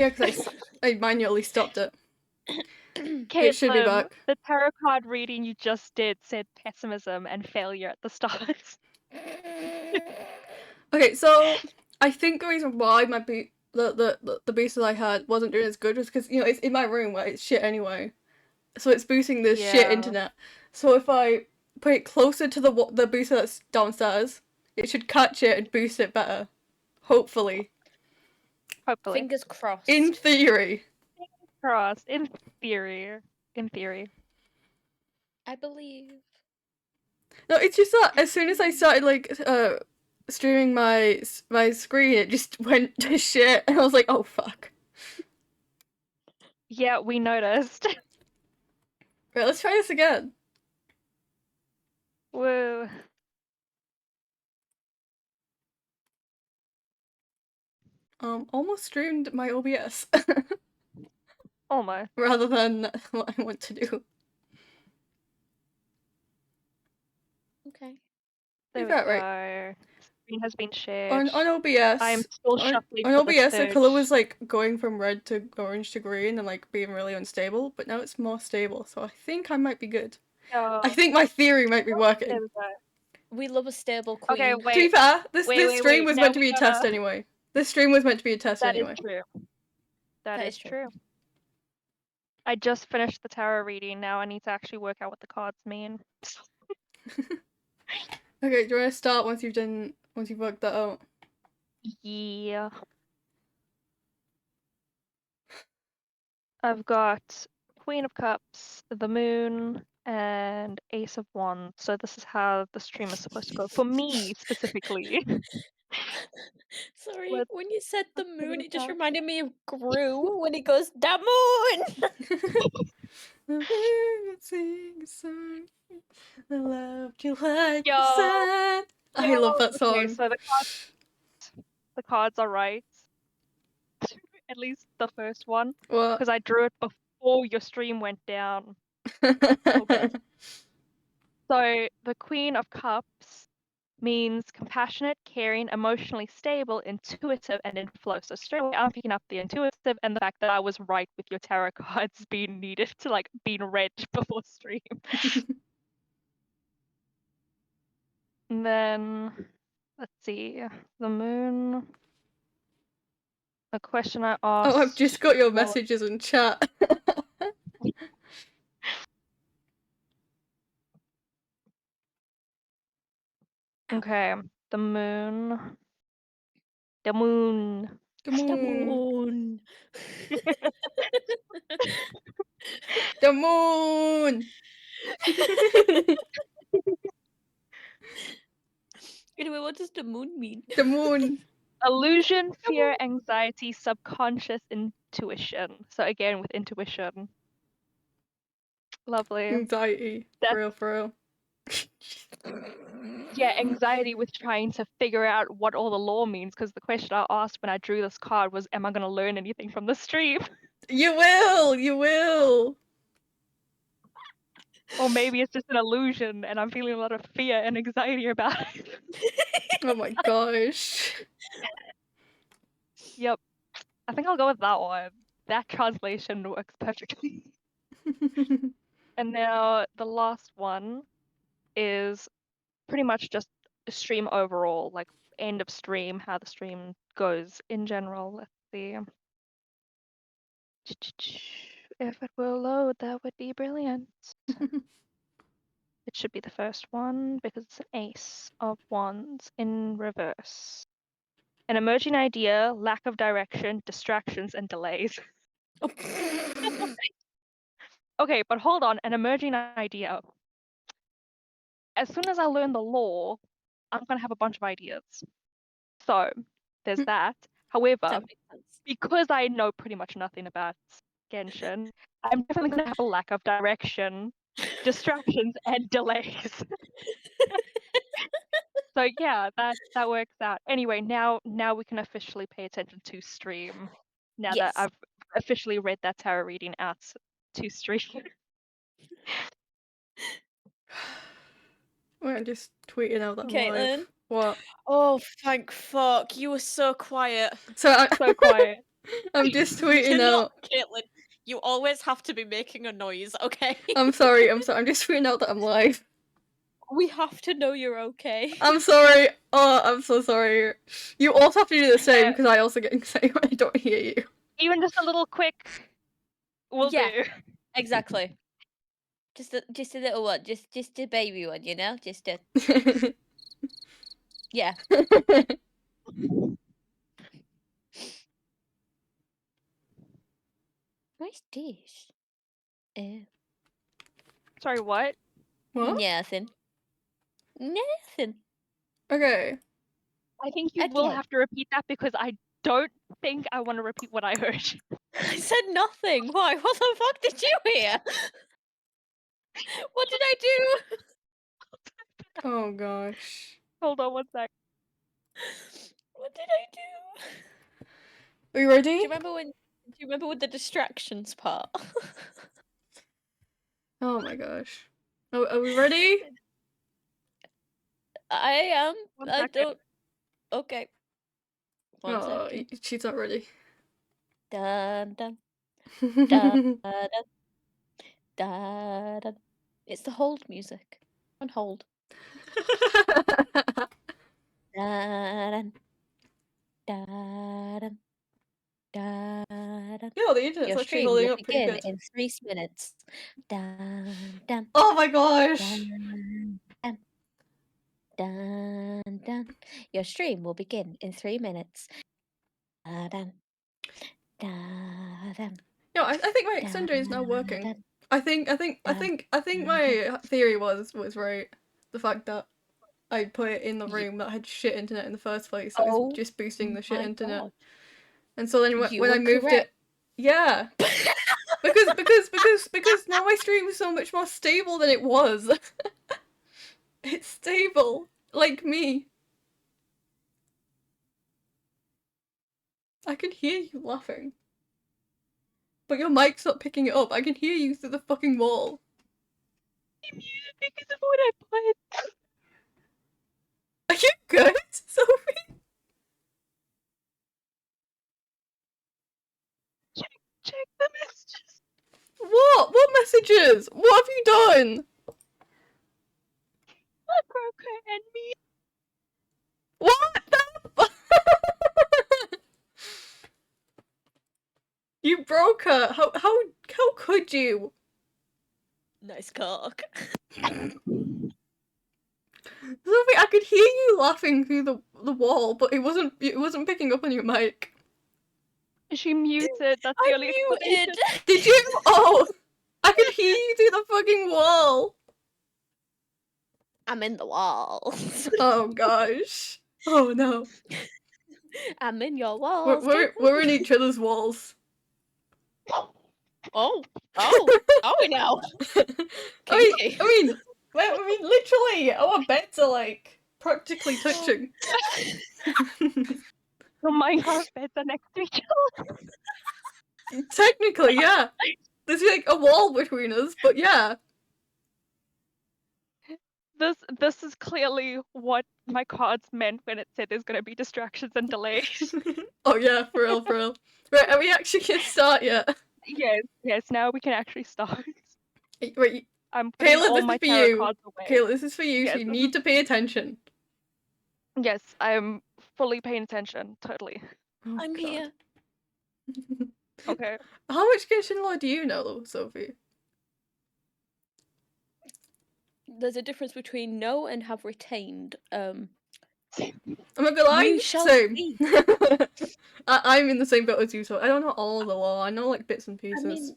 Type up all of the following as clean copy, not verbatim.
Yeah, because I manually stopped it. It should be Caitlin, back. the tarot card reading you just did said pessimism and failure at the start. Okay, so I think the reason why my the boosters I had wasn't doing as good was because it's in my room where it's shit anyway, so it's boosting the shit Yeah. internet. So if I put it closer to the booster that's downstairs, it should catch it and boost it better. Hopefully. Hopefully. Fingers crossed. In theory. Crossed. In theory. In theory. I believe. No, it's just that as soon as I started streaming my screen, it just went to shit, and I was like, oh fuck. Yeah, we noticed. Right, let's try this again. Woo. Almost streamed my OBS. Almost. Rather than what I want to do. Okay. There we go. Right. Screen has been shared. On OBS, I'm still shuffling on for OBS, the search. color was like going from red to orange to green and like being really unstable, but now it's more stable, so I think I might be good. Oh. I think my theory might be working. There we go. We love a stable queen. Okay, wait. To be fair, this Wait, stream was now meant to be we a test gotta- anyway. This stream was meant to be a test That anyway. is true. That is true. I just finished the tarot reading. Now I need to actually work out what the cards mean. Okay, do you want to start once you've worked that out? Yeah. I've got Queen of Cups, the Moon, and Ace of Wands. So this is how the stream is supposed to go for me specifically. Sorry, Let's- when you said the let's give moon, it a it just try. reminded me of Gru when he goes, "Da moon!" The moon sing a song. I loved you like Yo, the sun. I love that song. Okay, so the cards are right. At least the first one, What? because I drew it before your stream went down. Okay. So the Queen of Cups means compassionate, caring, emotionally stable, intuitive, and in flow. So straight away, I'm picking up the intuitive and the fact that I was right with your tarot cards being needed to being read before stream. And then let's see, the Moon. A question I asked. Oh, I've just got your messages in chat. Okay, the Moon. The Moon. The moon. The moon. The moon. Anyway, what does the moon mean? The moon. Illusion, fear, anxiety, subconscious intuition. So again with intuition. Lovely. Anxiety. For real. Yeah, anxiety with trying to figure out what all the lore means, because the question I asked when I drew this card was, am I going to learn anything from the stream? You will! Or maybe it's just an illusion and I'm feeling a lot of fear and anxiety about it. Oh my gosh. Yep. I think I'll go with that one. That translation works perfectly. And now the last one is pretty much just a stream overall, like end of stream, how the stream goes in general. Let's see. If it will load, that would be brilliant. It should be the first one because it's an Ace of Wands in reverse. An emerging idea, lack of direction, distractions, and delays. Okay, but hold on, an emerging idea. As soon as I learn the lore, I'm gonna have a bunch of ideas. So there's that. However, That makes sense. because I know pretty much nothing about Genshin, I'm definitely gonna have a lack of direction, distractions, and delays. So yeah, that works out. Anyway, now we can officially pay attention to stream. Now that I've officially read that tarot reading out to stream. Wait, I'm just tweeting out that Caitlin? live. What? Oh, thank fuck. You were so quiet. So So quiet. I'm just tweeting You're out. not, Caitlin. You always have to be making a noise, okay? I'm sorry. I'm just tweeting out that I'm live. We have to know you're okay. I'm sorry. Oh, I'm so sorry. You also have to do the same Yeah. because I also get anxiety when I don't hear you. Even just a little quick will Yeah. do. Exactly. Just a little one, just a baby one, you know? Just a yeah. Nice dish. Sorry, what? What? Nothing. Nothing. Okay. I think you will Okay. have to repeat that because I don't think I want to repeat what I heard. I said nothing. Why? What the fuck did you hear? What did I do? Oh gosh. Hold on one sec. What did I do? Are you ready? Do you remember with the distractions part? Oh my gosh. Are we ready? I am. One I second. don't. Okay. One Oh, second. she's not ready. Dun dun dun dun dun dun. It's the hold music. On hold. Dun dun dun dun. Yo, the internet's Your actually stream holding will up pretty begin good. in 3 minutes. Dun dun Oh my gosh! dun dun dun dun. Your stream will begin in 3 minutes. Dun dun dun Yo, I think my dun extender is now working. dun I think my theory was right. The fact that I put it in the Ye- room that had shit internet in the first place, so it was Oh just boosting the shit my internet. god. And so then You when I were moved it, correct. yeah, because now my stream is so much more stable than it was. It's stable, like me. I can hear you laughing, but your mic's not picking it up. I can hear you through the fucking wall. Because of what I put. Are you good, Sophie? Check the messages. What? What messages? What have you done? I broke her and me. What? You broke her. How could you? Nice cock. Sophie, I could hear you laughing through the wall, but it wasn't picking up on your mic. She muted. That's the I only explanation. muted. Did you? Oh, I could hear you through the fucking wall. I'm in the walls. Oh gosh. Oh no. I'm in your We're walls. we're in each other's walls. Oh, are we now? I mean, literally, our beds are like practically touching. The Minecraft beds are next to each other. Technically, yeah. There's like a wall between us, but yeah. This is clearly what my cards meant when it said there's gonna be distractions and delays. Oh yeah, for real, for real. Right, are we actually gonna start yet? Yes, now we can actually start. Wait, I'm putting Kayla, all this my is for tarot you. cards away. Kayla, this is for you, so Yes, you this need to pay attention. Yes, I'm fully paying attention, totally. Oh, I'm God. here. Okay. How much Genshin lore do you know, though, Sophie? There's a difference between know and have retained. I'm not gonna lie, You shall same. see. I'm in the same boat as you, so I don't know all the lore. I know like bits and pieces. mean,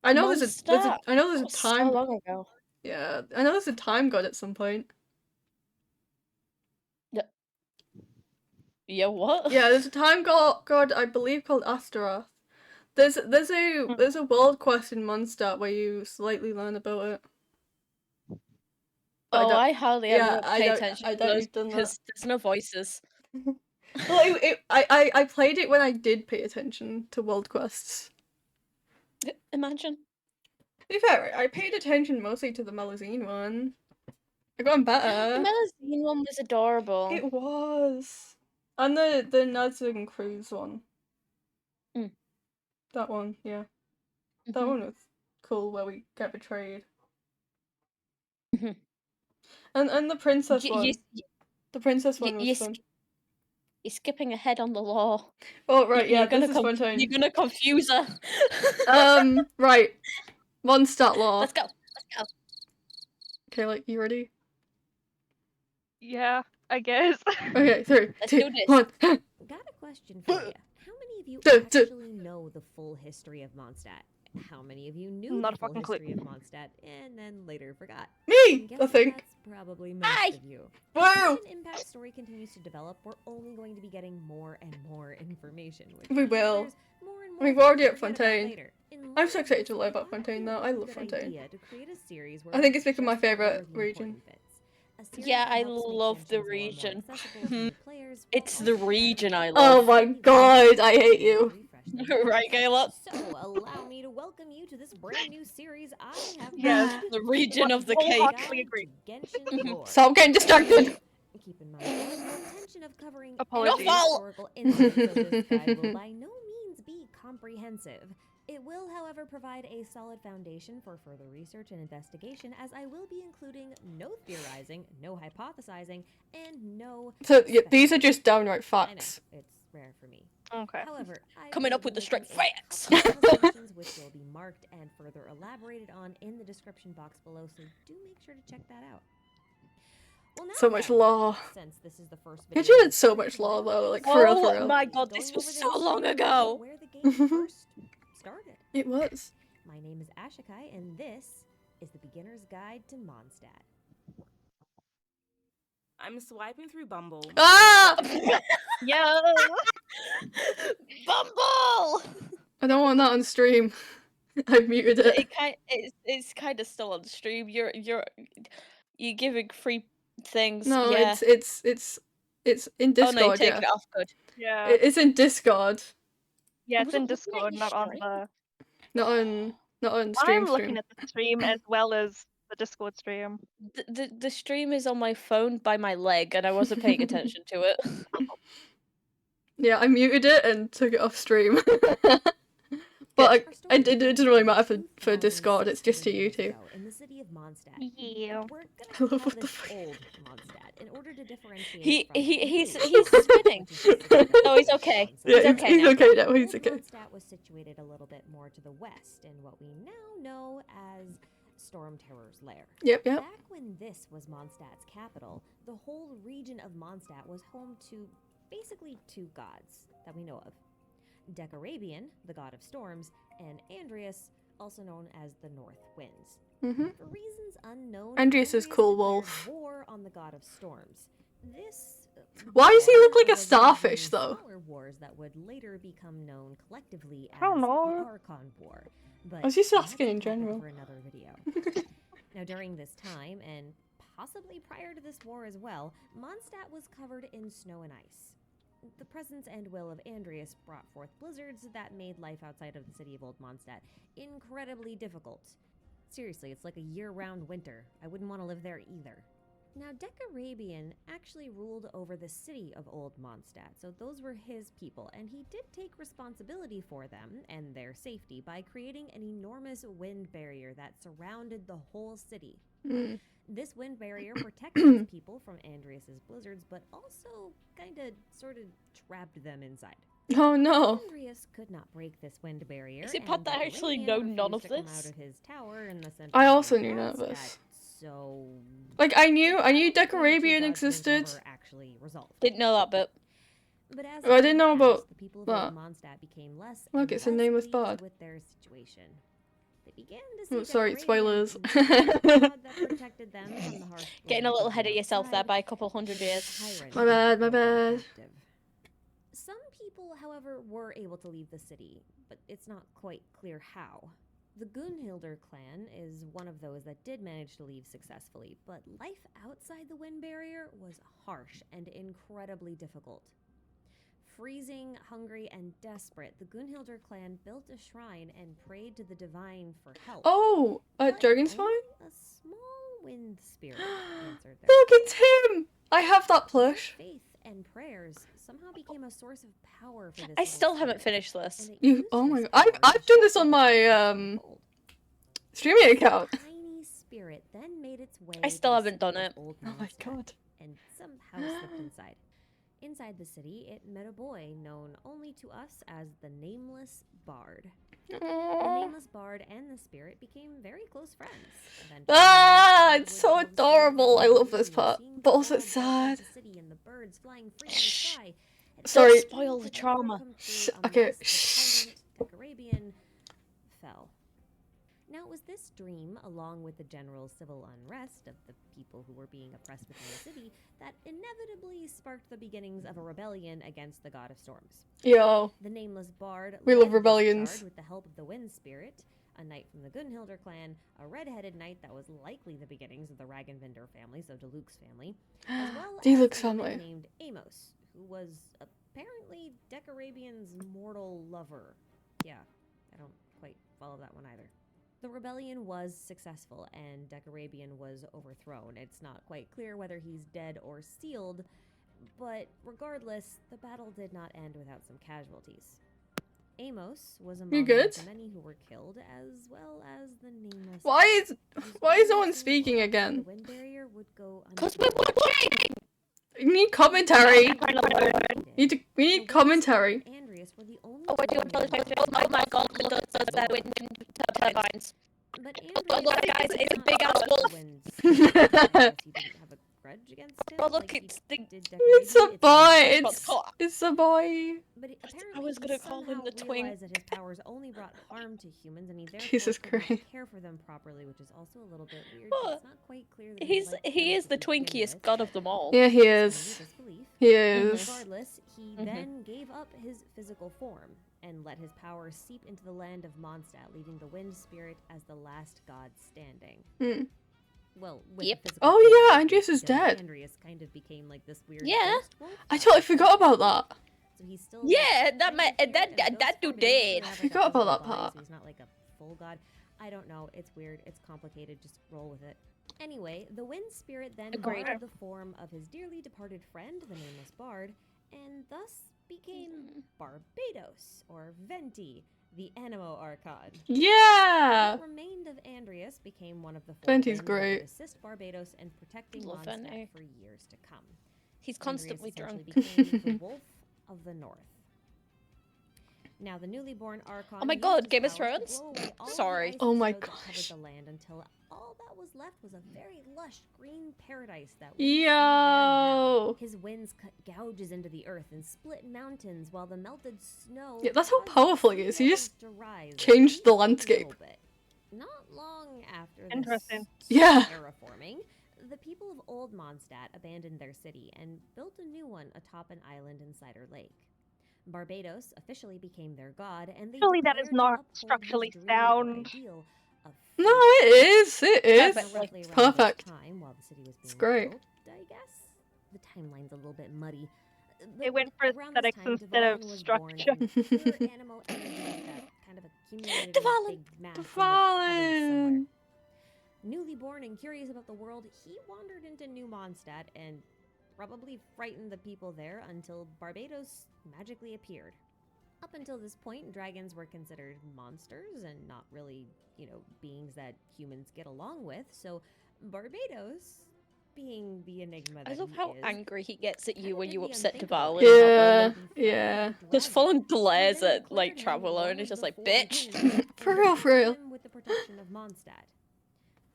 I know there's a Mondstadt time. so long ago. Yeah, I know there's a time god at some point. Yeah, what? Yeah, there's a time god I believe called Astaroth. There's a world quest in Mondstadt where you slightly learn about it. But Oh, I hardly ever pay attention I to doubt those you've done that. because there's no voices. Well, I played it when I did pay attention to world quests. Imagine. To be fair, I paid attention mostly to the Melusine one. I got better. The Melusine one was adorable. It was. And the Nazan Cruise one. That one, yeah. That Mhm. one was cool, where we get betrayed. Mhm. And the princess You, one. you, The princess you, one was you, fun. you're skipping ahead on the law. Oh right, yeah, this is You're Fontaine. gonna confuse her. Right. Mondstadt law. Let's go. Let's go. Okay, like, you ready? Yeah, I guess. Okay, 3, Let's 2, do this. 1. Got a question for you. How many of you Duh, duh. actually know the full history of Mondstadt? How many of you knew Not the a full fucking clue. history of Mondstadt and then later forgot? Me, I'm I guessing think. that's probably most Hi. of you. Woo! As Genshin Impact's story continues to develop, we're only going to be getting more and more information. Which We means will. there's more and more We've things already to at forget about Fontaine. later. In I'm light so of excited this, to we learn about thought Fontaine it now. would I be a love good Fontaine. idea to create a series where I think we it's become my just go over favourite the region. important bits. A series Yeah, that I helps make love the Genshin's lore more region. accessible to new players, while It's also the providing region I a Oh love. my slightly god, wider I hate perspective you. to refresh their Right, minds. Kayla? So, allow me to welcome you to this brand new series I have Yes. named The region of the Genshin cake. Wholeheartedly Guide agree. to Genshin Lore. Stop getting distracted. Keep in mind, the intention of covering Apologies. every Your fault. historical instance of this guide will by no means be comprehensive. It will, however, provide a solid foundation for further research and investigation, as I will be including no theorizing, no hypothesizing, and no So, yeah, these are just speculation. downright I know, facts. it's rare for me. Okay. However, I Coming will up with be the straight making a facts. couple of assumptions which will be marked and further elaborated on in the description box below, so do make sure to check that out. Well, now So much then, law. since this is the first Genshin video in had so the much series, law, why though, don't like, we for real, for Oh real. my start god, going this was over the so long history of ago. where the game first started. It was. My name is AshiKai, and this is the Beginner's Guide to Mondstadt. I'm swiping through Bumble. Ah! Yeah. Bumble! I don't want that on stream. I've muted it. It's kind of still on stream. You're giving free things. No, yeah. it's in Oh no, you're Discord, taking yeah. it off. Good. Yeah. It's in Discord, Yeah, it's in Wasn't looking at Discord, your not on stream. the. not on I'm stream. looking at the stream as well as the Discord stream. The stream is on my phone by my leg, and I wasn't paying attention to it. Yeah, I muted it and took it off stream. But Our story it didn't begins really matter for 2,600 Discord, it's just to years YouTube. ago in the city of Mondstadt. Yeah. We're I gonna love call what the this fuck. old Mondstadt in order to differentiate it from He's new spinning. which is just a different No, he's version of okay. Mondstadt. Yeah, He's okay he's now. okay now, he's Old okay. Mondstadt was situated a little bit more to the west in what we now know as Storm Terror's lair. Yep. Back when this was Mondstadt's capital, the whole region of Mondstadt was home to basically two gods that we know of. Decarabian, the god of storms, and Andreas, also known as the North Winds. Mm-hmm. For reasons unknown, Andreas is cool declared wolf. war on the god of storms. This Why does he war look like a was one of many starfish, though? Smaller wars that would later become known collectively as I don't the know. Archon War. But I was just that's asking a in topic general. for another video. Now, during this time, and possibly prior to this war as well, Mondstadt was covered in snow and ice. The presence and will of Andreas brought forth blizzards that made life outside of the city of Old Mondstadt incredibly difficult. Seriously, it's like a year-round winter. I wouldn't want to live there either. Now, Decarabian actually ruled over the city of Old Mondstadt, so those were his people, and he did take responsibility for them and their safety by creating an enormous wind barrier that surrounded the whole city. Mm. This wind barrier protected his people from Andreas's blizzards, but also sort of trapped them inside. Oh no. Andreas could not break this wind barrier. Is it and Pat that actually Decarabian know none refused of to come this? out of his tower in the center I of also Old knew none of Mondstadt, this. So Like, I knew between the two Decarabian gods was existed. never actually resolved. Didn't know that bit. But as Oh, I didn't know time about passed, the people of that. Old Mondstadt became less Look, and it's a less nameless pleased bard. with their situation. They began to see Oh, sorry, Decarabian spoilers. as the god that protected them from the harsh Getting a blizzards little of ahead the of yourself there outside, by a couple hundred but the years. tyrant My bad, who my held them bad. captive. Some people, however, were able to leave the city, but it's not quite clear how. The Gunhilder clan is one of those that did manage to leave successfully, but life outside the wind barrier was harsh and incredibly difficult. Freezing, hungry, and desperate, the Gunhilder clan built a shrine and prayed to the divine for help. Oh, But Dragonspine? only a small wind spirit answered their Look, it's him! I have that plush. faith and prayers somehow became a source of power for this. I little still haven't spirit, finished this. and it You. used Oh my this god. power I've to done this shape on the my world of old. streaming account. A tiny spirit then made its way I to still the haven't city done of it. Old Oh my Mondstadt, god. and somehow slipped inside. Inside the city, it met a boy known only to us as the Nameless Bard. The Aww. Nameless Bard and the spirit became very close friends. Eventually, Ah, the Bard it's would so tell the spirit adorable. about I love the this vision of part, seeing but the also world it's built like sad. the city and the birds flying free in the sky. And Sorry. that Spoil dream the could never trauma. come true Okay, unless the tyrant Decarabian fell. Now, it was this dream, along with the general civil unrest of the people who were being oppressed within the city, that inevitably sparked the beginnings of a rebellion against the god of storms. Yo. The Nameless Bard We led love this rebellions. charge with the help of the Wind Spirit, a knight from the Gunhilder clan, a red-headed knight that was likely the beginnings of the Ragenvinder family, so Diluc's family, as well Diluc's as a woman family. named Amos, who was apparently Decarabian's mortal lover. Yeah, I don't quite follow that one either. The rebellion was successful, and Decarabian was overthrown. It's not quite clear whether he's dead or sealed, but regardless, the battle did not end without some casualties. Amos was among good? the many who were killed, as well as the Nameless. Why is whose why is no only one single speaking cross of again? The wind barrier would go Because we're watching! We need commentary. undefeated. We The need Wind commentary. Spirit and Andreas were the only Oh, we're two doing remaining Oh my survivors. god, look at that wind turbines. But Oh, Andreas look, guys, was it's a not big ass the wolf. Wind's spirit. I guess he didn't have a grudge against him. Oh, look, like he it's the... did It's a Decarabian. boy. What's called? It's a boy. But apparently I was he gonna call him somehow the twink. realized that his powers only brought harm to humans, and he therefore Jesus could not Christ. care for them properly, which is also a little bit weird. What? It's not quite clear that he He liked is them the to begin twinkiest with. god of them all. Yeah, he Suspended is. disbelief. He is. Regardless, he then gave up his physical form and let his powers seep into the land of Mondstadt, leaving the Wind Spirit as the last god standing. Hmm. Well, with Yep. the physical Oh form, yeah, Andreas is because dead. Andreas kind of became like this weird Yeah. ghost wolf. I totally forgot about that. So he's still Yeah, that kind ma- of weird that- in a that- ghost that form, dude but he doesn't really dead. have, I like, a forgot about physical that body, part. So he's not like a full god. I don't know. It's weird. It's complicated. Just roll with it. Anyway, the Wind Spirit then Agreed. borrowed the form of his dearly departed friend, the Nameless Bard, and thus became Barbados, or Venti, the Animo Archon. Yeah. What remained of Andreas became one of the four Venti's winds that would great. assist Barbados in protecting Love Mondstadt Venti. for years to come. He's Andreas constantly drunk. essentially became the Wolf of the North. Now, the newly born Archon. Oh my used god, his Game of powers to Thrones? blow away all of the Sorry. ice Oh and my snow that covered gosh. the land until all that was left was a very lush green paradise that we see there now. Yo. His winds cut gouges into the earth and split mountains, while the melted snow. Yeah, that's how caused powerful sea he is. He levels just to rise at changed least the a landscape. little bit. Not long after Interesting. this Yeah. terraforming, the people of Old Mondstadt abandoned their city and built a new one atop an island in Cider Lake. Barbados officially became their god, and they Surely that is declared to not uphold his structurally dream or sound. ideal of No, freedom. it is. It Yeah, is. but, Now, like, roughly it's around this perfect. time, while the city was being It's great. built, I guess the timeline's a little bit muddy. They went for around this aesthetics time, instead of Dvalin was born, structure. and pure animal energy that kind of accumulated in a Dvalin! big mass in the heavens somewhere. Dvalin. Newly born and curious about the world, he wandered into New Mondstadt and probably frightened the people there until Barbados magically appeared. Up until this point, dragons were considered monsters and not really, beings that humans get along with. So Barbados, being the enigma that I love he how is, angry he gets at you kinda when did you the upset unthinkable Dvalin. and Yeah, befriended yeah. a Just dragon. full glares He then at, like, declared him Traveler, one and he's of just the like, four bitch! winds For and real, for real. him with the protection of Mondstadt.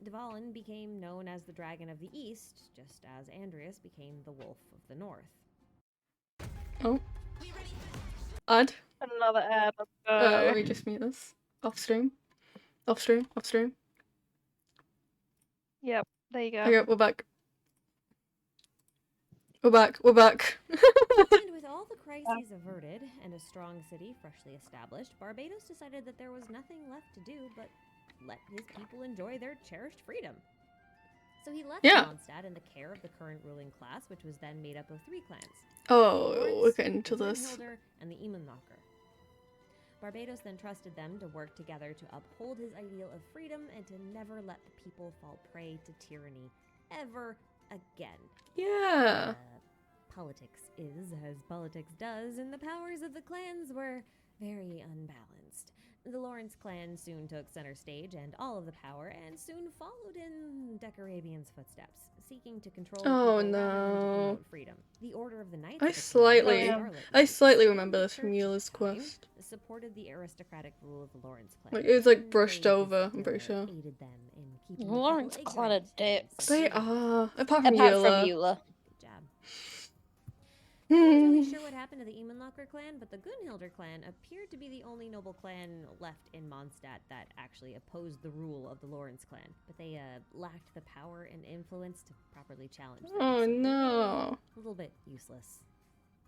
Dvalin became known as the Dragon of the East, just as Andreas became the Wolf of the North. Oh. Add. Another ad. Let's go. Let me just mute this. Off stream. Off stream. Off stream. Yep, there you go. Okay, we're back. We're back. We're back. And with all the crises averted and a strong city freshly established, Barbados decided that there was nothing left to do but let his people enjoy their cherished freedom. So he left Yeah. Mondstadt in the care of the current ruling class, which was then made up of three clans. Oh, Lords, we're getting into the this. Brunhilder, and the Emunnacher. Barbados then trusted them to work together to uphold his ideal of freedom and to never let the people fall prey to tyranny ever again. Yeah. politics is as politics does, and the powers of the clans were very unbalanced. The Lawrence clan soon took center stage and all of the power, and soon followed in Decarabian's footsteps, seeking to control the Oh, people rather than to no. promote freedom. The Order of the Knights I of the clan, slightly Scarlet remember Knights, this from the church Eula's at the time, quest. supported the aristocratic rule of the Lawrence clan. Like, it was like and brushed they over, I'm just, pretty sure. aided them in keeping The the Lawrence people clan are ignorant and dicks. They subdued. are. Apart from Apart from Eula. Eula. Good job. No one's really Hmm. sure what happened to the Eamon clan, but the Gunhilder clan appeared to be the only noble clan left in Mondstadt that actually opposed the rule of the Lawrence clan. But they lacked the power and influence to properly challenge them. Oh, so they were no. a little bit useless.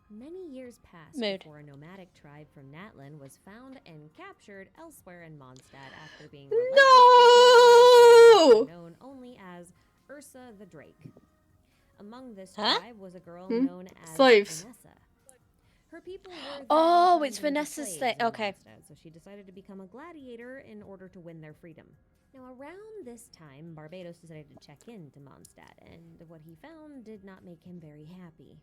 Many years passed Mood. before a nomadic tribe from Natlin was found and captured elsewhere in Mondstadt after being relentlessly No! terrorized by a monster known only as Ursa the Drake. Among this Huh? tribe was a girl Hmm? known as Slaves. Vanessa. Her people were then Oh, turned it's into Vanessa's slaves thing. in Okay. Mondstadt, so she decided to become a gladiator in order to win their freedom. Now, around this time, Barbados decided to check in to Mondstadt, and what he found did not make him very happy.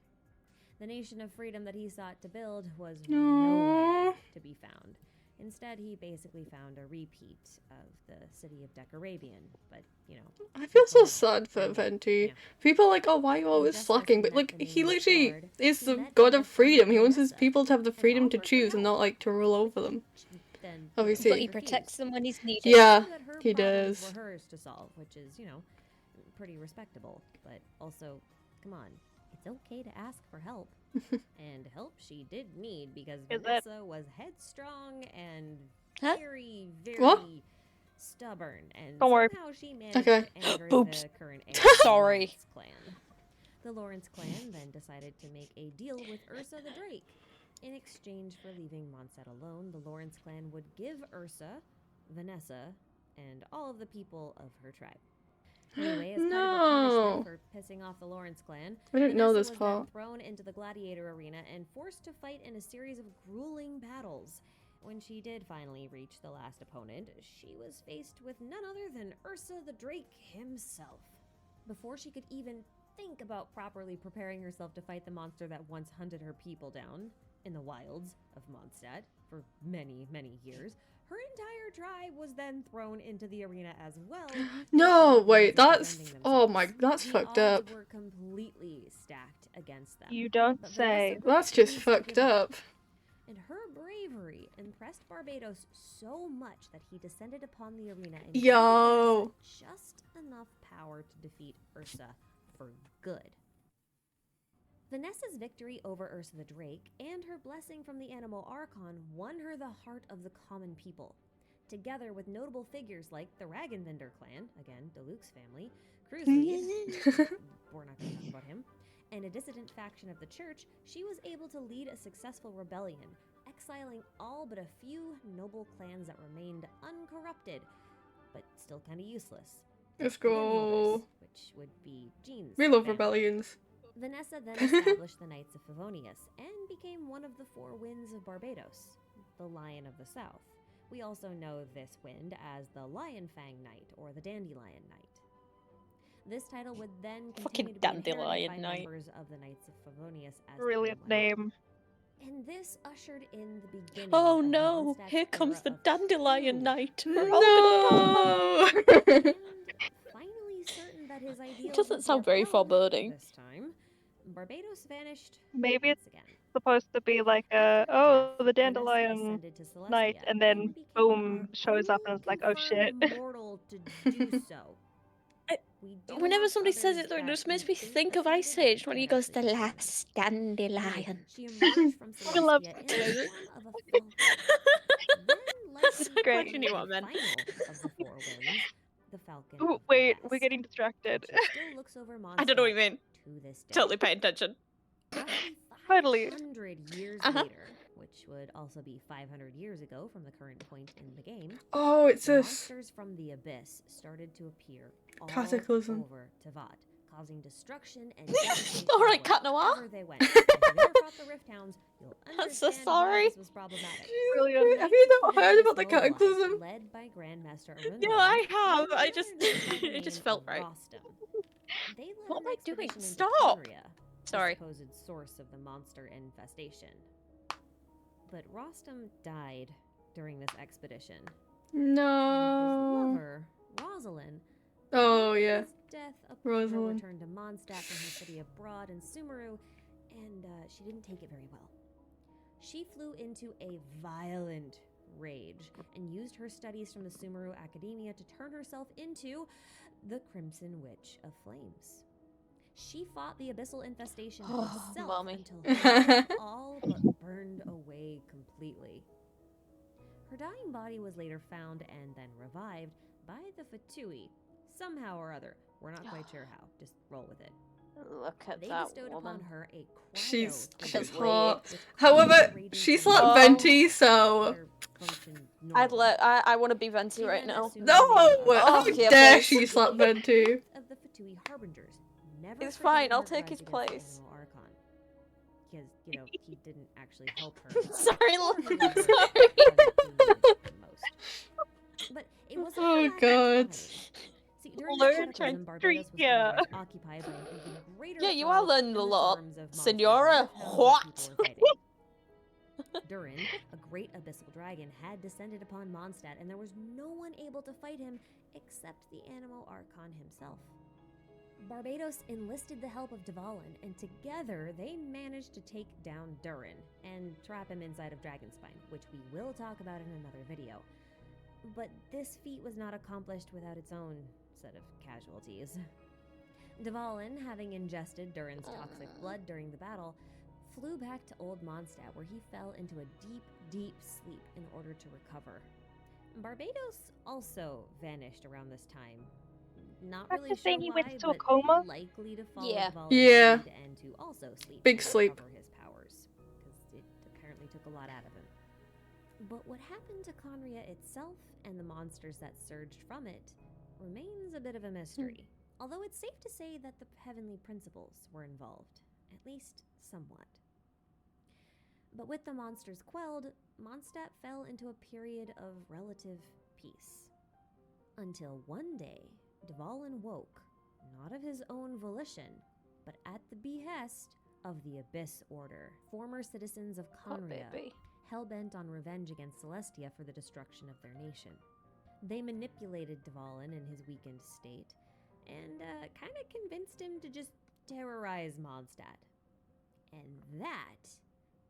The nation of freedom that he sought to build was nowhere Aww. to be found. Instead, he basically found a repeat of the city of Decarabian, but, you know. I feel so people sad for freedom. Venti. Yeah. People are like, oh, why are you always Just as slacking? he But met like, the he nameless literally guard, is he the met god the of freedom. He wants his Vanessa people to have the and freedom to offered to choose and not help. like to rule over them. Then, Obviously. But he refused. protects them when he's needed. Yeah, Knew that her he problems does. were hers to solve, which is, you know, pretty respectable. But also, come on, it's okay to ask for help. And help she did need because Is it? Vanessa was headstrong and Huh? very, What? very stubborn. And Don't worry. somehow she managed Okay. to anger Oops. the current heir of the Sorry. Lawrence clan. The Lawrence clan then decided to make a deal with Ursa the Drake. In exchange for leaving Mondstadt alone, the Lawrence clan would give Ursa, Vanessa, and all of the people of her tribe. Anyway, as part of her No. punishment for pissing off the Lawrence clan, I didn't know Vanessa this was then part. thrown into the gladiator arena and forced to fight in a series of grueling battles. When she did finally reach the last opponent, she was faced with none other than Ursa the Drake himself. Before she could even think about properly preparing herself to fight the monster that once hunted her people down in the wilds of Mondstadt for many, many years, her entire tribe was then thrown into the arena as well. No, with no wait, means of that's defending oh my, themselves. that's The fucked odds up. were completely stacked against them. You don't But say. Vanessa That's just refused to fucked give up. And her bravery impressed Barbados so much that he descended upon the arena and gave Yo. Vanessa just enough power to defeat Ursa for good. Vanessa's victory over Ursa the Drake and her blessing from the animal Archon won her the heart of the common people. Together with notable figures like the Ragenvinder clan, again, Deluxe's family, Cruzlead, we're not going to talk about him, and a dissident faction of the church, she was able to lead a successful rebellion, exiling all but a few noble clans that remained uncorrupted, but still kind of useless. Let's The go. Gunhilders, which would be Jean's We love family. rebellions. Vanessa then established the Knights of Favonius and became one of the four winds of Barbados, the Lion of the South. We also know this wind as the Lion Fang Knight or the Dandelion Knight. This title would then Fucking continue to be inherited Dandelion by Knight. members of the Knights of Favonius as Brilliant they went. name. And this ushered in the beginning Oh of no, Mondstadt's here comes era the of Dandelion true Knight. freedom. No. And finally certain that his ideals doesn't would be sound very upheld foreboding. this time, Barbados vanished Maybe once it's again. supposed to be like After her oh, death, the Vanessa dandelion ascended to Celestia knight, and then became boom, our shows up and only it's like, oh shit. confirmed mortal to do so. I- We do Whenever have somebody says others it, though, it that just makes we me think of ascended, Ice but Age when they he goes, actually the didn't. last Anyway, dandelion. she emerged from I love Celestia in this. the form of a falcon. Then, That's likely great. what I knew what I the meant. final of the four winds, the Falcon Ooh, of the wait, we're West. getting distracted. And she still looks over I don't know what you Mondstadt mean. to this day. Totally pay attention. Roughly Totally. 500 years Uh-huh. later, which would also be 500 years ago from the current point in the game, Oh, it's the this. monsters from the abyss started to appear all Cataclysm. over Tavad, causing destruction and devastation Alright, Cat Noir. wherever they went. If you've ever fought the Rift Hounds, you'll I'm so understand sorry. why this was problematic. Brilliant. Have you not The heard about the Knights mobilized, cataclysm? led by Grandmaster Arundel, Yeah, I have. and I just, another knight by the it just name felt of right. Rostam. They led What an am I doing? expedition into Stop! Khaenri'ah, Sorry. the supposed source of the monster infestation. But Rostam died during this expedition. And No. his lover, Rosalind, Oh mourned yeah. his death upon her Rosalind. return to Mondstadt from her study abroad in Sumeru, and she didn't take it very well. She flew into a violent rage and used her studies from the Sumeru Academia to turn herself into the Crimson Witch of Flames. She fought the abyssal infestation herself Mommy. until her life all but burned away completely. Her dying body was later found and then revived by the Fatui, somehow or other. We're not quite sure how. Just roll with it. Look at They that bestowed woman. upon her a She's She's hot. with However, constant raging she's flames not Oh. venti, so that function normally. I want to be Venti She right then now. assumed no. the name of How Oh, yeah, dare please. she slap venti? of the Fatui Harbingers. Never It's fine, forgetting I'll her take grudge his against the place. Animal Archon. Because, he didn't actually help her. Sorry, or look. her lover Sorry. when he needed it most. But it wasn't Oh, for lack of God. trying. See, during Learn this cataclysm, to Barbados was treat ya. otherwise occupied by an even greater Yeah, you foe are learning in a the lot, swarms of monsters Senora. and reptiles What? that people were fighting. Durin, a great abyssal dragon, had descended upon Mondstadt, and there was no one able to fight him except the Animal Archon himself. Barbados enlisted the help of Dvalin, and together they managed to take down Durin and trap him inside of Dragonspine, which we will talk about in another video. But this feat was not accomplished without its own set of casualties. Dvalin, having ingested Durin's toxic blood during the battle, flew back to Old Mondstadt, where he fell into a deep, deep sleep in order to recover. Barbados also vanished around this time. Not That's really the sure thing, he why, went into a but coma? likely to follow Yeah. Dvalin's Yeah. lead and to also sleep Big to sleep. recover his powers, because it apparently took a lot out of him. But what happened to Conria itself and the monsters that surged from it remains a bit of a mystery. Although it's safe to say that the heavenly principles were involved, at least somewhat. But with the monsters quelled, Mondstadt fell into a period of relative peace. Until one day, Dvalin woke, not of his own volition, but at the behest of the Abyss Order, former citizens of Oh, Conria, baby. hell-bent on revenge against Celestia for the destruction of their nation. They manipulated Dvalin in his weakened state, and kind of convinced him to just terrorize Mondstadt. And that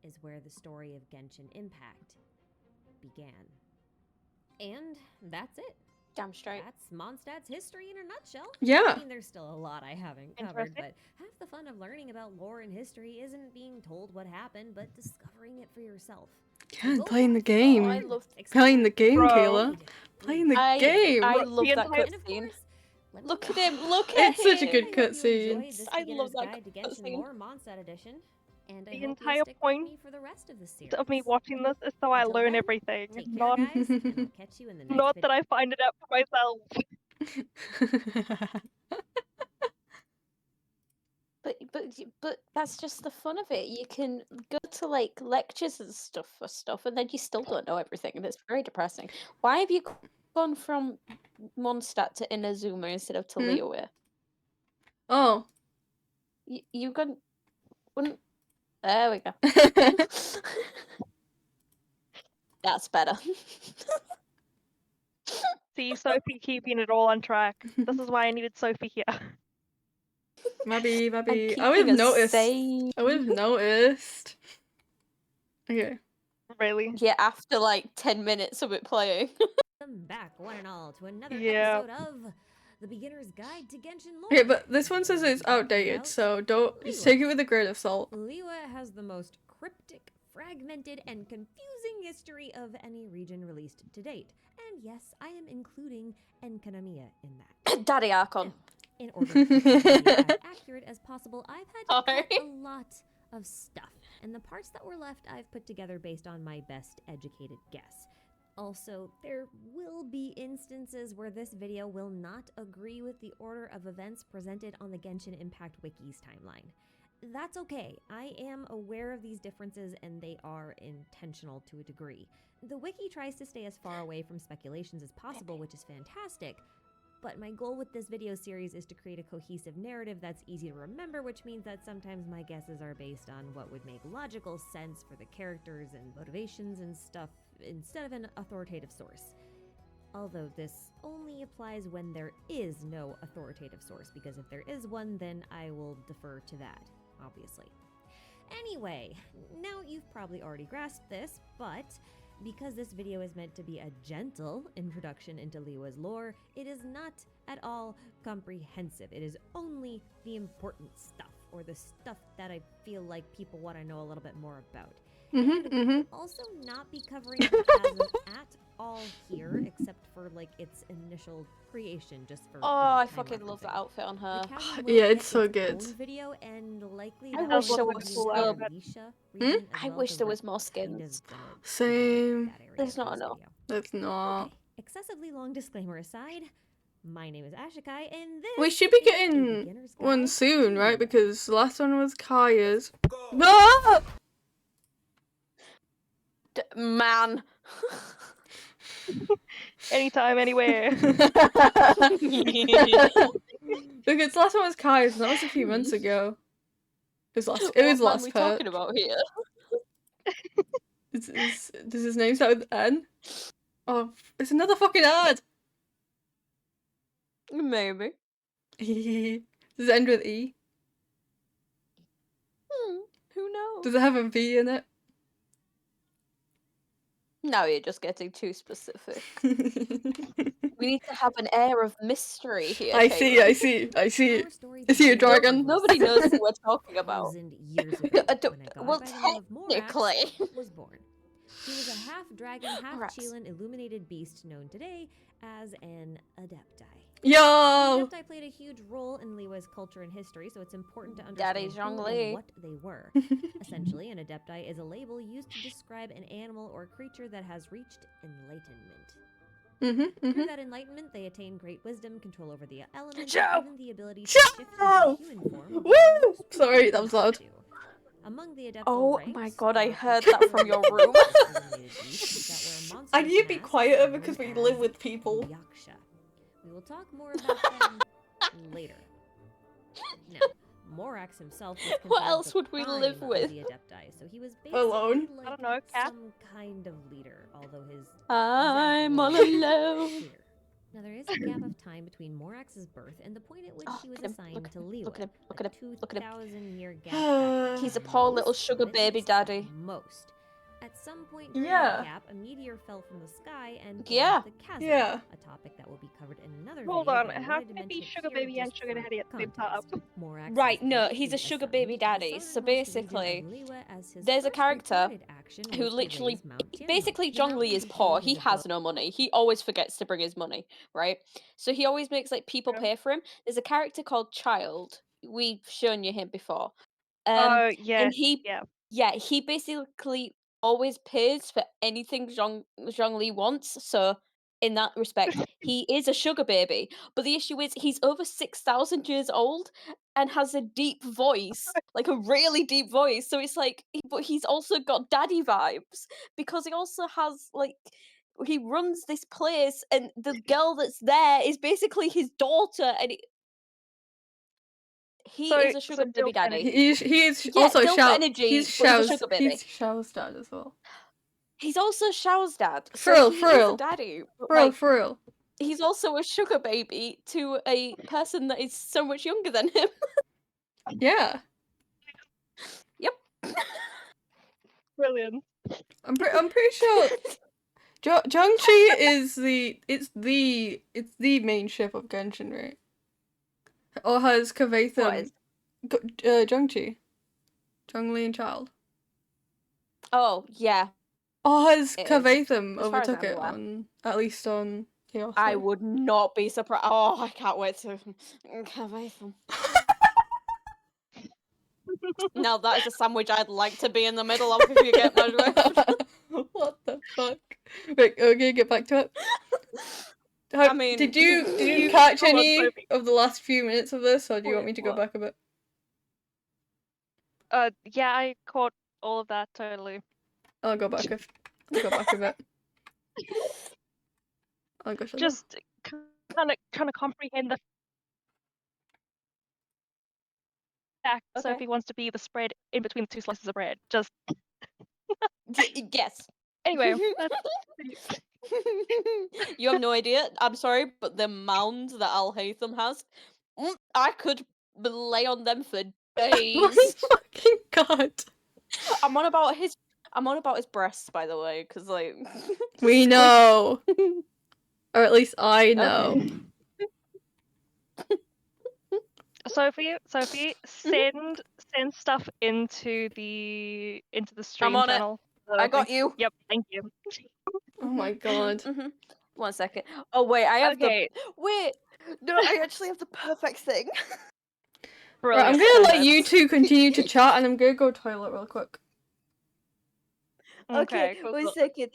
is where the story of Genshin Impact began. And that's it. Damn straight. That's Mondstadt's history in a nutshell. Yeah. I mean, there's still a lot I haven't covered, Interesting. but half the fun of learning about lore and history isn't being told what happened, but discovering it for yourself. Yeah, Go playing the forth, game. Oh, I love. explore, Playing the game, Bro. Kayla. read, Playing the I game. I Look, love the that entire- and of cutscene. course, let me Look know. at him. Look at It's such a him. good I hope you cutscene. enjoyed this I love beginner's that guide to Genshin cutscene. Lore Mondstadt Edition, and I The hope you'll entire stick with point me for the rest of the series. of me watching this is so I Until learn then, everything. Take care, Not guys, and I'll catch you in the next not video. that I find it out for myself. But that's just the fun of it. You can go to like lectures and stuff for stuff, and then you still don't know everything, and it's very depressing. Why have you gone from Mondstadt to Inazuma instead of to Hmm? Liyue? Oh. You've gone. Wouldn't... There we go. That's better. See, Sophie keeping it all on track. This is why I needed Sophie here. Maybe. I'm I would have keeping us noticed. sane. I would have noticed. Okay. Really. Yeah, after like 10 minutes of it playing. Welcome back, one and all, to another Yeah. episode of The Beginner's Guide to Genshin Lore. Okay, but this one says Today it's we'll be talking outdated, about so don't Liyue. take it with a grain of salt. Liyue has the most cryptic, fragmented, and confusing history of any region released to date. And yes, I am including Enkanomiya in that. Daddy Archon. In order to keep this video as accurate as possible, I've had to cut Sorry. a lot of stuff. And the parts that were left, I've put together based on my best educated guess. Also, there will be instances where this video will not agree with the order of events presented on the Genshin Impact Wiki's timeline. That's okay. I am aware of these differences and they are intentional to a degree. The wiki tries to stay as far away from speculations as possible, which is fantastic, but my goal with this video series is to create a cohesive narrative that's easy to remember, which means that sometimes my guesses are based on what would make logical sense for the characters and motivations and stuff instead of an authoritative source. Although this only applies when there is no authoritative source, because if there is one, then I will defer to that, obviously. Anyway, now you've probably already grasped this, but because this video is meant to be a gentle introduction into Liyue's lore, it is not at all comprehensive. It is only the important stuff, or the stuff that I feel like people want to know a little bit more about. And also not be covering the chasm at all here, except for like its initial creation, just for I time fucking love referencing. the outfit on her. The chasm Yeah, will it's get so its good. own video, and likely I that wish will there be was used more by skins. Alicia region as I well, wish 'cause there we're was more kind of skins. gonna Same. that area There's for not this enough. video. That's not. Okay, excessively long disclaimer aside, my name is AshiKai, and this We should be is a getting beginner's one guide soon, to right? Liyue. Because the last one was Kaya's. Ah! Man. Anytime, anywhere. Because the last one was Kaya's, and that was a few months ago. It was last. It was What man last we part. talking about here? Does his name start with N? Oh, it's another fucking ad. Maybe. Does it end with E? Who knows? Does it have a V in it? Now you're just getting too specific. We need to have an air of mystery here. I Kayla. see. Our story Is he a begins dragon? Nobody knows who we're talking about. 1,000 years ago, when a god Well, by the name of Morax technically. was born. He was a half-dragon, Morax. half-Chelan illuminated beast known today as an Adepti. Yo! The Adepti played a huge role in Liyue's culture and history, so it's important to Daddy understand who Zhongli. and what they were. Essentially, an Adepti is a label used to describe an animal or creature that has reached enlightenment. Through that enlightenment, they attain great wisdom, control over the elements, Joe! and even the ability to shift into human form. Woo! without most Sorry, people that was being able loud. to. Among the Adeptal Oh ranks my god, I are heard that from your room. illuminated beasts that wear I need to be monstrous quieter masks because we known live as with people. Yaksha. We will talk more about them later. Now, Morax himself was What considered else the would we live prime with? of the Adepti, so he was basically Alone? like I don't know, cat? some kind of leader, although his I'm exact all role is alone. clear. Now, there is a gap of time between Morax's birth and the point at which Oh, he was look at him, assigned look to at him, Liyue. look at him, look at him, look at him. 2,000-year gap. at He's a most, poor little sugar but baby it's daddy. Most. At some point during Yeah. that gap, a meteor fell from the sky and Yeah. formed the chasm, Yeah. a topic that will be covered in another Hold video. on, but I how wanted to can it be mention sugar here baby and just sugar for daddy at the same time? context. Morax Right, is no, going he's to a sugar assign baby the daddy. So southernmost region of basically, Liyue as his there's a first character recorded action who was to literally, raise Mount Tianmo. basically, The mountain Zhongli is became poor. his He abode. has no money. He always forgets to bring his money, right? So he always makes like people Yeah. pay for him. There's a character called Child. We've shown you him before. Oh, And yes, he, yeah. he basically always pays for anything Zhongli wants. So in that respect, he is a sugar baby. But the issue is he's over 6,000 years old and has a deep voice, like a really deep voice. So it's like, but he's also got daddy vibes because he also has like. He runs this place, and the girl that's there is basically his daughter, and he So- is a sugar so baby Dilf daddy. energy. He is Yeah, also Dilf Shao. energy, He's but he's a Shao's. sugar baby. He's Shao's dad as well. He's also Shao's dad. For So real, he for is real. a daddy. But For real, like, for real. he's also a sugar baby to a person that is so much younger than him. Yeah. Yep. Brilliant. I'm pretty sure Zhongqi is the main ship of Genshin, right? Or has What Kavatham is- Zhongqi? Zhongli and Child. Oh, yeah. Or has It is. Kavatham As far as overtook I'm it aware. on at least on Chaos? I would not be surprised. Oh, I can't wait to have them. Now that is a sandwich I'd like to be in the middle of if you get my drift. What the fuck? Wait, okay, get back to it. I mean, did you catch Come on, any Sophie. of the last few minutes of this, or do you want me to go What? back a bit? Yeah, I caught all of that totally. I'll go back a bit. Oh gosh. Just trying to comprehend the fact Okay. Sophie wants to be the spread in between the two slices of bread. Just Yes. anyway, that's You have no idea. I'm sorry, but the mounds that Al Haytham has, I could lay on them for My days. fucking god. I'm on about his breasts, by the way, because like We squish- know. Or at least I know. Sophie, send stuff into the stream on it. channel. I got you. Yep, thank you. Oh my god. 1 second. Oh wait, I have Okay. wait. No, I actually have the perfect thing. Right, I'm Brilliant. gonna send let it. you two continue to chat and I'm gonna go toilet real quick. Okay, cool, 1 cool. second.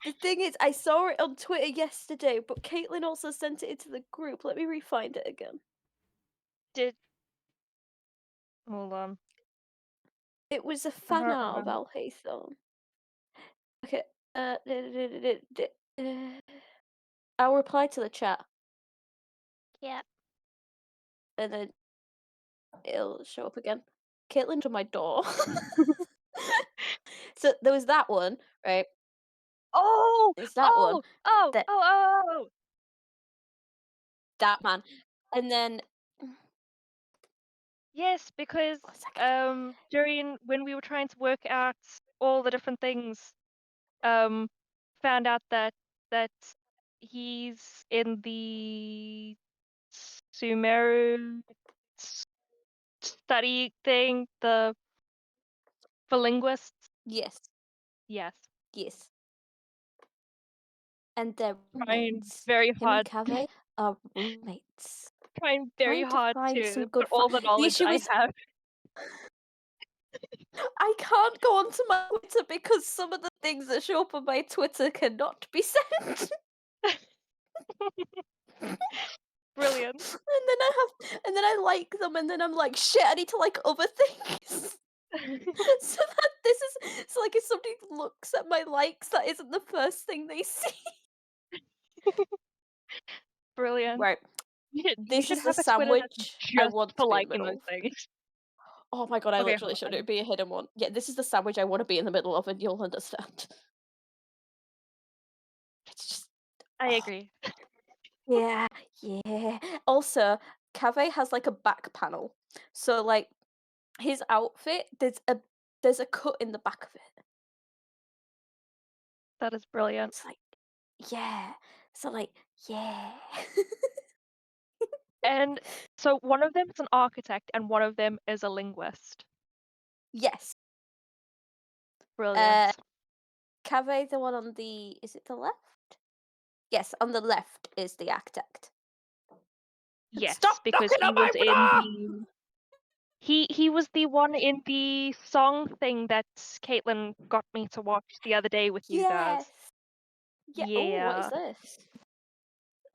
The thing is, I saw it on Twitter yesterday, but Caitlin also sent it into the group. Let me re-find it again. Hold on. It was a fan don't art of remember. Al Haytham. Okay. I'll reply to the chat. Yeah. And then it'll show up again. Caitlin to my door. So there was that one, right? Oh! There's that one. Oh! That Oh! that man. And then Yes, because 1 second. during when we were trying to work out all the different things, found out that he's in the Sumeru study thing, for linguists. Yes. Yes. Yes. And they're Trying roommates. very Him and hard. Cave are roommates. Trying very Trying to hard find to some put good all fi- the knowledge issue I is have. I can't go onto my Twitter because some of the things that show up on my Twitter cannot be sent. Brilliant. And then I like them, and then I'm like, shit, I need to like other things. So that if somebody looks at my likes, that isn't the first thing they see. Brilliant. Right. You This should is the have a Twitter that's sandwich I just want for to be in the liking middle those of. things. Oh my god, I Okay, literally hold should. on. It'd be a hidden one. Yeah, this is the sandwich I want to be in the middle of, and you'll understand. It's just I agree. yeah. Also, Cave has like a back panel, so like his outfit, there's a cut in the back of it. That is brilliant. It's like, yeah. So like, yeah. And so one of them is an architect and one of them is a linguist. Yes. Brilliant. Cave, the one on the, is it the left? Yes, on the left is the architect. Yes, Stop because knocking he on my was in door! the he was the one in the song thing that Caitlin got me to watch the other day with you guys. Yes. Yeah. Oh, what is Yeah. this?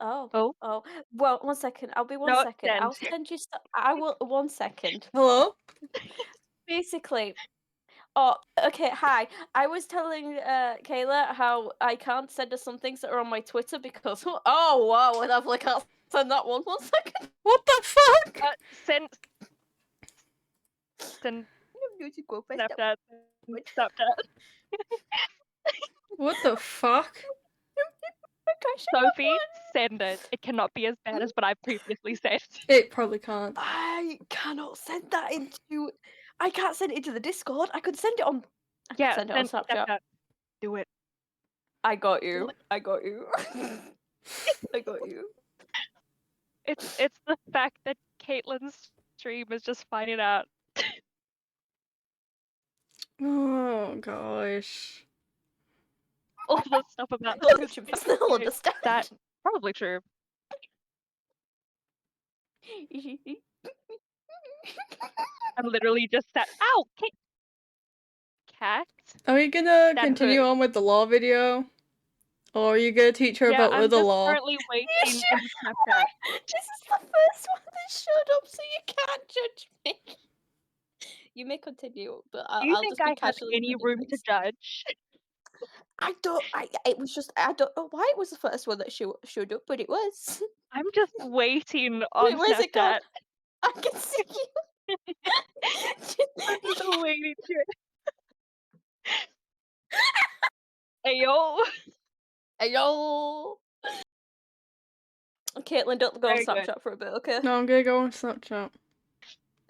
Oh. Oh, Oh. Well, 1 second. I'll be 1 no, second. send. I'll send you. I will. 1 second. Hello? Basically. Oh, okay. Hi. I was telling Kayla how I can't send her some things that are on my Twitter because oh wow, and I've like can't send that one. 1 second. What the fuck? Send Snapchat. Snapchat. What the fuck? Sophie, send it. It cannot be as bad as what I previously said. It probably can't. I cannot send that into. I can't send it into the Discord. I could send it on. I could Yeah, send it on send Snapchat. Snapchat. Do it. I got you. I got you. I got you. It's the fact that Caitlin's stream is just finding out. Oh gosh. All the stuff about They'll understand. that probably true. I'm literally just sat. Ow! Cat. Are we gonna That continue hurt. on with the law video? Or are you gonna teach her Yeah, about I'm the just law? currently waiting in the Snapchat. This is the first one that showed up, so you can't judge me. You may continue, but Do you I'll think just be I have casually any sending room to things. judge? It was just. I don't know why it was the first one that showed up, but it was. I'm just waiting on Where's it gone? Snapchat. I can see you. I'm just waiting to Hey yo. Ayo. Caitlin, don't go on Very good. Snapchat for a bit, okay? No, I'm gonna go on Snapchat.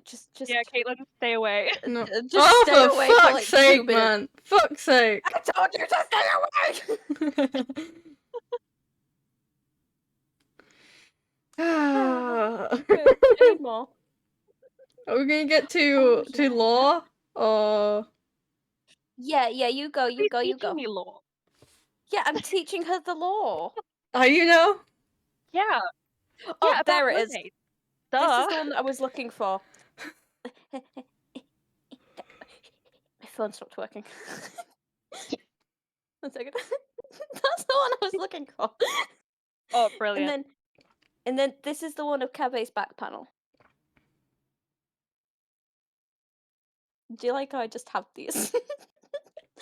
Just Yeah, Caitlin, stay away. No. just Oh, stay for away for fuck's like 2 sake, minutes. man! Fuck's sake! I told you to stay away. Any more? Are we gonna get Oh, to yeah. law or Yeah, you go, you Who's go, you teaching go. me law? Yeah, I'm teaching her the law. are you know? Yeah. Oh, Yeah, about there it is. mermaids. This Duh. is the one that I was looking for. My phone stopped working. 1 second. That's the one I was looking for. Oh, brilliant. And then this is the one of Cabe's back panel. Do you like how I just have these?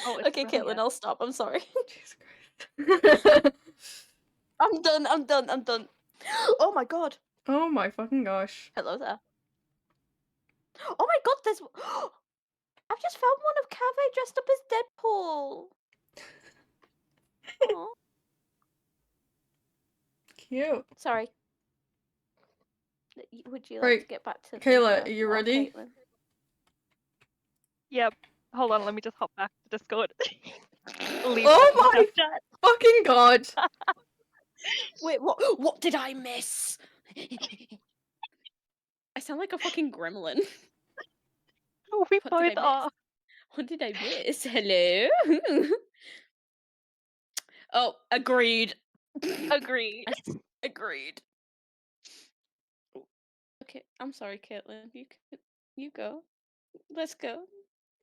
Oh, it's Okay, brilliant. Caitlin, I'll stop. I'm sorry. Jesus Christ. I'm done. Oh my god. Oh my fucking gosh. Hello there. Oh my god, there's. I've just found one of Cabe dressed up as Deadpool. Aw. Cute. Sorry. Would you like Right, to get back to Kayla, the, are you law, ready? Caitlin? Yep. Hold on, let me just hop back to Discord. Leave Oh that my Snapchat. fucking god! Wait, what? What did I miss? I sound like a fucking gremlin. We What did I both miss? are. What did I miss? Hello? Oh, agreed. Agreed. Agreed. Okay, I'm sorry, Caitlin. You go. Let's go.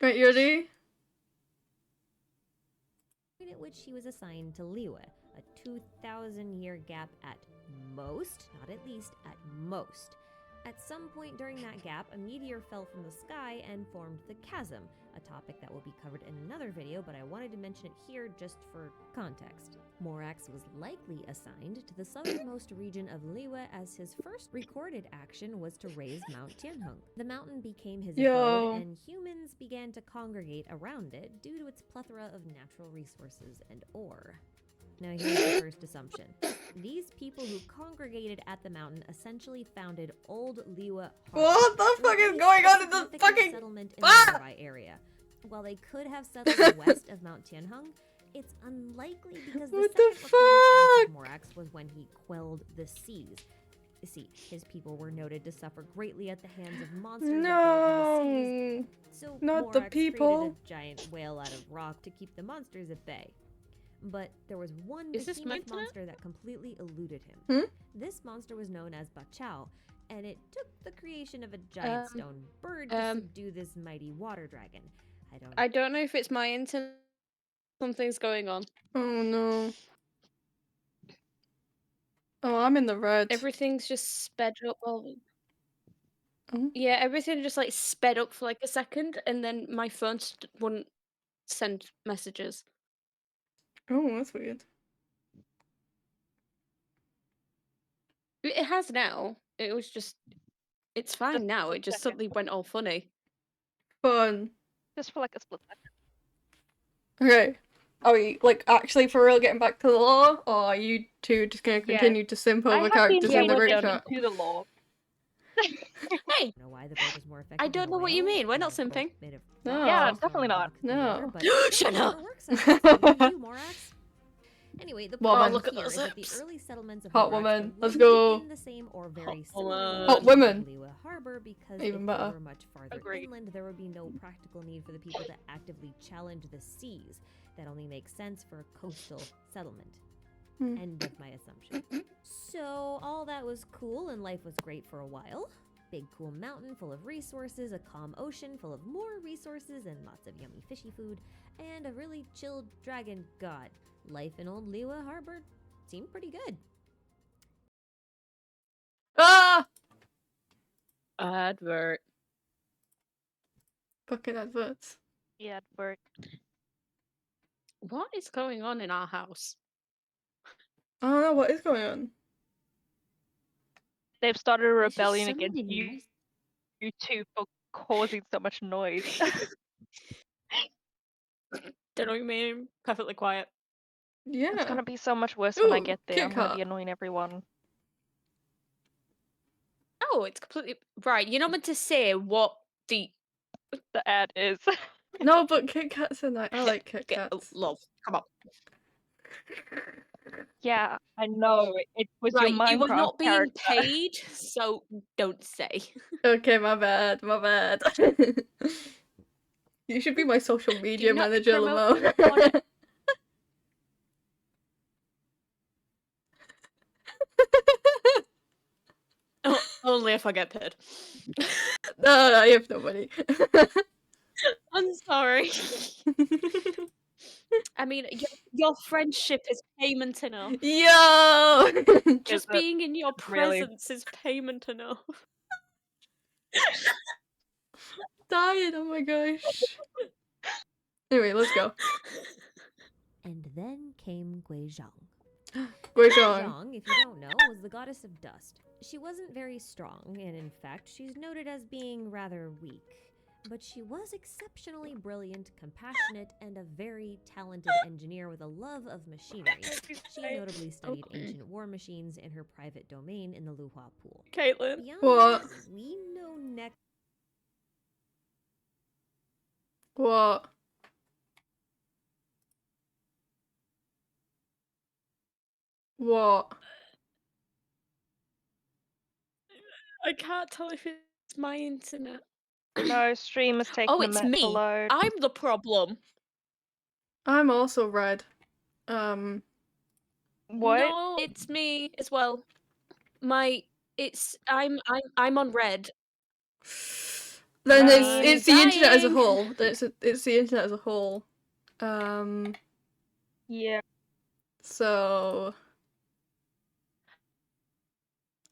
Right, you ready? At which she was assigned to Liwa, a 2,000-year gap at most, not at least, at most. At some point during that gap, a meteor fell from the sky and formed the chasm, a topic that will be covered in another video, but I wanted to mention it here just for context. Morax was likely assigned to the southernmost region of Liwa as his first recorded action was to raise Mount Tianheng. The mountain became his abode, and humans began to congregate around it due to its plethora of natural resources and ore. Now here's the first assumption. These people who congregated at the mountain essentially founded Old Liwa Harbor. What the fuck is going on in the significant fucking... settlement in the nearby area. While they could have settled west of Mount Tianheng, it's unlikely because the What second the recorded act of fuck? Morax was when he quelled the seas. You see, his people were noted to suffer greatly at the hands of monsters that dwelled in the seas. No, So not the Morax people. created a giant whale out of rock to keep the monsters at bay. But there was one Is this behemoth maintenance? monster that completely eluded him. Hmm? This monster was known as Bachao, and it took the creation of a giant stone bird to subdue this mighty water dragon. I don't know if it's my internet. Something's going on. Oh no. Oh, I'm in the red. Everything's just sped up. Oh. Yeah, everything just like sped up for like a second, and then my phone wouldn't send messages. Oh, that's weird. It has now. It was just. It's fine Just now. a It just second. suddenly went all funny. Fun. Just for like a split second. Okay. Are we, like, actually for real getting back to the law? Or are you two just gonna Yeah. continue to simp I over have characters been in the we're group done. chat? to the law. Hey! know why the bird was more effective I don't than know a what you whale, mean. We're and not of course, simping. made of No. rock Yeah, and definitely stone not. block together, No. but Shut whatever up! works, I guess. Good for you, Morax. Anyway, the Woman. point Look at here those is that the hips. early settlements of Hot Morax woman. were Let's likely go. in the same or very Hot similar woman. locations Hot women. of Liwa Harbor because Even if better. they were much farther Agreed. inland, there would be no practical need for the people to actively challenge the seas. That only makes sense for a coastal settlement. End of my assumption. So all that was cool and life was great for a while. Big cool mountain full of resources, a calm ocean full of more resources and lots of yummy fishy food, and a really chilled dragon god. Life in Old Liwa Harbor seemed pretty good. Ah! Advert. Fucking adverts. Yeah, Bert. What is going on in our house? I don't know what is going on. They've started a There's just rebellion so against many you noises. two for causing so much noise. Don't know what you mean. Perfectly quiet. It's Yeah. gonna be so much worse when I Ooh, get there. Kit I'm gonna be Kat. annoying everyone. Oh, it's completely right. You're not meant to say what the The ad is. No, but Kit Kats are nice. I like Kit Kats. love. Come on. Yeah, I know. It was your Right, you are Minecraft not being character. paid, so don't say. Okay, my bad, my bad. You should be my social media not manager, promote Lamo. on- Oh, only if I get paid. No, I have no money. I'm sorry. I mean, your friendship is payment enough. Yo! Just Is it? being in your Really? presence is payment enough. Dying, oh my gosh. Anyway, let's go. And then came Guizhang. Guizhang. Zhang, if you don't know, was the goddess of dust. She wasn't very strong, and in fact, she's noted as being rather weak. But she was exceptionally brilliant, compassionate, and a very talented engineer with a love of machinery. She notably studied ancient war machines in her private domain in the Luhua Pool. Caitlin. Beyond What? this, we know next. What? What? I can't tell if it's my internet. No, stream is taking Oh, a it's minute to me. load. I'm the problem. I'm also red. What? No, it's me as well. I'm on red. Then Right. it's the internet as a Dying. whole. It's the internet as a whole. Yeah. So.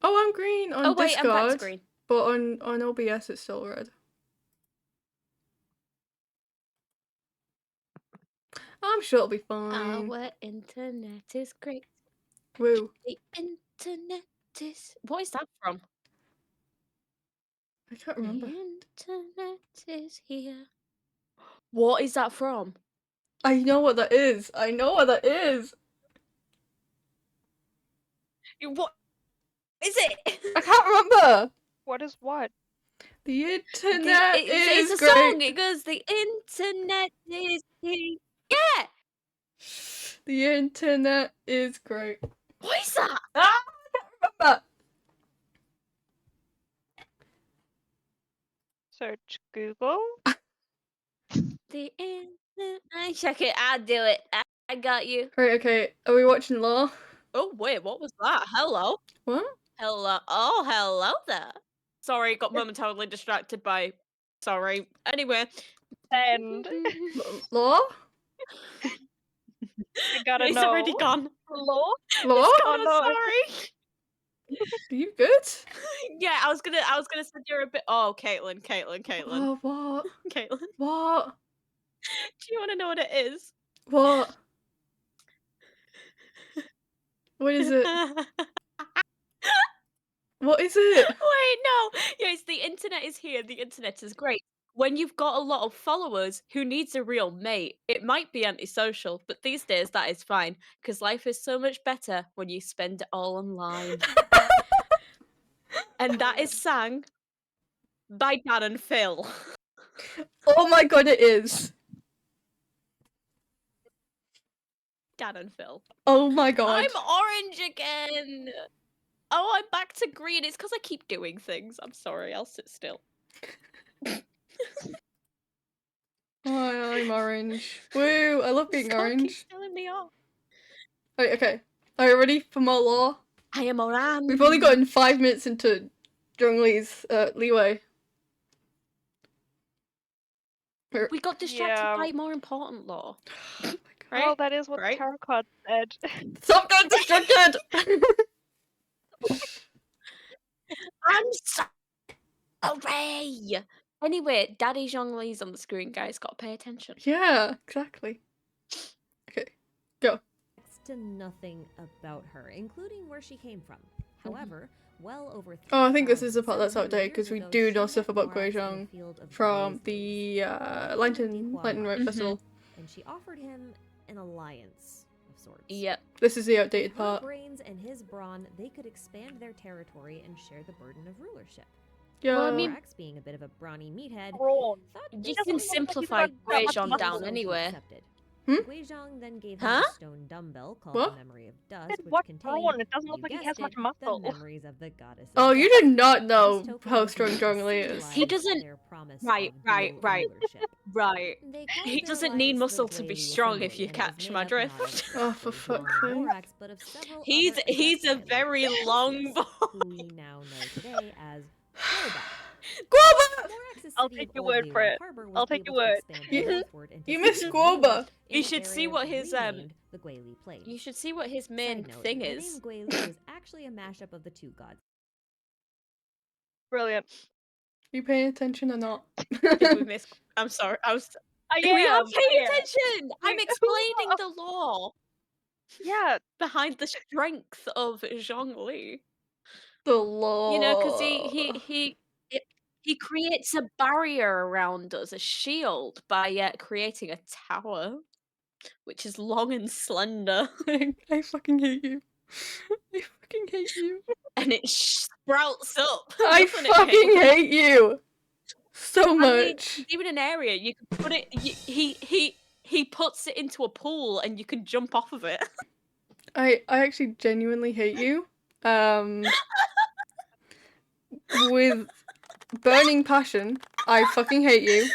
Oh, I'm green on Oh wait, I'm back to Discord, green. but on OBS it's still red. I'm sure it'll be fine. Our internet is great. Woo. The internet is. What is that from? I can't The remember. internet is here. What is that from? I know what that is. I know what that is. What is it? I can't remember. What is what? The internet it's is a great. song. It goes, the internet is here. Yeah. The internet is great. What is that? Ah, I can't remember. Search Google. The internet. I check it. I'll do it. I got you. Right, okay. Are we watching Law? Oh wait, what was that? Hello. What? Hello. Oh, hello there. Sorry, got momentarily distracted by. Sorry. Anyway. Send. Law? I gotta It's know. already gone. Hello? Law? It's gone, no. I'm sorry. Are you good? Yeah, I was gonna send you a bit. Oh, Caitlin. Oh, what? Caitlin. What? Do you want to know what it is? What? What is it? What is it? Wait, no. Yes, the internet is here. The internet is great. When you've got a lot of followers, who needs a real mate? It might be antisocial, but these days that is fine because life is so much better when you spend it all online. And that is sang by Dan and Phil. Oh my god, it is. Dan and Phil. Oh my god. I'm orange again. Oh, I'm back to green. It's because I keep doing things. I'm sorry. I'll sit still. Oh, I'm orange. Woo, I love being Stop orange. keep telling me off. Right, okay. Are you ready for more Law? I am orange. We've only gotten 5 minutes into Zhongli's leeway. We got distracted Yeah. by more important law. Well, Right? that is what Right? the tarot card said. Stop getting distracted! I'm sorry. Anyway, Daddy Zhongli's on the screen, guys. Gotta pay attention. Yeah, exactly. to nothing about her, including where she came from. However, well over Oh, I think this is the part that's 3,700 outdated because years we ago, do she know met stuff about Morax in the Guizhong field of from Grizzlies, the up in Lantern Dequan Right Marsh, Vessel. and she offered him an alliance of sorts. Yep. This is the outdated With her part. brains and his brawn, they could expand their territory and share the burden of rulership. Yeah. Well, I mean- Morax, being a bit of a brawny meathead, Brawn. thought You this can was simplify that much Guizhong muscle. down so he anyway. accepted. Hmm? Guizhong then gave him Huh? a stone dumbbell called What? the Memory of Dust, Said which what contained, brawn? It doesn't look you like he has guessed much it, muscle. the memories of the goddess. Oh, of you death. did not This know token how was strong meant to Zhongli is. symbolize He doesn't- their promise Right, of right, dual right. rulership. Right. They called He their doesn't need alliance the muscle to be Guili strong if Assembly, you and it was catch made my up drift. not of Oh, for Guizhong fuck's and sake. Morax, but of several He's other a Adepti, like very long Celsius, boy. who we now know today as Guoba. Guoba! Morax's I'll city take of your word Old for Liyue it. Harbor was I'll take able your to word. expand You- northward into you missed Southern Guoba. Guili in You an should see area what his, renamed the Guili Plains. You should see what his main Side note, thing the is. name Guili is actually a mashup of the two gods. Brilliant. You paying attention or not? Did we miss? I'm sorry. I We are am. paying attention. I'm Wait, explaining the law Yeah, behind the strength of Zhongli. The law. You know, because he creates a barrier around us, a shield, by creating a tower, which is long and slender, I fucking hate you. I fucking hate you. and it sprouts up. I doesn't it, fucking Kayla? hate you so I mean, much. even an area you can put it. He puts it into a pool, and you can jump off of it. I actually genuinely hate you. With burning passion, I fucking hate you.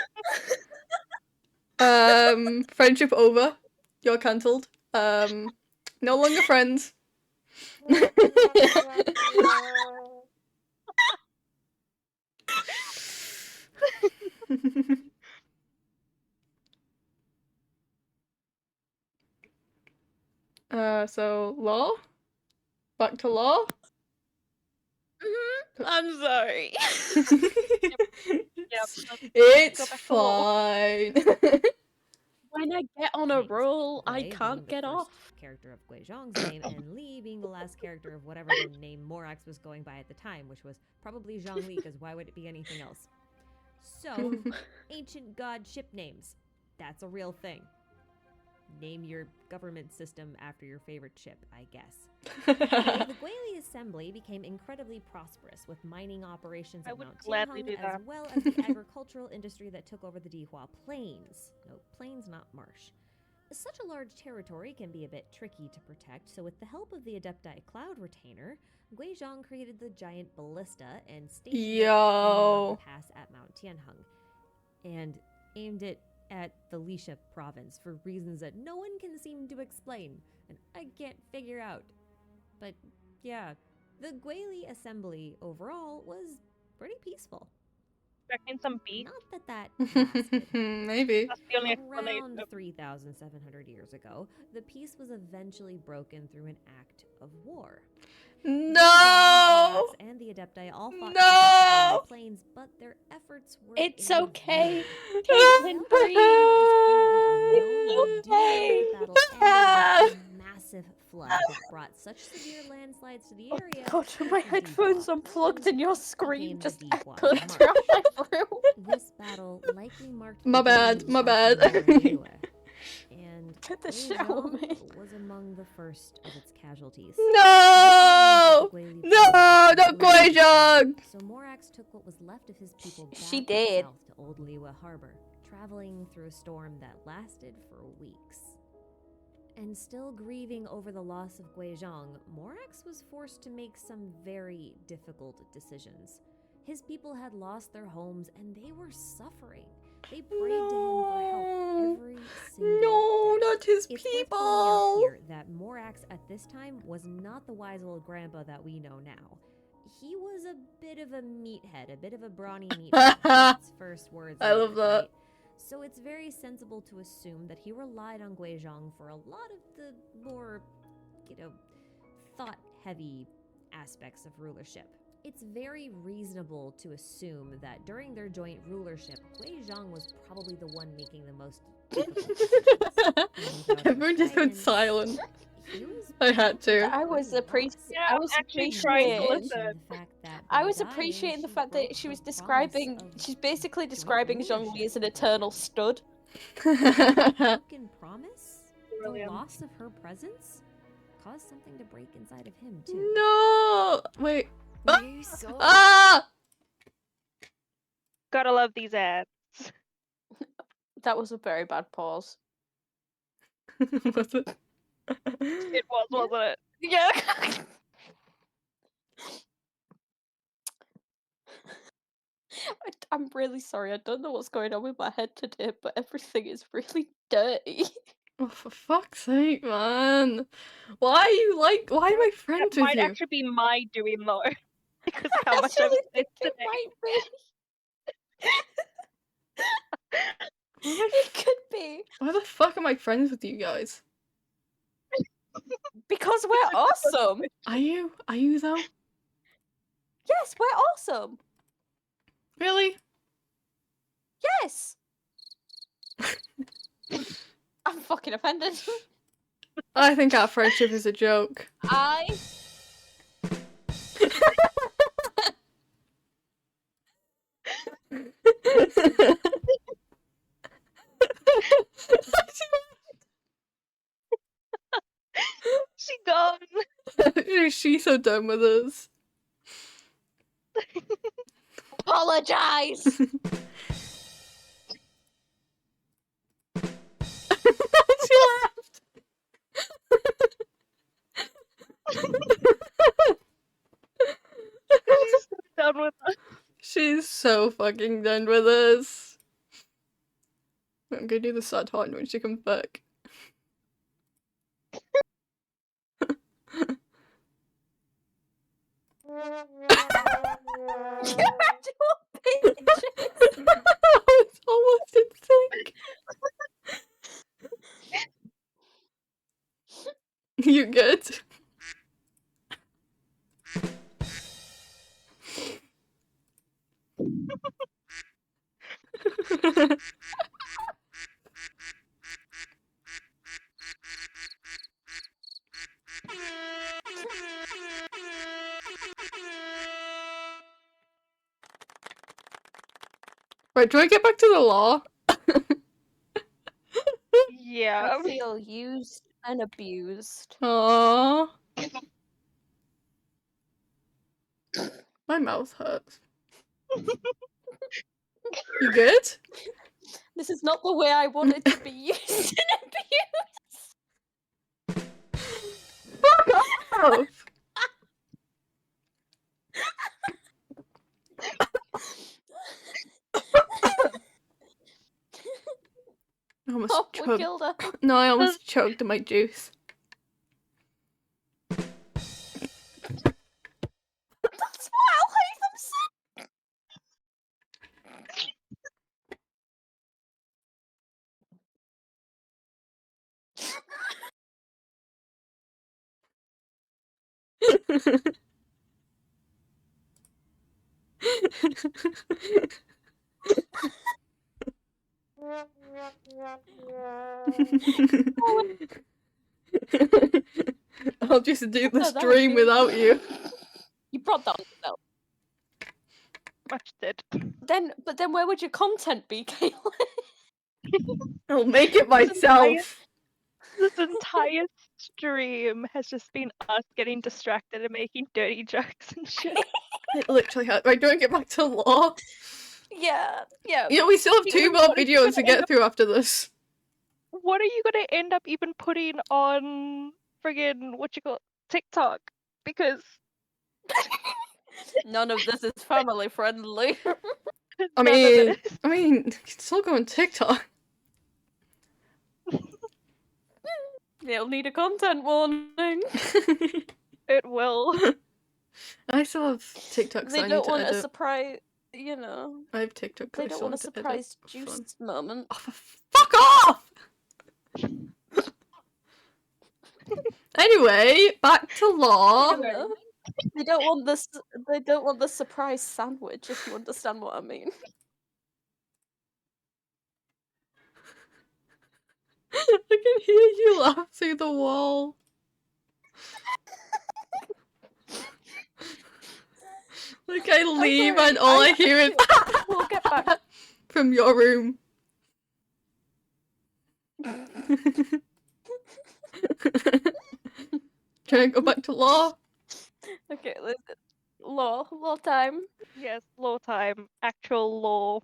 Friendship over. You're cancelled. No longer friends. So law? Back to law? I'm sorry. It's Go back to law. fine. When I get on a Thanks. roll, I Gui being can't the get first off. character of Guizhong's name, and Li being the last character of whatever the name Morax was going by at the time, which was probably Zhongli, because why would it be anything else? So, ancient god ship names. That's a real thing. Name your government system after your favorite ship, I guess. Anyway, the Guili Assembly became incredibly prosperous, with mining operations I at would Mount gladly Tianheng, do as that. well as the agricultural industry that took over the Dihua Plains. No, plains, not marsh. Such a large territory can be a bit tricky to protect, so with the help of the Adepti Cloud Retainer, Guizhong created the giant ballista and stationed it in the Yo. mountain pass at Mount Tianheng, and aimed it at the Lisha province for reasons that no one can seem to explain, and I can't figure out. But yeah, the Guili Assembly overall was pretty peaceful. Expecting some beat. Not that lasted. Maybe. That's the only Around explanation. 3,700 years ago, the peace was eventually broken through an act of war. No! Morax and the Adepti all fought No! to the plains, but their efforts were It's in okay. vain. Caitlin, The breathe. is currently unknown, but okay. battle ended with a massive flood that brought such severe landslides to the Oh area. God, my that headphones Dihua unplugged and your became screen the just Dihua echoed Marsh. throughout my room. This battle likely marked My the bad, beginning my of bad. the War in Liyue, and Get the shit out of Guizhong me. was among the first of its casualties. No! The Guili No, Plains not was completely Guizhong! So Morax took what was left of his people back She did. south to Old Liyue Harbor, traveling through a storm that lasted for weeks. And still grieving over the loss of Guizhong, Morax was forced to make some very difficult decisions. His people had lost their homes and they were suffering. They prayed to him for help every single No, day. not his It's worth pointing out people! here that Morax at this time was not the wise old grandpa that we know now. He was a bit of a meathead, a bit of a brawny meathead. His first words. I love later, that. right? So it's very sensible to assume that he relied on Guizhong for a lot of the more, thought-heavy aspects of rulership. It's very reasonable to assume that during their joint rulership, Guizhong was probably the one making the most difficult decisions. And without Everyone just went guidance, silent. He was I had to. I was pretty appreciating. Yeah, I I'm was actually trying to appreciating. listen. The fact that I by was dying, appreciating the she fact that broke she was her promise describing. of She's basically joint describing ownership Zhongli as an with eternal her. stud. Broken promise? Brilliant. The loss of her presence caused something to break inside of him too. No! Wait. So Ah! Gotta love these ads. That was a very bad pause. Was it? It was, wasn't it? Yeah. I'm really sorry. I don't know what's going on with my head today, but everything is really dirty. Oh, for fuck's sake, man. Why am I That friends with might you? actually be my doing though. Because of how I much I've actually said think it today. might be. Why am I It could be Why the fuck am I friends with you guys? because we're awesome. Are you? Are you though? Yes, we're awesome. Really? Yes. I'm fucking offended. I think our friendship is a joke. I She gone. She's so done with us. apologize. She laughed. She's done with us. She's so fucking done with us. I'm gonna do the sad horn when she comes back. You're actual bitches. It's almost in sync. You good? Right, do I get back to the law? Yeah. I feel used and abused. Aww. My mouth hurts. You good? This is not the way I wanted to be used and abused. Fuck off! I almost Oh, we choked. killed her. No, I almost choked on my juice. That's what Al-Haytham said. I'll just do the No, that was stream good. without you. You brought that on yourself. Much did. But then where would your content be, Kayla? I'll make it myself. This entire stream has just been us getting distracted and making dirty jokes and shit. It literally has. Right, do I get back to law? Yeah. Yeah, we still have two Even more what if you videos could to end get up- through after this. What are you gonna end up even putting on friggin' TikTok? Because None of this is family friendly. I none of it mean, is. you can still go on TikTok. It'll need a content warning. It will. I still have TikToks They I need don't to want a edit. surprise, you know. I have TikToks They I don't still want a need to edit surprise for juice fun. moment. Oh, fuck off! Anyway, back to law. You know? They don't want this. They don't want the surprise sandwich. If you understand what I mean. I can hear you laugh through the wall. Like I leave sorry, and all I hear is We'll get back. from your room. Trying to go back to law. Okay, listen. Law time. Yes, law time. Actual law.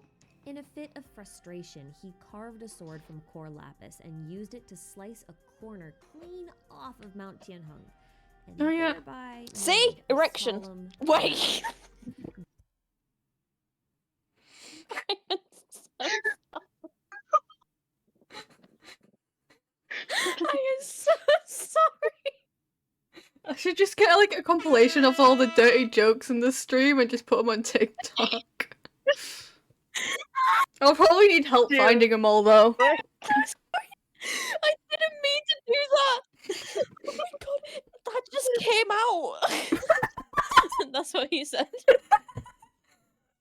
In a fit of frustration, he carved a sword from core lapis and used it to slice a corner clean off of Mount Tianheng. And Oh, yeah. thereby See? made a Erection. solemn- Wait. I am so sorry. I should just get like a compilation of all the dirty jokes in the stream and just put them on TikTok. I'll probably need help Dude. finding them all though. I didn't mean to do that. Oh my god, that just came out. That's what he said.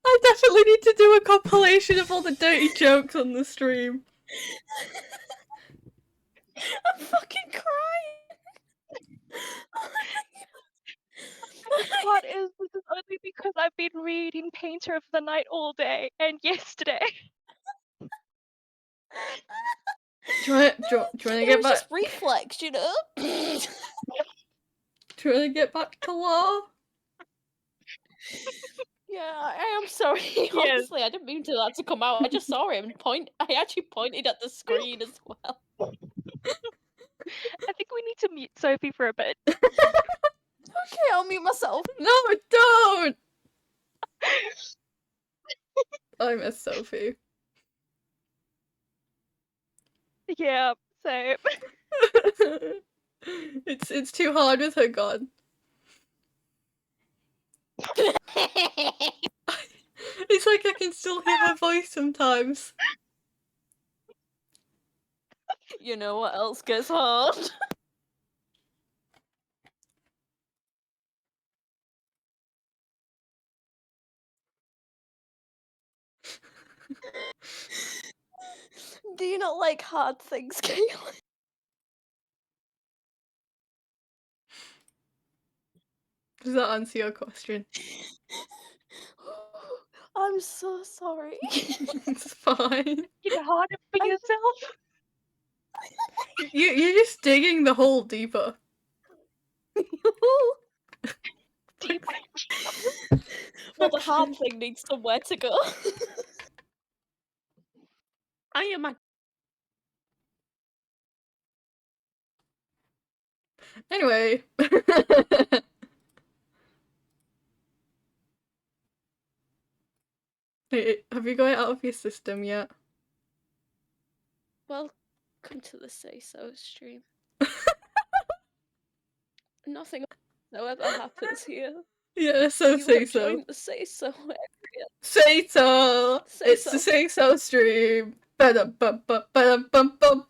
I definitely need to do a compilation of all the dirty jokes on the stream. I'm fucking crying. Oh my god. What is this is only because I've been reading Painter of the Night all day and yesterday. Do you wanna get It was back? just reflex, you know? Do you wanna get back to law? Yeah, I am sorry. Honestly, I didn't mean to that to come out. I just saw him point. I actually pointed at the screen as well. I think we need to mute Sophie for a bit. Okay, I'll mute myself. No, don't! I miss Sophie. Yeah, so It's too hard with her gone. It's like I can still hear her voice sometimes. You know what else gets hard? Do you not like hard things, Kayla? Does that answer your question? I'm so sorry. It's fine. you know harder for yourself. You're just digging the hole deeper. Well, the hard thing needs somewhere to go. I am a Anyway. Hey, have you got it out of your system yet? Welcome to the Say So stream. Nothing whatsoever happens here. Yeah, so You say have so. joined the Say So area. Say so! Say It's so. the Say So stream! Ba-dum-bum-bum-bum-bum-bum.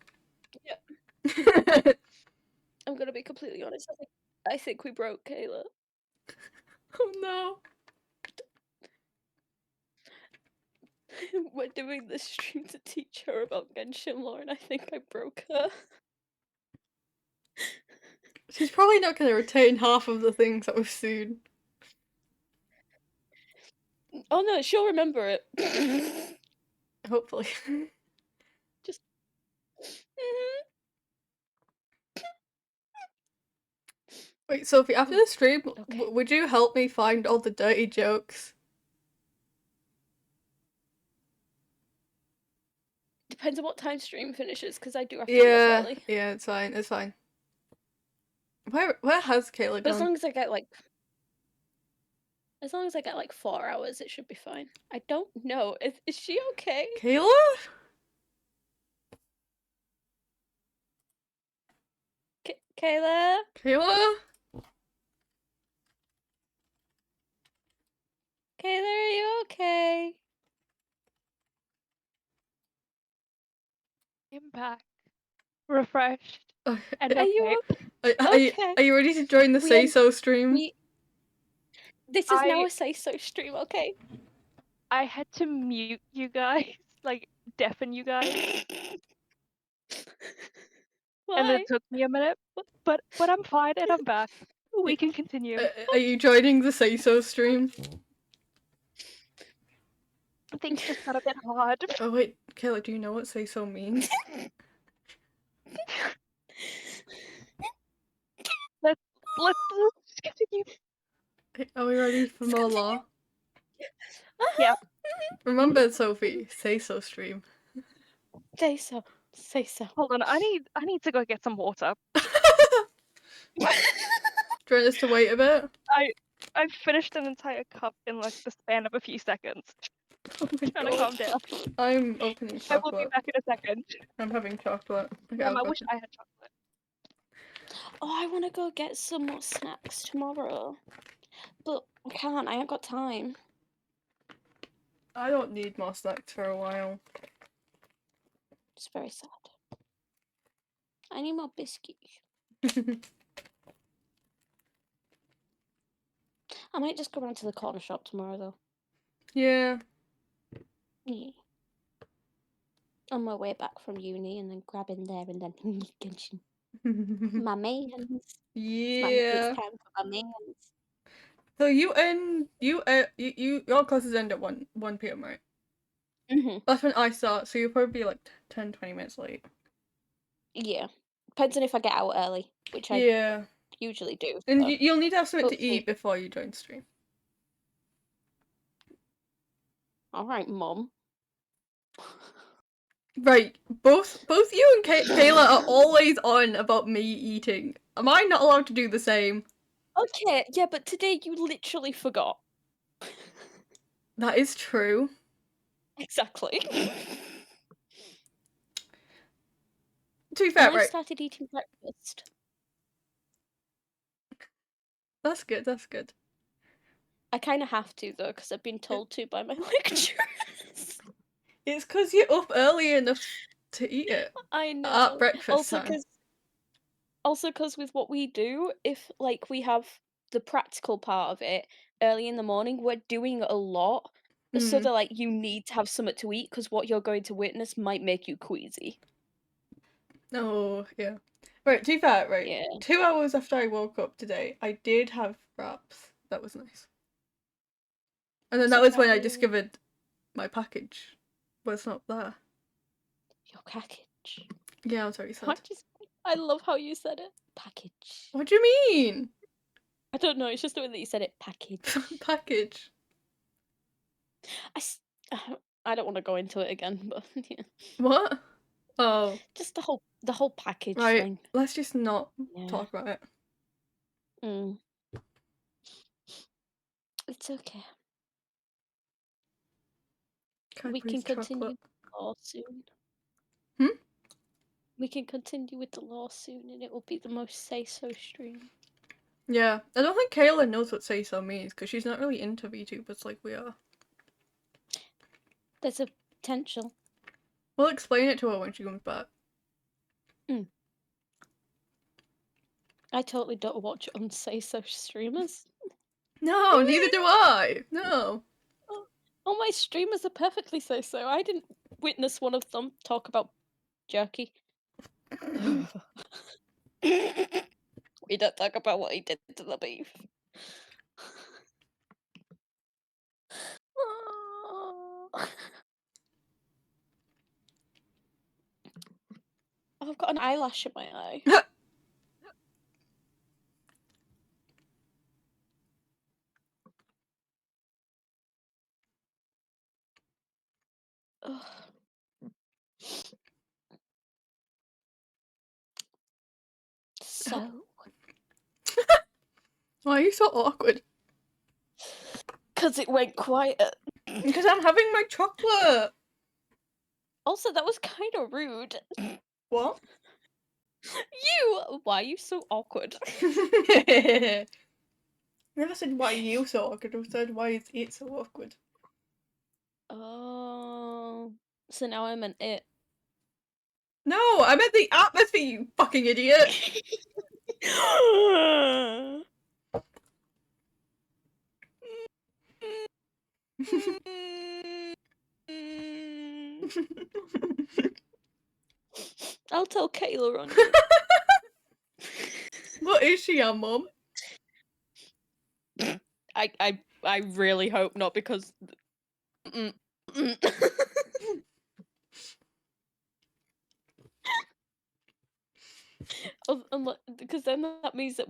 Yeah. I'm gonna be completely honest. I think we broke Kayla. Oh no. We're doing this stream to teach her about Genshin lore, and I think I broke her. She's probably not going to retain half of the things that we've seen. Oh no, she'll remember it. Hopefully. Just. Wait, Sophie, after the stream, Okay. would you help me find all the dirty jokes? Depends on what time stream finishes, because I do have to be up early. Yeah, it's fine, it's fine. Where has Kayla But as gone? long as I get like 4 hours, it should be fine. I don't know. Is she okay? Kayla? Kayla? Kayla? Kayla, are you okay? I'm back. Refreshed. And Are you okay. okay? Are you ready to join the We Say en- So stream? This is now a Say So stream, okay? I had to mute you guys, like deafen you guys. and Why? it took me a minute, but I'm fine and I'm back. We can continue. Are you joining the Say So stream? Things just got a bit hard. Oh wait, Kayla, do you know what Say So means? Let's continue. Are we ready for more law? Yeah. Remember, Sophie, Say So stream. Say so. Say so. Hold on, I need to go get some water. Do you want us to wait a bit? I finished an entire cup in like the span of a few seconds. Oh my Trying to God. calm down. I'm opening I will be chocolate. back in a second. I'm having chocolate. Okay, Damn, I I'll go. wish I had chocolate. Oh, I want to go get some more snacks tomorrow, but I can't. I ain't got time. I don't need more snacks for a while. It's very sad. I need more biscuits. I might just go round to the corner shop tomorrow, though. Yeah. Yeah. On my way back from uni, and then grab in there, and then Genshin. My mains. Yeah. It's time for my mains. So your classes end at 1 p.m, right? Mhm. That's when I start, so you'll probably be like 10-20 minutes late. Yeah. Depends on if I get out early, which I Yeah. usually do. And So. you'll need to have something to hopefully- eat before you join stream. All right, Mum. Right, both you and Kayla are always on about me eating. Am I not allowed to do the same? Okay, yeah, but today you literally forgot. That is true. Exactly. To be fair, And I right? started eating breakfast. That's good. That's good. I kind of have to though, because I've been told to by my lecturers. It's because you're up early enough to eat it I know. at breakfast time. Also, because with what we do, if like we have the practical part of it early in the morning, we're doing a lot. So they're like, you need to have something to eat because what you're going to witness might make you queasy. Oh, yeah. Right, to be fair, right. Yeah. 2 hours after I woke up today, I did have wraps. That was nice. And then that was when I discovered my package was not there. Your package. Yeah, I was very sad. I love how you said it. Package. What do you mean? I don't know, it's just the way that you said it. Package. Package. I don't want to go into it again, but yeah. What? Oh. Just the whole package Right, thing. let's just not Yeah. talk about it. It's okay. Can I We please can continue chocolate? with the law soon. Hmm? We can continue with the law soon, and it will be the most say-so stream. Yeah, I don't think Kayla knows what say so means because she's not really into VTubers like we are. There's a potential. We'll explain it to her when she comes back. I totally don't watch unsay-so streamers. No, neither do I. No. All my streamers are perfectly say-so. I didn't witness one of them talk about jerky. We don't talk about what he did to the beef. I've got an eyelash in my eye. Ugh. So, Why are you so awkward? because it went quiet. Because I'm having my chocolate. Also, that was kind of rude. What? You! Why are you so awkward? Never said why are you so awkward. I said why is it so awkward. Oh, so now I meant it. No, I meant the atmosphere, you fucking idiot. I'll tell Kayla on you. What is she, your mum? I really hope not, because because then that means that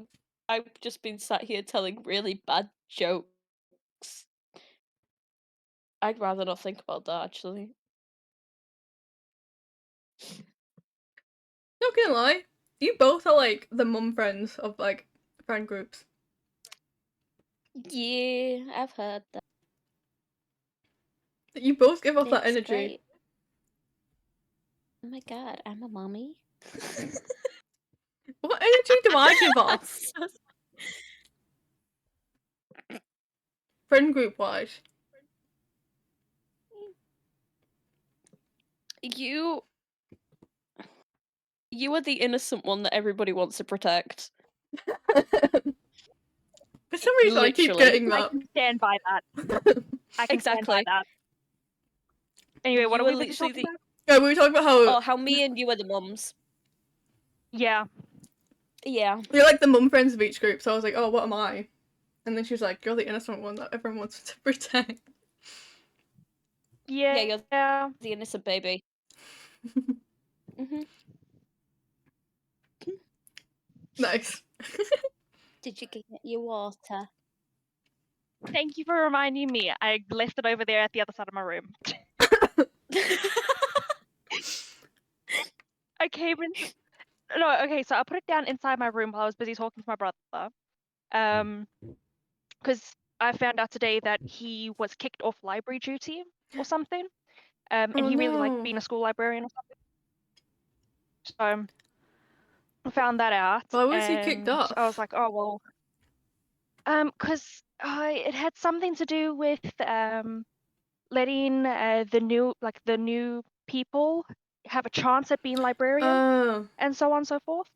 I've just been sat here telling really bad jokes. I'd rather not think about that, actually. Not gonna lie, you both are like the mum friends of like friend groups. Yeah, I've heard that. You both give off that It's energy. great. Oh my god, I'm a mommy. What energy do I give off? Friend group wise. You are the innocent one that everybody wants to protect. For some reason, I keep Literally. getting I that. can stand by that. I can stand by Exactly. that. Anyway, what You are we are busy literally talking the- about? Yeah, we were talking about how Oh, how me and you are the mums. Yeah. Yeah. you're like the mum friends of each group. So I was like, oh, what am I? And then she was like, you're the innocent one that everyone wants to protect. Yeah. you're Yeah. the innocent baby. hmm Nice. Did you get your water? Thank you for reminding me. I left it over there at the other side of my room. I came in. No, okay, so I put it down inside my room while I was busy talking to my brother. Because I found out today that he was kicked off library duty or something. And Oh he really liked no. being a school librarian or something. So I found that out. Why was he kicked and off? I was like, oh well. Because it had something to do with letting the new people have a chance at being librarian Oh. and so on and so forth.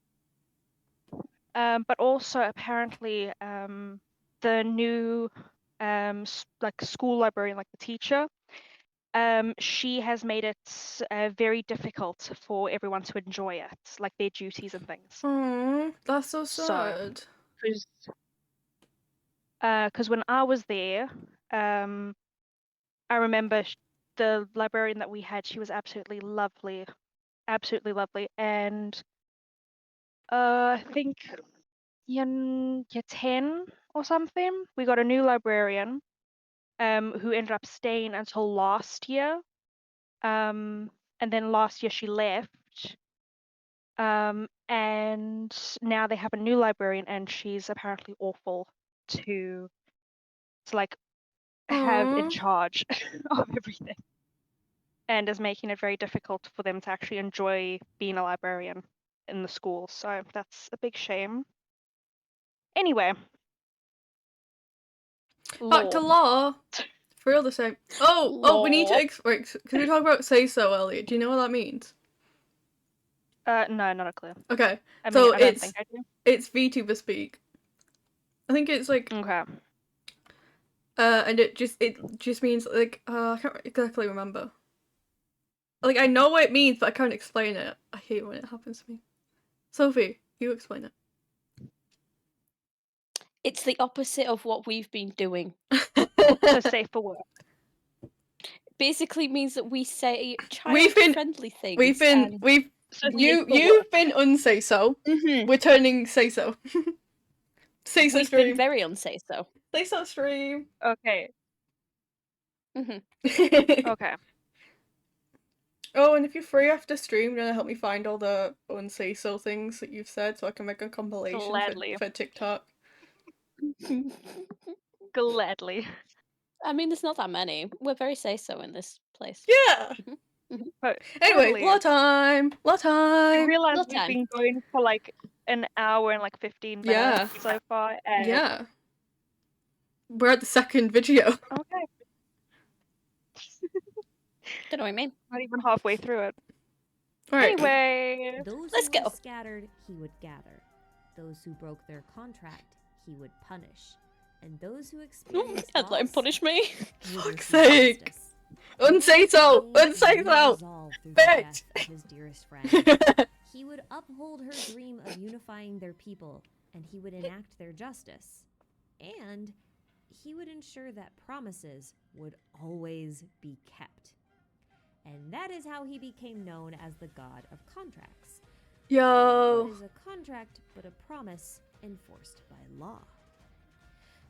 But also apparently the new school librarian, like the teacher, she has made it very difficult for everyone to enjoy it, like their duties and things. Oh, that's so So, sad. Because when I was there, I remember the librarian that we had, she was absolutely lovely, and I think year 10 or something, we got a new librarian who ended up staying until last year. And then last year she left. And now they have a new librarian, and she's apparently awful to like have in Aw. charge of everything, and is making it very difficult for them to actually enjoy being a librarian in the school. So that's a big shame. Anyway, Back to law. For real the same. Oh, we need to Law. wait, because we talked about say so earlier. Do you know what that means? No, not a clue. Okay. I mean, So I don't think I do. it's VTuber speak. I think it's like Okay. and it just means like I can't exactly remember. Like I know what it means, but I can't explain it. I hate when it happens to me. Sophie, you explain it. It's the opposite of what we've been doing. So safe for work. Basically means that we say We've been- child-friendly things. So you've been unsay so. Mhm. We're turning say so. Say so We've stream. been very unsay so. Say so stream. Okay. hmm Okay. Oh, and if you're free after stream, you're gonna help me find all the unsay so things that you've said so I can make a compilation Gladly. for TikTok. Gladly. I mean, there's not that many. We're very say so in this place. Yeah. But Anyway, totally. lot time. I realized Lot we've time. been going for like an hour and like 15 minutes Yeah. so far. And Yeah. We're at the second video. Okay. Don't know what I mean. Not even halfway through it. Alright. Anyway. Those Let's who were go. scattered, he would gather. Those who broke their contract, he would punish. And those who experienced I'd let him loss punish me. would Fuck's receive sake. justice. Unsay so! Pain Unsay and so! resolve through the Bitch! death of his dearest friend. He would uphold her dream of unifying their people, and he would enact their justice. And he would ensure that promises would always be kept. And that is how he became known as the god of contracts. Yo. What is a contract but a promise enforced by law?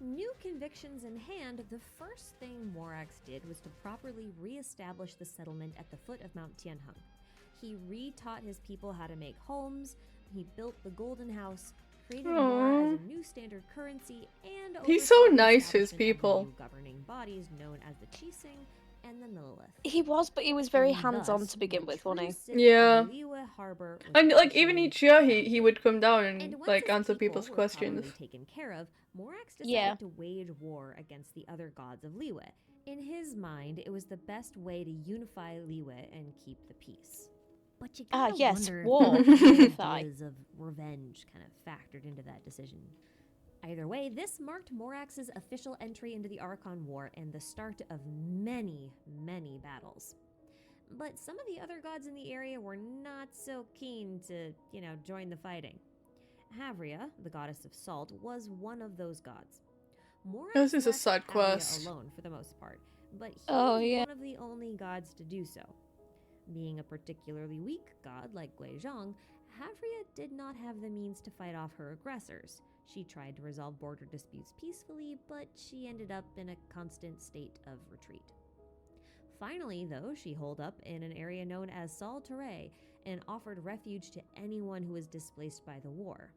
New convictions in hand, the first thing Morax did was to properly re-establish the settlement at the foot of Mount Tianheng. He re-taught his people how to make homes, he built the Golden House, created Mora as a new standard currency, and He's so oversaw the nice to his establishment of the people. new governing bodies known as the Qixing and the Millelith. He was, but he was very And hands-on thus, to begin the with, wasn't true he? city Yeah. of Liyue Harbor was And like even officially each year founded. he would come down And and once like his answer people people's were questions. properly taken care of, Morax decided Yeah. to wage war against the other gods of Liyue. In his mind, it was the best way to unify Liyue and keep the peace. But you Ah, gotta yes, wonder war, if the unify. ideas of revenge kind of factored into that decision. Either way, this marked Morax's official entry into the Archon War and the start of many, many battles. But some of the other gods in the area were not so keen to, join the fighting. Havria, the goddess of salt, was one of those gods. Morax This is a left side Havria quest. alone for the most part, but he Oh, was yeah. one of the only gods to do so. Being a particularly weak god like Guizhong, Havria did not have the means to fight off her aggressors. She tried to resolve border disputes peacefully, but she ended up in a constant state of retreat. Finally, though, she holed up in an area known as Sal Ture and offered refuge to anyone who was displaced by the war.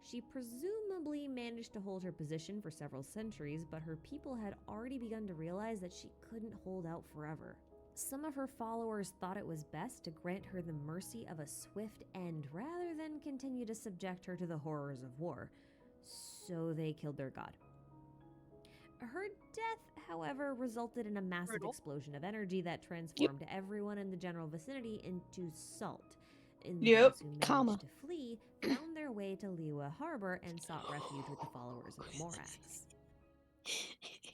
She presumably managed to hold her position for several centuries, but her people had already begun to realize that she couldn't hold out forever. Some of her followers thought it was best to grant her the mercy of a swift end rather than continue to subject her to the horrors of war, so they killed their god. Her death, however, resulted in a massive Brutal. explosion of energy that transformed everyone in the general vicinity into salt. And Yep. those who managed Karma. to flee found their way to Liyue Harbor and sought refuge with the followers of Morax.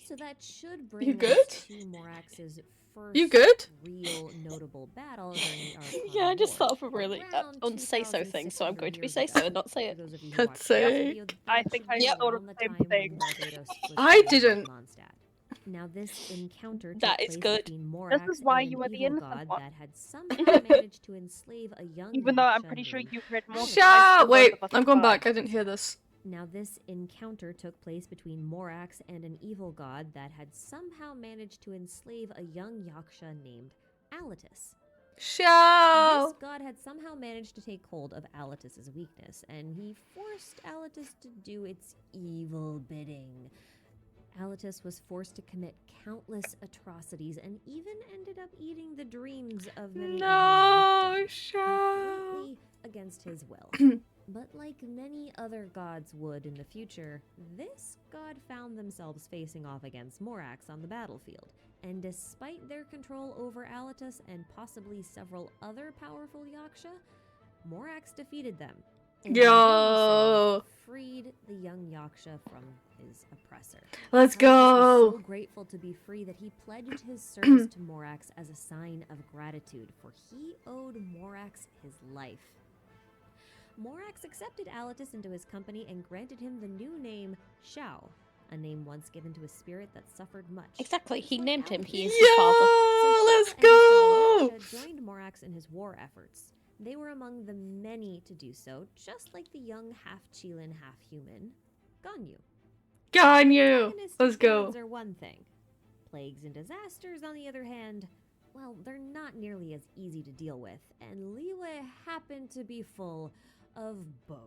So that should bring You us good? to Morax's first You good? real notable battle during the Archon Yeah, I just War, thought of a really around unsay-so thing, so I'm 2,600 going to be years say-so ago. and not say For it. those of you who Let's watched say- this video, I that think should I be thought of around the the same time when thing. Barbados split I from didn't. Mondstadt. Now, this encounter took That is place good. between Morax is why and you an are the evil innocent god one. that had somehow managed to enslave a young Even though I'm Yaksha pretty sure named you've read more. Alice. Shut! Wait, I'm going back. I didn't hear this. Now, this encounter took place between Morax and an evil god that had somehow managed to enslave a young Yaksha named Alatus. This Shout! god had somehow managed to take hold of Alatus's weakness, and he forced Alatus to do its evil bidding. Alatus was forced to commit countless atrocities and even ended up eating the dreams of many No, of his victims, shout! completely against his will. But like many other gods would in the future, this god found themselves facing off against Morax on the battlefield. And despite their control over Alatus and possibly several other powerful Yaksha, Morax defeated them. And in doing Yo. so, freed the young Yaksha from his oppressor. Let's Alatus was go! so grateful to be free that he pledged his service to Morax as a sign of gratitude, for he owed Morax his life. Morax accepted Alatus into his company and granted him the new name Shao, a name once given to a spirit that suffered much. Exactly, he Just like named him. Alatus. He is his father. Yo! So Let's Shao and his fellow go! Yaksha joined Morax in his war efforts. They were among the many to do so, just like the young half-Qilin, half-human Ganyu. Ganyu! Antagonistic Let's go. gods are one thing. Plagues and disasters, on the other hand, well, they're not nearly as easy to deal with, and Liyue happened to be full of both.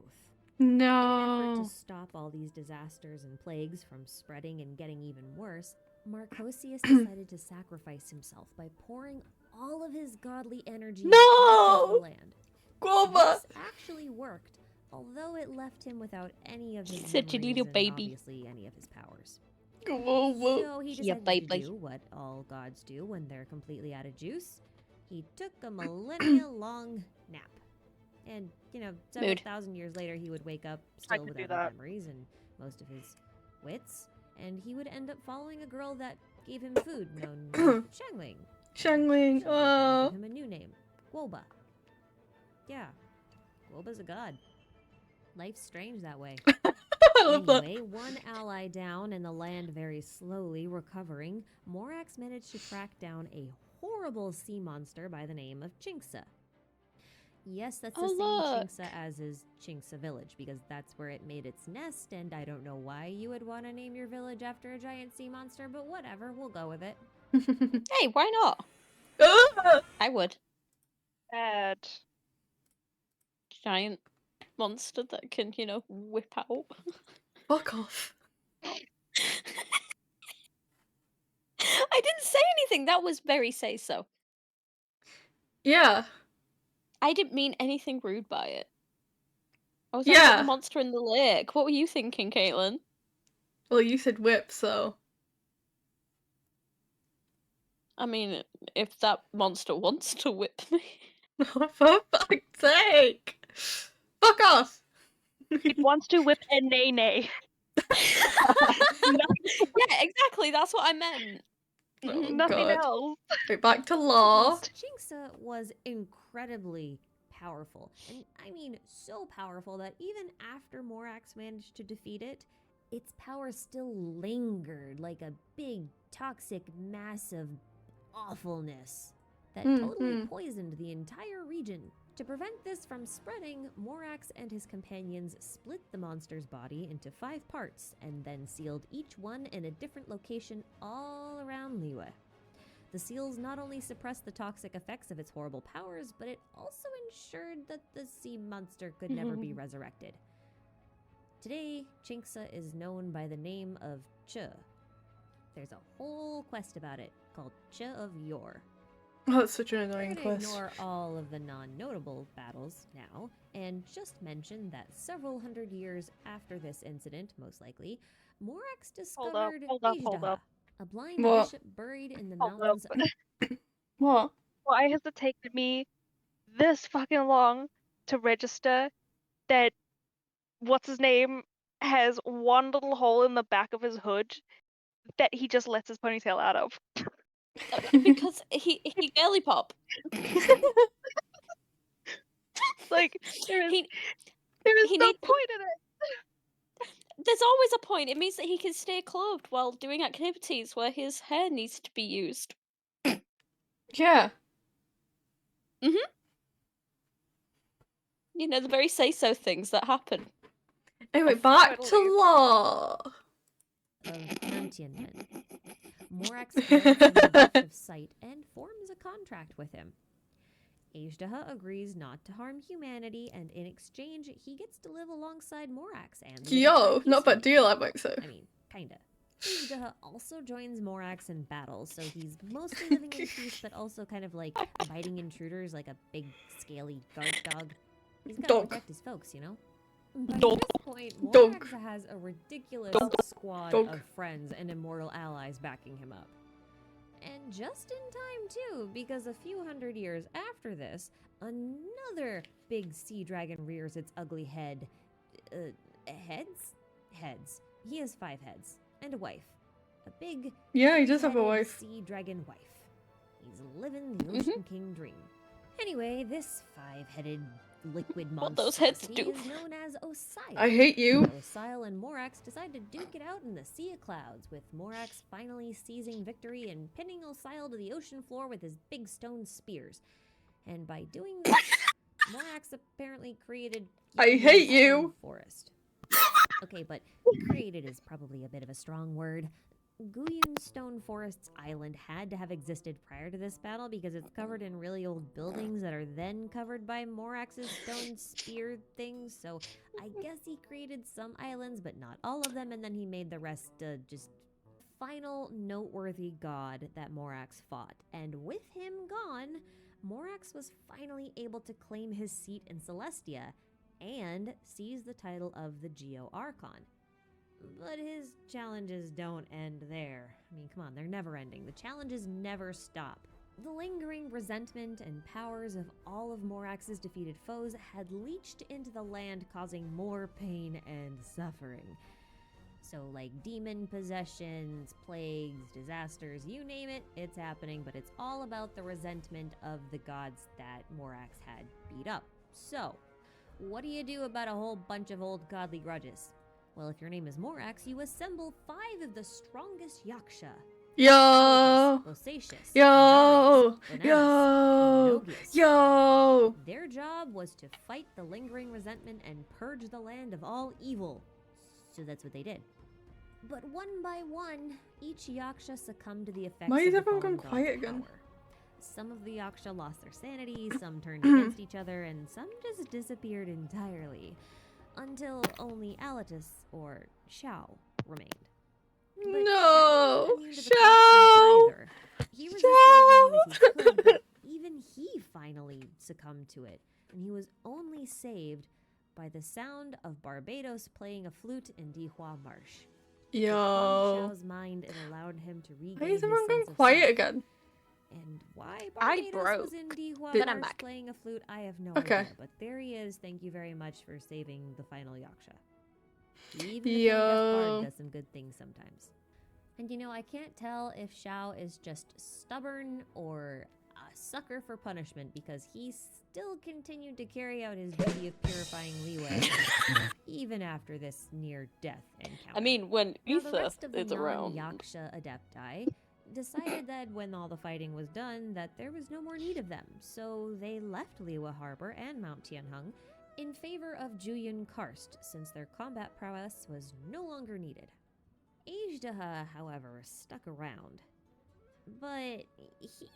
In an effort No. to stop all these disasters and plagues from spreading and getting even worse, Marcosius decided to sacrifice himself by pouring all of his godly energy No! into the land. Guava! This actually worked, although it left him without any of his Such a memories little and baby. obviously any of his powers. Guava! So he Yeah, decided baby. to do what all gods do when they're completely out of juice. He took a millennia-long nap. And, several Mood. thousand years later, he would wake up I still could do without his that. memories and most of his wits. And he would end up following a girl that gave him food, known as Shangling. Shangling, She would then oh. give him a new name, Guoba. Yeah, Guoba's a god. Life's strange that way. I love that. Anyway, one ally down and the land very slowly recovering, Morax managed to track down a horrible sea monster by the name of Chinksa. Yes, that's the Oh, same look. Chinksa as is Chinksa Village, because that's where it made its nest, and I don't know why you would want to name your village after a giant sea monster, but whatever, we'll go with it. Hey, why not? Ah! I would. Bad. Giant monster that can, whip out. Fuck off. I didn't say anything. That was very say-so. Yeah. I didn't mean anything rude by it. I was talking about Yeah. the monster in the lake. What were you thinking, Caitlin? Well, you said whip, so. I mean, if that monster wants to whip me. For fuck's sake. Fuck off. It wants to whip a nay. Yeah, exactly. That's what I meant. Oh, Nothing God. else. Right, back to law. Chinksa was incredibly powerful, and I mean so powerful that even after Morax managed to defeat it, its power still lingered like a big, toxic mass of awfulness that totally poisoned the entire region. To prevent this from spreading, Morax and his companions split the monster's body into 5 parts and then sealed each one in a different location all around Liyue. The seals not only suppressed the toxic effects of its horrible powers, but it also ensured that the sea monster could never be resurrected. Today, Chinksa is known by the name of Che. There's a whole quest about it called Che of Yore. Oh, that's such an We're annoying gonna quest. ignore all of the non-notable battles now, and just mention that several hundred years after this incident, most likely, Morax discovered hold Ajdaha, up. a blind What? bishop buried in the Hold up. mountains of What? Why has it taken me this fucking long to register that what's his name has one little hole in the back of his hood that he just lets his ponytail out of? Because he girly pop. Like there is He no needs- point in it. There's always a point. It means that he can stay clothed while doing activities where his hair needs to be used. Yeah. The very say-so things that happen. Anyway, back Totally. to law. of Nuntianmen. Morax grants him the gift of sight and forms a contract with him. Ajdaha agrees not to harm humanity, and in exchange, he gets to live alongside Morax and the Yo, Divine not a bad Peacemaker. deal, I might say. I mean, kinda. Ajdaha also joins Morax in battle, so he's mostly living in peace, but also kind of like biting intruders like a big, scaly guard dog. He's gotta Dog. protect his folks, you know? By Dog. this point, Dog. Morax has a ridiculous Dog. squad Dog. of friends and immortal allies backing him up. And just in time, too, because a few hundred years after this, another big sea dragon rears its ugly head. Heads? Heads. He has 5 heads. And a wife. A big, Yeah, he does have a 3-headed wife. sea dragon wife. He's living the Ocean King dream. Anyway, this 5-headed liquid What those heads monstrosity do. is known as Osile. I hate you. Osile and Morax decide to duke it out in the Sea of Clouds, with Morax finally seizing victory and pinning Osile to the ocean floor with his big stone spears. And by doing this, Morax apparently created I hate Guyun's you. Stone Forest. Okay, but created is probably a bit of a strong word. Guyun Stone Forest's island had to have existed prior to this battle because it's covered in really old buildings that are then covered by Morax's stone spear things, so I guess he created some islands, but not all of them, and then he made the rest just final noteworthy god that Morax fought. And with him gone, Morax was finally able to claim his seat in Celestia and seize the title of the Geo Archon. But his challenges don't end there. I mean, come on, they're never ending. The challenges never stop. The lingering resentment and powers of all of Morax's defeated foes had leached into the land, causing more pain and suffering. So, like demon possessions, plagues, disasters, you name it, it's happening, but it's all about the resentment of the gods that Morax had beat up. So, What do you do about a whole bunch of old godly grudges? Well, if your name is Morax, you assemble 5 of the strongest Yaksha. Yo! Bosacius, Yo! Darius, Benalis, Yo! and Nogius. Yo! Their job was to fight the lingering resentment and purge the land of all evil. So that's what they did. But one by one, each Yaksha succumbed to the effects Why is of the everyone fallen gone quiet god's again? power. Some of the Yaksha lost their sanity, some turned against each other, and some just disappeared entirely. Until only Alatus, or Shao, remained. But No! wasn't immune to the corruption Shao! either. He resisted as long as he could, but even he finally succumbed to it, and he was only saved by the sound of Barbados playing a flute in Dihua Marsh. It calmed Yo. Shao's mind and allowed him to regain Why his is everyone going sense of quiet self. again? And why I Barbados was in broke. Dihua Then I'm Marsh back. playing a flute, I have no Okay. idea. But there he is. Thank you very much for saving the final Yaksha. Even the tone-deaf Yo. bard does some good things sometimes. And you know, I can't tell if Shao is just stubborn or a sucker for punishment because he still continued to carry out his duty of purifying Liyue even after this near-death encounter. I mean, when Now, the Ether rest of the is around. non-Yaksha Adepti decided that when all the fighting was done, that there was no more need of them, so they left Liyue Harbor and Mount Tianheng in favor of Juyin Karst, since their combat prowess was no longer needed. Ajdaha, however, stuck around. But he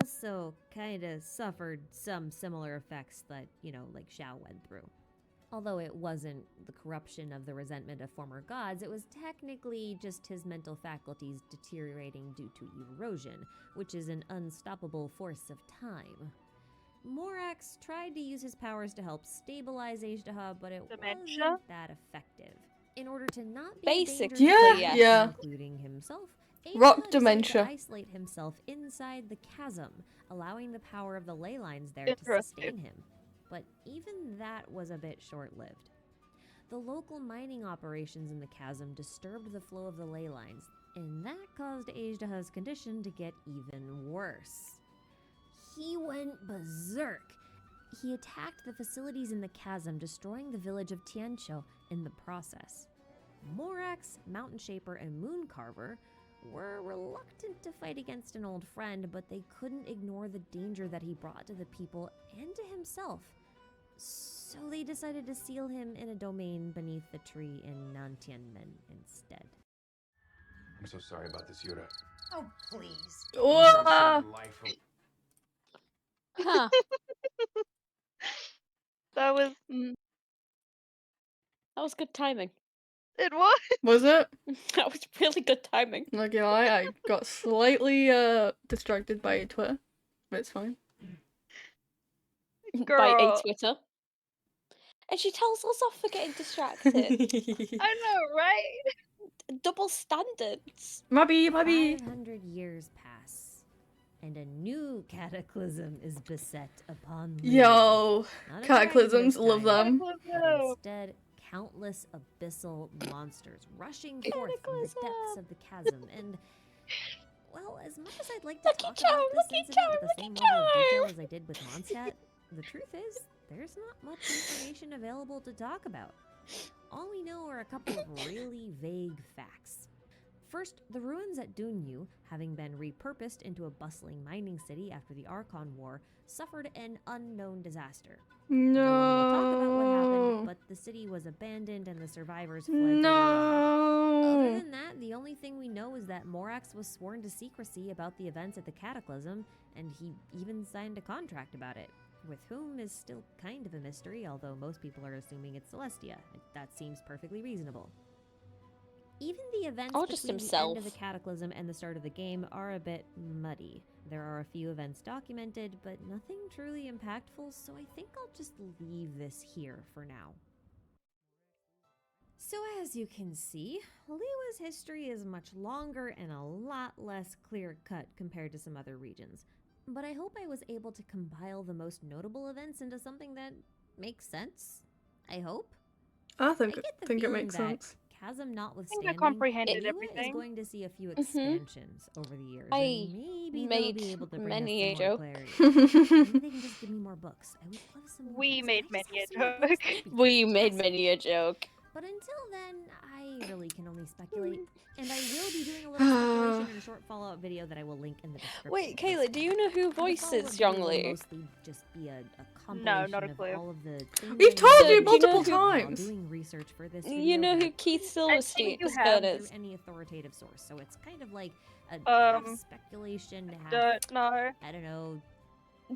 also kinda suffered some similar effects that, like Shao went through. Although it wasn't the corruption of the resentment of former gods, it was technically just his mental faculties deteriorating due to erosion, which is an unstoppable force of time. Morax tried to use his powers to help stabilize Ajdaha, but it Dementia? wasn't that effective. In order to not be Basically, a danger to Yeah, others, yeah. including himself, Rock Ajdaha decided dementia. to isolate himself inside the chasm, allowing the power of the ley lines there to Interesting. sustain him. But even that was a bit short-lived. The local mining operations in the chasm disturbed the flow of the ley lines, and that caused Ajdaha's condition to get even worse. He went berserk. He attacked the facilities in the chasm, destroying the village of Tianqiu in the process. Morax, Mountain Shaper, and Moon Carver were reluctant to fight against an old friend, but they couldn't ignore the danger that he brought to the people and to himself. So they decided to seal him in a domain beneath the tree in Nantianmen instead. I'm so sorry about this, Yura. Oh, please. Whoa. Life. Huh. That was That was good timing. it was. Was it? That was really good timing. Not gonna lie, I got slightly distracted by Twitter, but it's fine. By Girl. a Twitter. And she tells us off for getting distracted. I know, right? Double standards. Mabby. 500 years pass, and a new cataclysm is beset upon Liyue. Yo, Not a cataclysms, dragon this love time, them. but instead countless abyssal monsters rushing forth from the depths of the chasm. And, well, as much as I'd like to Lucky talk charm, about this lucky incident charm, with the same lucky level of detail charm. as I did with Mondstadt, the truth is, there's not much information available to talk about. All we know are a couple of really vague facts. First, the ruins at Dunyu, having been repurposed into a bustling mining city after the Archon War, suffered an unknown disaster. No one will talk about what happened, No. but the city was abandoned and the survivors fled to Liyue. Other No. than that, the only thing we know is that Morax was sworn to secrecy about the events at the Cataclysm, and he even signed a contract about it, with whom is still kind of a mystery, although most people are assuming it's Celestia. That seems perfectly reasonable. Even the events Or just between the himself. end of the Cataclysm and the start of the game are a bit muddy. There are a few events documented, but nothing truly impactful, so I think I'll just leave this here for now. So as you can see, Liyue's history is much longer and a lot less clear-cut compared to some other regions. But I hope I was able to compile the most notable events into something that makes sense. I hope. I I think get the it feeling makes that sense. chasm I notwithstanding, comprehended Lua is everything. going to see a few expansions over the years, I and maybe they'll made be able to bring many us a some more joke. clarity. Maybe they can just give me more books. I would love some more We books. made Can I just many have a some more books? joke. That would be We made fantastic. many a joke. But until then, I really can only speculate. And I will be doing a little speculation in a short follow-up video that I will link in the description. Wait, of this Kayla, do you know who The voices follow-up video will Zhongli? mostly just be a compilation not a of clue. all of the things We've I told learned you Do you know multiple who- while times. doing research for this You video, know but who Keith you Silverstein's have. gun through is? any authoritative source, so it's kind of like a half speculation, half, Don't know. I don't know.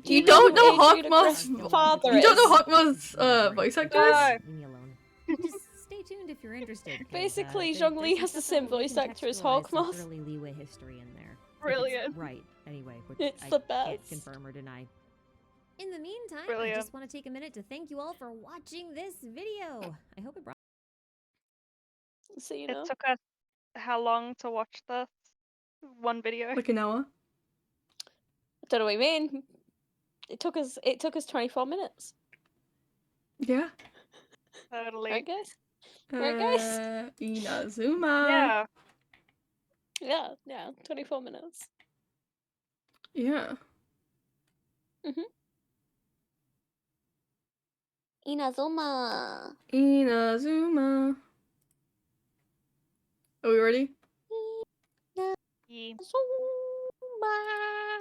Do You know don't who know Adrian Hawkmoth's Aggress's Still father want You don't know is? Hawkmoth's voice actor No. is? Leave me alone. Just stay tuned if you're interested. 'Cause, Basically, there's Zhongli some has the stuff same that will voice actor as recontextualize some Hawkmoth. early Leeway history in there. If it's Brilliant. right, anyway, which It's I the can't best. confirm or deny. In the meantime, I Brilliant. just want to take a minute to thank you all for watching this video. I hope it brought So you It know. took us how long to watch this one video? Like an hour. I don't know what you mean. It took us 24 minutes. Yeah. Totally. Right, guys? Right, guys? Inazuma. Yeah. Yeah, 24 minutes. Yeah. Inazuma. Inazuma. Are we ready? Yeah.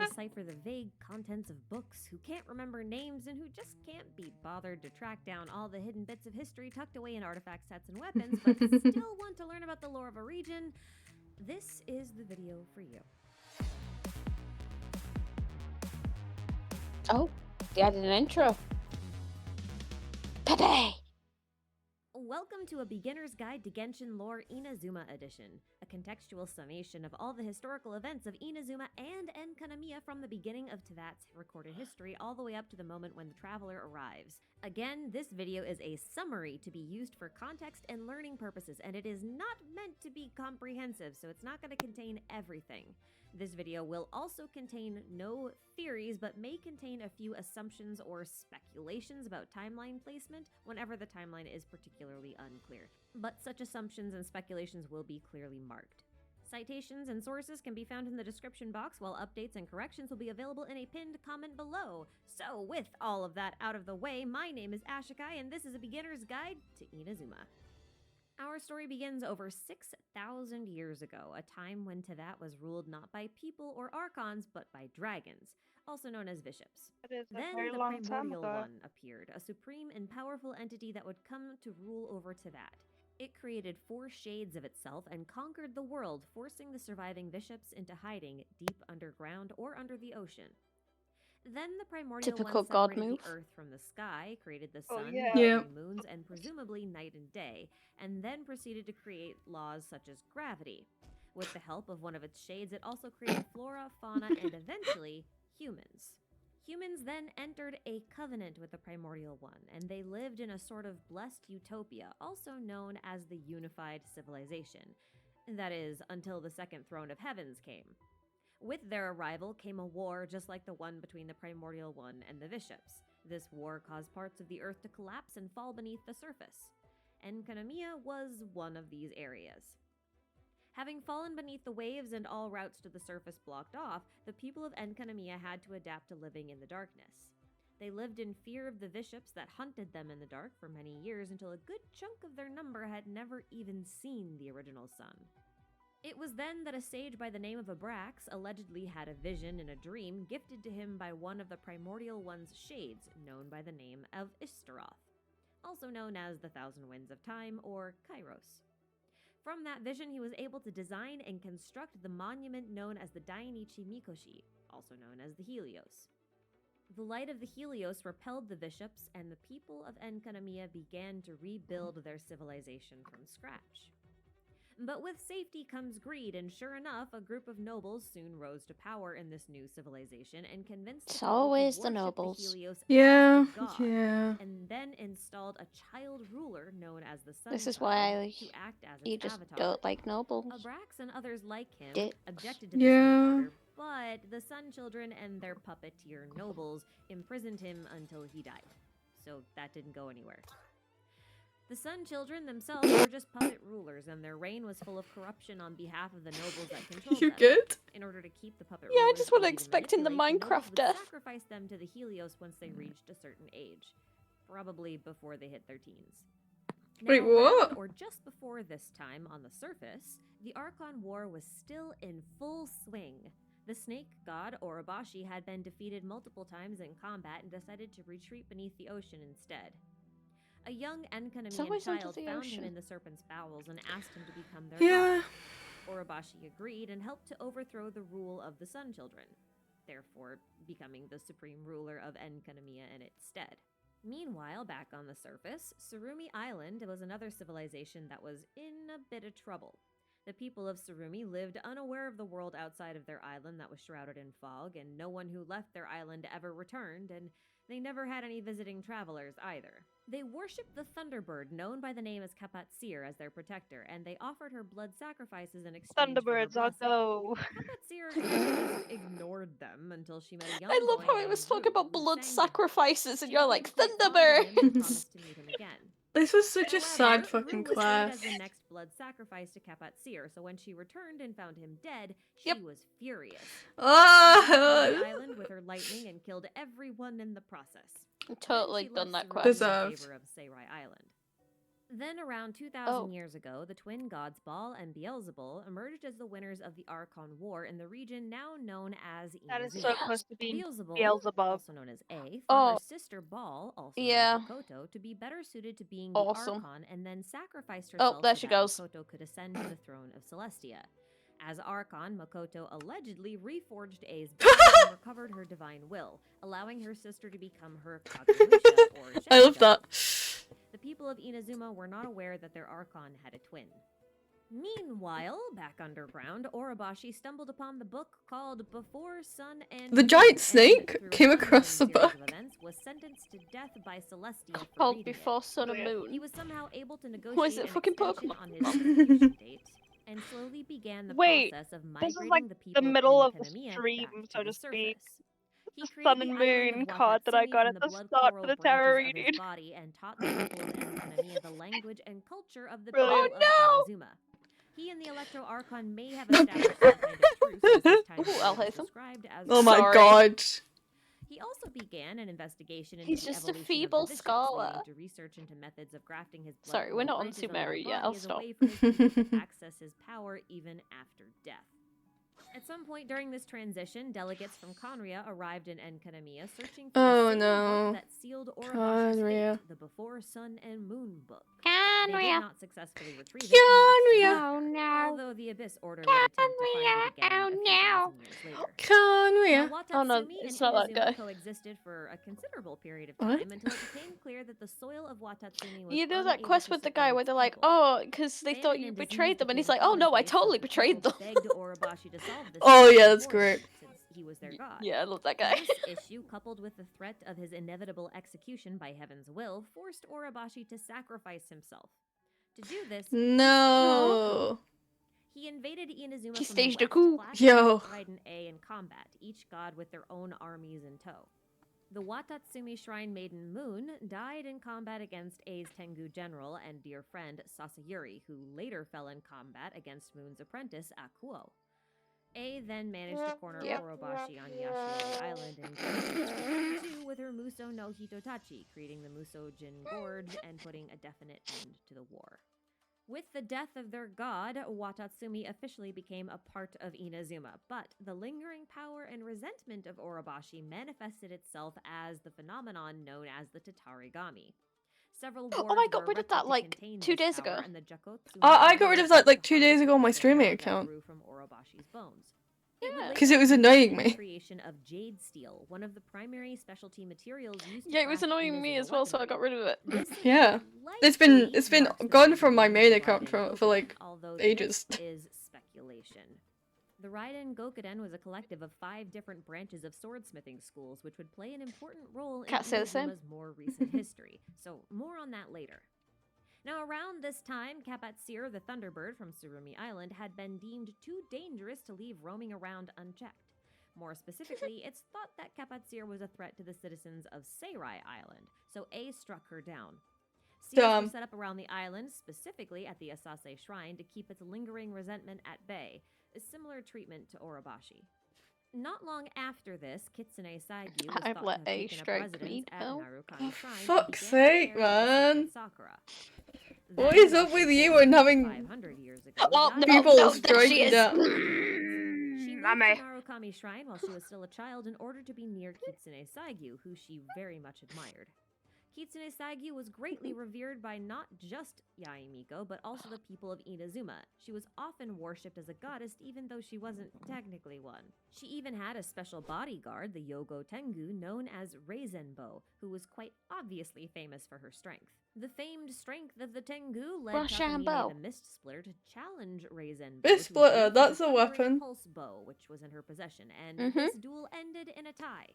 decipher the vague contents of books, who can't remember names, and who just can't be bothered to track down all the hidden bits of history tucked away in artifact sets and weapons, but still want to learn about the lore of a region, this is the video for you. Oh, they added an intro. Pepe! Welcome to a beginner's guide to Genshin lore Inazuma edition, a contextual summation of all the historical events of Inazuma and Enkanamiya from the beginning of Teyvat's recorded history all the way up to the moment when the traveler arrives. Again, this video is a summary to be used for context and learning purposes, and it is not meant to be comprehensive, so it's not going to contain everything. This video will also contain no theories, but may contain a few assumptions or speculations about timeline placement whenever the timeline is particularly unclear. But such assumptions and speculations will be clearly marked. Citations and sources can be found in the description box, while updates and corrections will be available in a pinned comment below. So, with all of that out of the way, my name is AshiKai, and this is a beginner's guide to Inazuma. Our story begins over 6,000 years ago, a time when Teyvat was ruled not by people or archons, but by dragons, also known as bishops. It is a Then very the long time Primordial ago. One appeared, a supreme and powerful entity that would come to rule over Teyvat. It created 4 shades of itself and conquered the world, forcing the surviving bishops into hiding deep underground or under the ocean. Then the Primordial Typical One god separated move. the earth from the sky, created the Oh, sun, yeah. the Yeah. 3 moons, and presumably night and day, and then proceeded to create laws such as gravity. With the help of one of its shades, it also created flora, fauna, and eventually, humans. Humans then entered a covenant with the Primordial One, and they lived in a sort of blessed utopia, also known as the Unified Civilization. That is, until the Second Throne of Heavens came. With their arrival came a war just like the one between the Primordial One and the bishops. This war caused parts of the earth to collapse and fall beneath the surface. Enkanamiya was one of these areas. Having fallen beneath the waves and all routes to the surface blocked off, the people of Enkanamiya had to adapt to living in the darkness. They lived in fear of the bishops that hunted them in the dark for many years until a good chunk of their number had never even seen the original sun. It was then that a sage by the name of Abrax allegedly had a vision in a dream gifted to him by one of the Primordial One's shades, known by the name of Ishtaroth, also known as the Thousand Winds of Time, or Kairos. From that vision, he was able to design and construct the monument known as the Dainichi Mikoshi, also known as the Helios. The light of the Helios repelled the bishops, and the people of Enkanamiya began to rebuild their civilization from scratch. But with safety comes greed, and sure enough, a group of nobles soon rose to power in this new civilization and convinced the It's people always to the worship nobles. the Helios Yeah. as a god, Yeah. and then installed a child ruler known as the Sun This is Child why to act as you its just avatar. don't like nobles. Abrax and others like him Dicks. objected to this Yeah. new order, but the Sun Children and their puppeteer nobles imprisoned him until he died. So that didn't go anywhere. The Sun Children themselves were just puppet rulers, and their reign was full of corruption on behalf of the nobles that controlled You them. good? In order to keep the puppet Yeah, I rulers just wanna easy to expect in the manipulate, nobles Minecraft would death. sacrifice them to the Helios once they reached a certain age, probably before they hit their teens. Wait, Now, around what? or just before this time on the surface, the Archon War was still in full swing. The snake god Orobashi had been defeated multiple times in combat and decided to retreat beneath the ocean instead. A young Enkanamian always under child the found him ocean. in the serpent's bowels and asked him to become their Yeah. god. Orobashi agreed and helped to overthrow the rule of the Sun Children, therefore becoming the supreme ruler of Enkanamia in its stead. Meanwhile, back on the surface, Surumi Island was another civilization that was in a bit of trouble. The people of Surumi lived unaware of the world outside of their island that was shrouded in fog, and no one who left their island ever returned, and they never had any visiting travelers either. They worshipped the Thunderbird, known by the name as Kapatsir, as their protector, and they offered her blood sacrifices in exchange Thunderbirds, for her I'll blessing. go. Kapatsir ignored them until she met a young I love boy how it named was talking Ru, about who blood sang to her. sacrifices, and She you're became like, quite fond of him and Thunderbird! promised to meet him again. This was such a However, sad Ru fucking was class. seen as the next blood sacrifice to Kapatsir, so when she returned and found him dead, she Yep. was furious. She Oh, destroyed the island with her lightning and killed everyone in the process. Totally Then she done left that Surumi quest. Deserved. in favor of Seirai Island. Then, around 2,000 Oh. years ago, the twin gods Baal and Beelzebul emerged as the winners of the Archon War in the region now known as That is Inazuma. so close to being Beelzebul, Beelzebub. also known as A, found Oh. her sister Baal, also Yeah. known as Makoto, to be better suited to being the Awesome. Archon, and then sacrificed Oh, herself there so she that goes. Makoto could ascend to the throne of Celestia. As Archon, Makoto allegedly reforged A's body and recovered her divine will, allowing her sister to become her Kagemusha, or I love Shadow. that. The people of Inazuma were not aware that their Archon had a twin. Meanwhile, back underground, Orobashi stumbled upon the book called Before Sun and The Moon, giant and, snake through a came thundering across the series book. of events, was sentenced to death by Celestia for Called reading Before it. Sun and He Moon. was somehow able to What is negotiate it, an fucking extension Pokemon? on his execution date, and slowly began the Wait, process of this is migrating like the the people middle of of the Enkanamia stream, back so to the to speak. surface. He The created Sun the and island Moon of card that I Watatsumi got from at the the blood start coral for the tarot branches of his reading. body and taught the people of Enkanamia the language and culture of the Brilliant. people of Inazuma. He and the Electro Archon may have established some kind of truce, as this time Ooh, period I'll is hit him. described as Oh my Sorry. god. He also began an investigation into He's the just a evolution feeble of the vicious, scholar. leading to research into methods of grafting his blood Sorry, we're coral not on branches onto Sumeru the yet, body I'll as a stop. way for his people to access his power even after death. At some point during this transition, delegates from Conria arrived in Enkanamia searching for Oh, the same no. book that sealed Orobashi's Conria. fate, the Before Sun and Moon book. They did Conria. not successfully retrieve it and left soon Conria. after, Oh, no. although the Abyss Order would attempt to find it again Conria. a few Oh, thousand years later. Conria. Now, Oh, no, Watatsumi it's and not that Inazuma guy. coexisted for a considerable period of What? time until it became clear that the soil of Watatsumi was You know that unable quest to with the support guy where its they're like, people. oh, because they Famine thought you and betrayed disease them, and he's became like, oh no, I commonplace, so totally the betrayed people them. begged Orobashi to solve this Oh, problem yeah, that's for them, great. since he was their god. Yeah, I love that guy. This issue, coupled with the threat of his inevitable execution by Heaven's will, forced Orobashi to sacrifice himself. To do this, No. he invaded Inazuma He from the staged a west, coup. clashing Yo. with Raiden A in combat, each god with their own armies in tow. The Watatsumi Shrine Maiden Moon died in combat against A's Tengu general and dear friend Sasayuri, who later fell in combat against Moon's apprentice Akuo. A then managed to corner Yep. Orobashi on Yashiori Island in Genshin 2 with her Muso no Hitotachi, creating the Musojin Gorge and putting a definite end to the war. With the death of their god, Watatsumi officially became a part of Inazuma, but the lingering power and resentment of Orobashi manifested itself as the phenomenon known as the Tatarigami. Several Oh, wars I got were rid of erected that, to like, contain 2 this days power, ago. and the Jakotsu I got rid of that like 2 harvested days ago on my the streaming hair that account. grew from Orobashi's bones. Yeah. It would 'Cause later it was lead to annoying the me. creation of jade steel, one of the primary specialty materials used to Yeah, it was craft annoying me Inazuma as well, so I got weaponry. rid of it. This Yeah. event It's been likely marks the gone end from of my the main use of account Raiden for like Gokuden, although ages. this is speculation. The Raiden Gokuden was a collective of 5 different branches of swordsmithing schools, which would play an important role in Can't say the same. Inazuma's more recent history. So more on that later. Now, around this time, Kapatsir, the Thunderbird from Surumi Island, had been deemed too dangerous to leave roaming around unchecked. More specifically, it's thought that Kapatsir was a threat to the citizens of Seirai Island, so A struck her down. Seals were Damn. set up around the island, specifically at the Asase Shrine, to keep its lingering resentment at bay, a similar treatment to Orobashi. Not long after this, Kitsune Saigyu was I've thought let to have A taken up strike me residence at down. Narukami Oh, Shrine and fuck's began to sake, care for the man. sacred Sakura. What Then, is up roughly with you and 400 to having 500 years ago, Oh, Yaya no, people no, began there she striking is. down? She moved Mame. to Narukami Shrine while she was still a child in order to be near Kitsune Saigyu, who she very much admired. Kitsune Saigyu was greatly revered by not just Yaemiko, but also the people of Inazuma. She was often worshipped as a goddess, even though she wasn't technically one. She even had a special bodyguard, the Yogo Tengu, known as Reizenbo, who was quite obviously famous for her strength. The famed strength of the Tengu led Rochambeau. Takamine the Mist Splitter to challenge Reizenbo. Mist to Splitter, duel with that's the a thundering weapon. Pulse bow, which was in her possession, and Mhm. this duel ended in a tie.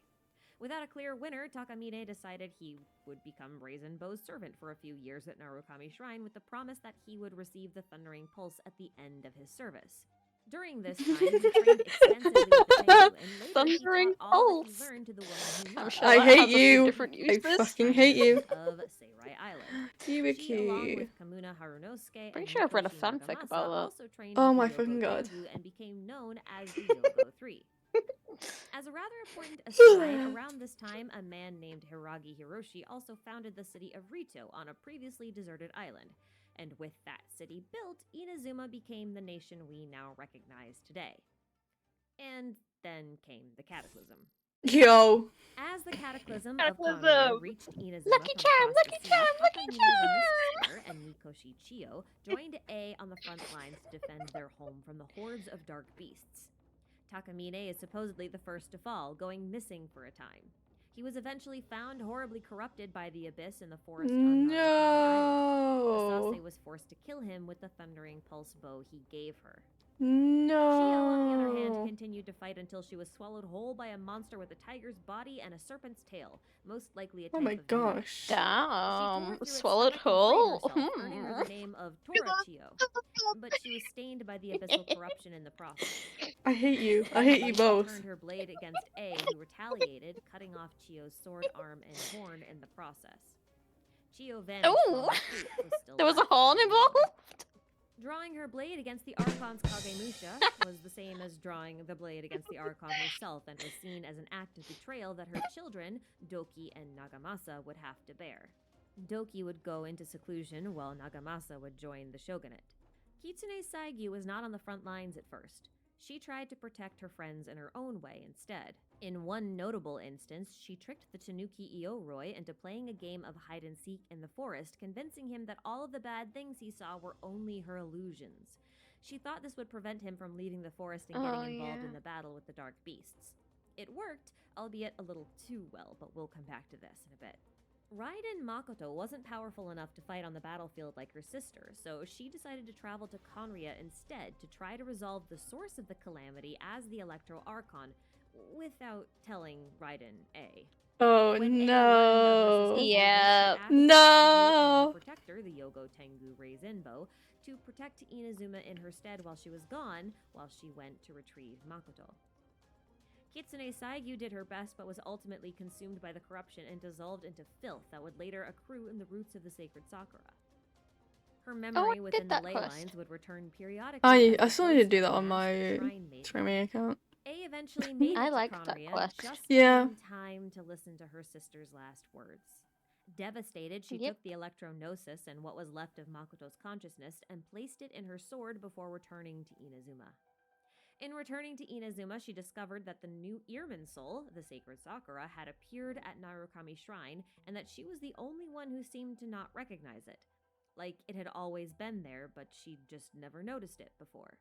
Without a clear winner, Takamine decided he would become Reizenbo's servant for a few years at Narukami Shrine with the promise that he would receive the Thundering Pulse at the end of his service. During this time, he trained extensively with the Tengu, and later Thundering he taught all that Pulse. he learned to the woman he I'm loved. sure I that hate has a few you. different I uses. fucking hate you. Of Seirai Island. She, Yubiki. along with Kamuna Harunosuke Pretty and sure I've read a Mikoshi fanfic Nagamasa, about that. also trained Oh with my the fucking Yogo god. Tengu and became known as the Yogo 3. As a rather important aside, around this time, a man named Hiragi Hiroshi also founded the city of Rito on a previously deserted island. And with that city built, Inazuma became the nation we now recognize today. And then came the Cataclysm. Yo. As the Cataclysm of Cataclysm! Conria reached Inazuma Lucky from charm, across lucky the sea, charm, lucky Takamine the charm! Mist Splitter and Mikoshi Chiyo joined A on the front lines to defend their home from the hordes of dark beasts. Takamine is supposedly the first to fall, going missing for a time. He was eventually found horribly corrupted by the abyss in the forest on Narukami Island. No. Asase was forced to kill him with the thundering pulse bow he gave her. No. Chiyo, on the other hand, continued to fight until she was swallowed whole by a monster with a tiger's body and a serpent's tail, most likely a type Oh my of demon. gosh. She tore Damn. through its Swallowed stomach and freed whole. herself, earning her the name of Tora Chiyo. But she was stained by the abyssal corruption in the process. I hate you. I hate you She both. turned her blade against A, who retaliated, cutting off Chiyo's sword arm and horn in the process. Chiyo vanished while Ooh. the flute was still There was a left horn in her hand. involved. Drawing her blade against the Archon's Kagemusha was the same as drawing the blade against the Archon herself, and was seen as an act of betrayal that her children, Doki and Nagamasa, would have to bear. Doki would go into seclusion while Nagamasa would join the shogunate. Kitsune Saigyu was not on the front lines at first. She tried to protect her friends in her own way instead. In one notable instance, she tricked the Tanuki Ioroi into playing a game of hide-and-seek in the forest, convincing him that all of the bad things he saw were only her illusions. She thought this would prevent him from leaving the forest and getting involved in the battle with the dark beasts. It worked, albeit a little too well, but we'll come back to this in a bit. Raiden Makoto wasn't powerful enough to fight on the battlefield like her sister, so she decided to travel to Conria instead to try to resolve the source of the calamity as the Electro Archon, without telling Raiden A. Oh When A learned of no. her sister's Yeah. illness, she asked Saigyu and No. her protector, the Yogo Tengu Reizenbo, to protect Inazuma in her stead while she was gone, while she went to retrieve Makoto. Kitsune Saigyu did her best but was ultimately consumed by the corruption and dissolved into filth that would later accrue in the roots of the sacred Sakura. Her memory did within the that ley quest. lines would return periodically. I as still the need to ghost do of that a on my masked shrine maiden. streaming account. A eventually made I it liked to that Conria quest. just Yeah. in time to listen to her sister's last words. Devastated, she Yep. took the electronosis and what was left of Makoto's consciousness and placed it in her sword before returning to Inazuma. In returning to Inazuma, she discovered that the new Earman soul, the sacred Sakura, had appeared at Narukami Shrine, and that she was the only one who seemed to not recognize it. Like it had always been there, but she'd just never noticed it before.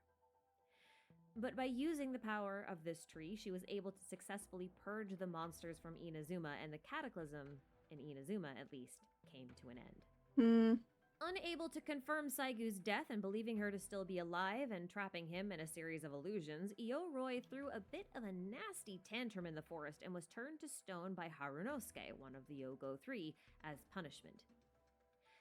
But by using the power of this tree, she was able to successfully purge the monsters from Inazuma, and the cataclysm, in Inazuma at least, came to an end. Hmm. Unable to confirm Saigu's death and believing her to still be alive and trapping him in a series of illusions, Ioroi threw a bit of a nasty tantrum in the forest and was turned to stone by Harunosuke, one of the Yogo 3, as punishment.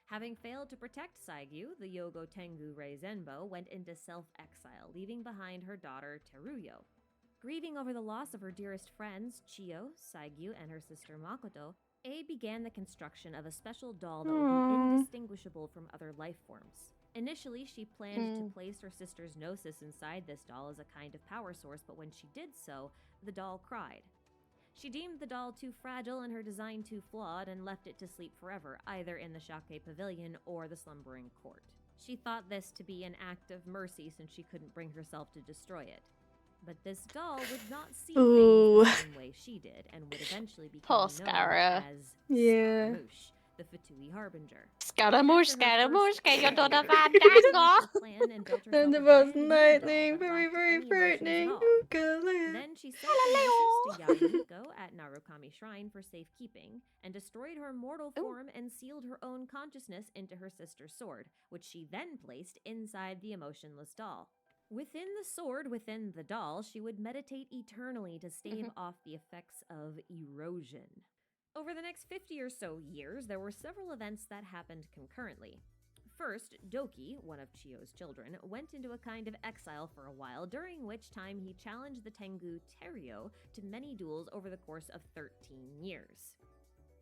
Having failed to protect Saigyu, the Yogo Tengu Reizenbo went into self-exile, leaving behind her daughter Teruyo. Grieving over the loss of her dearest friends, Chiyo, Saigyu, and her sister Makoto, A began the construction of a special doll that would be indistinguishable from other life forms. Initially, she planned to place her sister's gnosis inside this doll as a kind of power source, but when she did so, the doll cried. She deemed the doll too fragile and her design too flawed and left it to sleep forever, either in the Shake Pavilion or the Slumbering Court. She thought this to be an act of mercy since she couldn't bring herself to destroy it. But this doll would not see things the same way she did and would eventually become known Scara. as Yeah. Scaramouche, the Fatui Harbinger. Scaramouche, After her Scaramouche, first get your failure, daughter she changed her plan and built herself And a it was brand new lightning, doll that very, lacked very any emotions at frightening. all. Ukulele. Then she sent her gnosis to Yayumiko at Narukami Shrine for safekeeping, and destroyed her mortal form and sealed her own consciousness into her sister's sword, which she then placed inside the emotionless doll. Within the sword, within the doll, she would meditate eternally to stave off the effects of erosion. Over the next 50 or so years, there were several events that happened concurrently. First, Doki, one of Chiyo's children, went into a kind of exile for a while, during which time he challenged the Tengu Teruyo to many duels over the course of 13 years.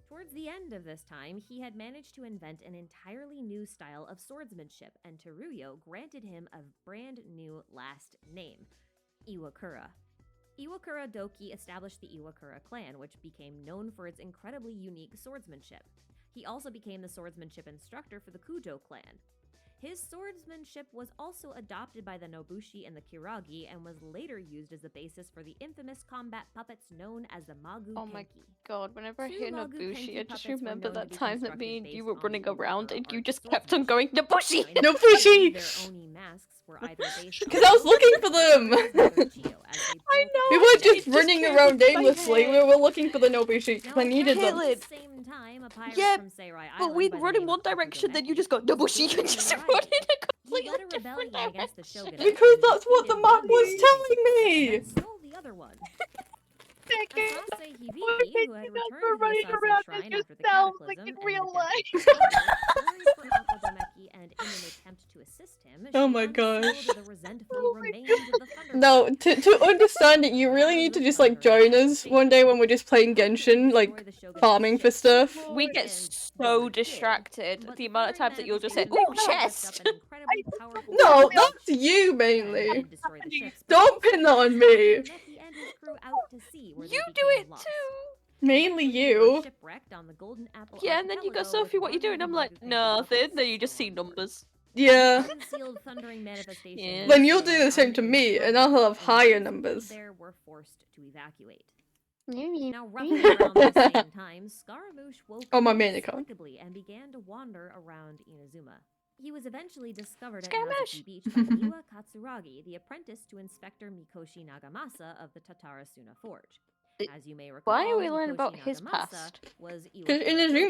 Towards the end of this time, he had managed to invent an entirely new style of swordsmanship, and Teruyo granted him a brand new last name, Iwakura. Iwakura Doki established the Iwakura clan, which became known for its incredibly unique swordsmanship. He also became the swordsmanship instructor for the Kujo clan. His swordsmanship was also adopted by the Nobushi and the Kiragi and was later used as the basis for the infamous combat puppets known as the Magu Oh my Kenki. god, whenever I Two hear Magu Nobushi, Kenki I just puppets were remember known to that be time that me constructed and you based were on running the around Iwakura and you art just kept on swordsmanship. going, Nobushi! Now, in Nobushi! their Oni masks were either based on Because I was looking for them. Chiyo, as they I both know, We it weren't just just running came around into my aimlessly. We head. were looking for the Nobushi because I Now, needed them. apparently Caitlin. at the same time, a pirate Yeah, from Seirai but Island we'd by the run in name one of direction, then you just go, Okudomeki was Nobushi, born and just in run Raiden. in a He completely led a different rebellion against the direction. shogunate Because and that's what the defeated map one was Magu telling Kenki puppet me. and then stole the other one. Asase Hibiki, Thank who had you guys returned for to the running Asase around as Shrine after the yourselves, like cataclysm in and real the death life. of her father, worried for Okudomeki, and in an attempt to assist him, Oh she my unsealed gosh. the resentful Oh my remains of the Thunder No, Puppet. to understand it, you really need to just like join us one day when we're just playing Genshin, like farming for stuff. We get so distracted the amount of times that you'll just say, ooh, chest! No, that's you mainly. Don't pin that on me. You do it too! Mainly you. Yeah, and then you go, Sophie, what you doing? I'm like, nothing. Then you just see numbers. Yeah. Yeah. Then you'll do the same to me, and I'll have higher numbers. There were forced to evacuate. Yeah. Now, roughly around the same time, Scaramouche woke Oh, my up main account. inexplicably and began to wander around Inazuma. He was eventually discovered at Scaramouche! Nazuki Beach by Miwa Katsuragi, the apprentice to Inspector Mikoshi Nagamasa of the Tatarasuna Forge. As you may recall, Why are we learning Mikoshi about his Nagamasa past? was Inazuma.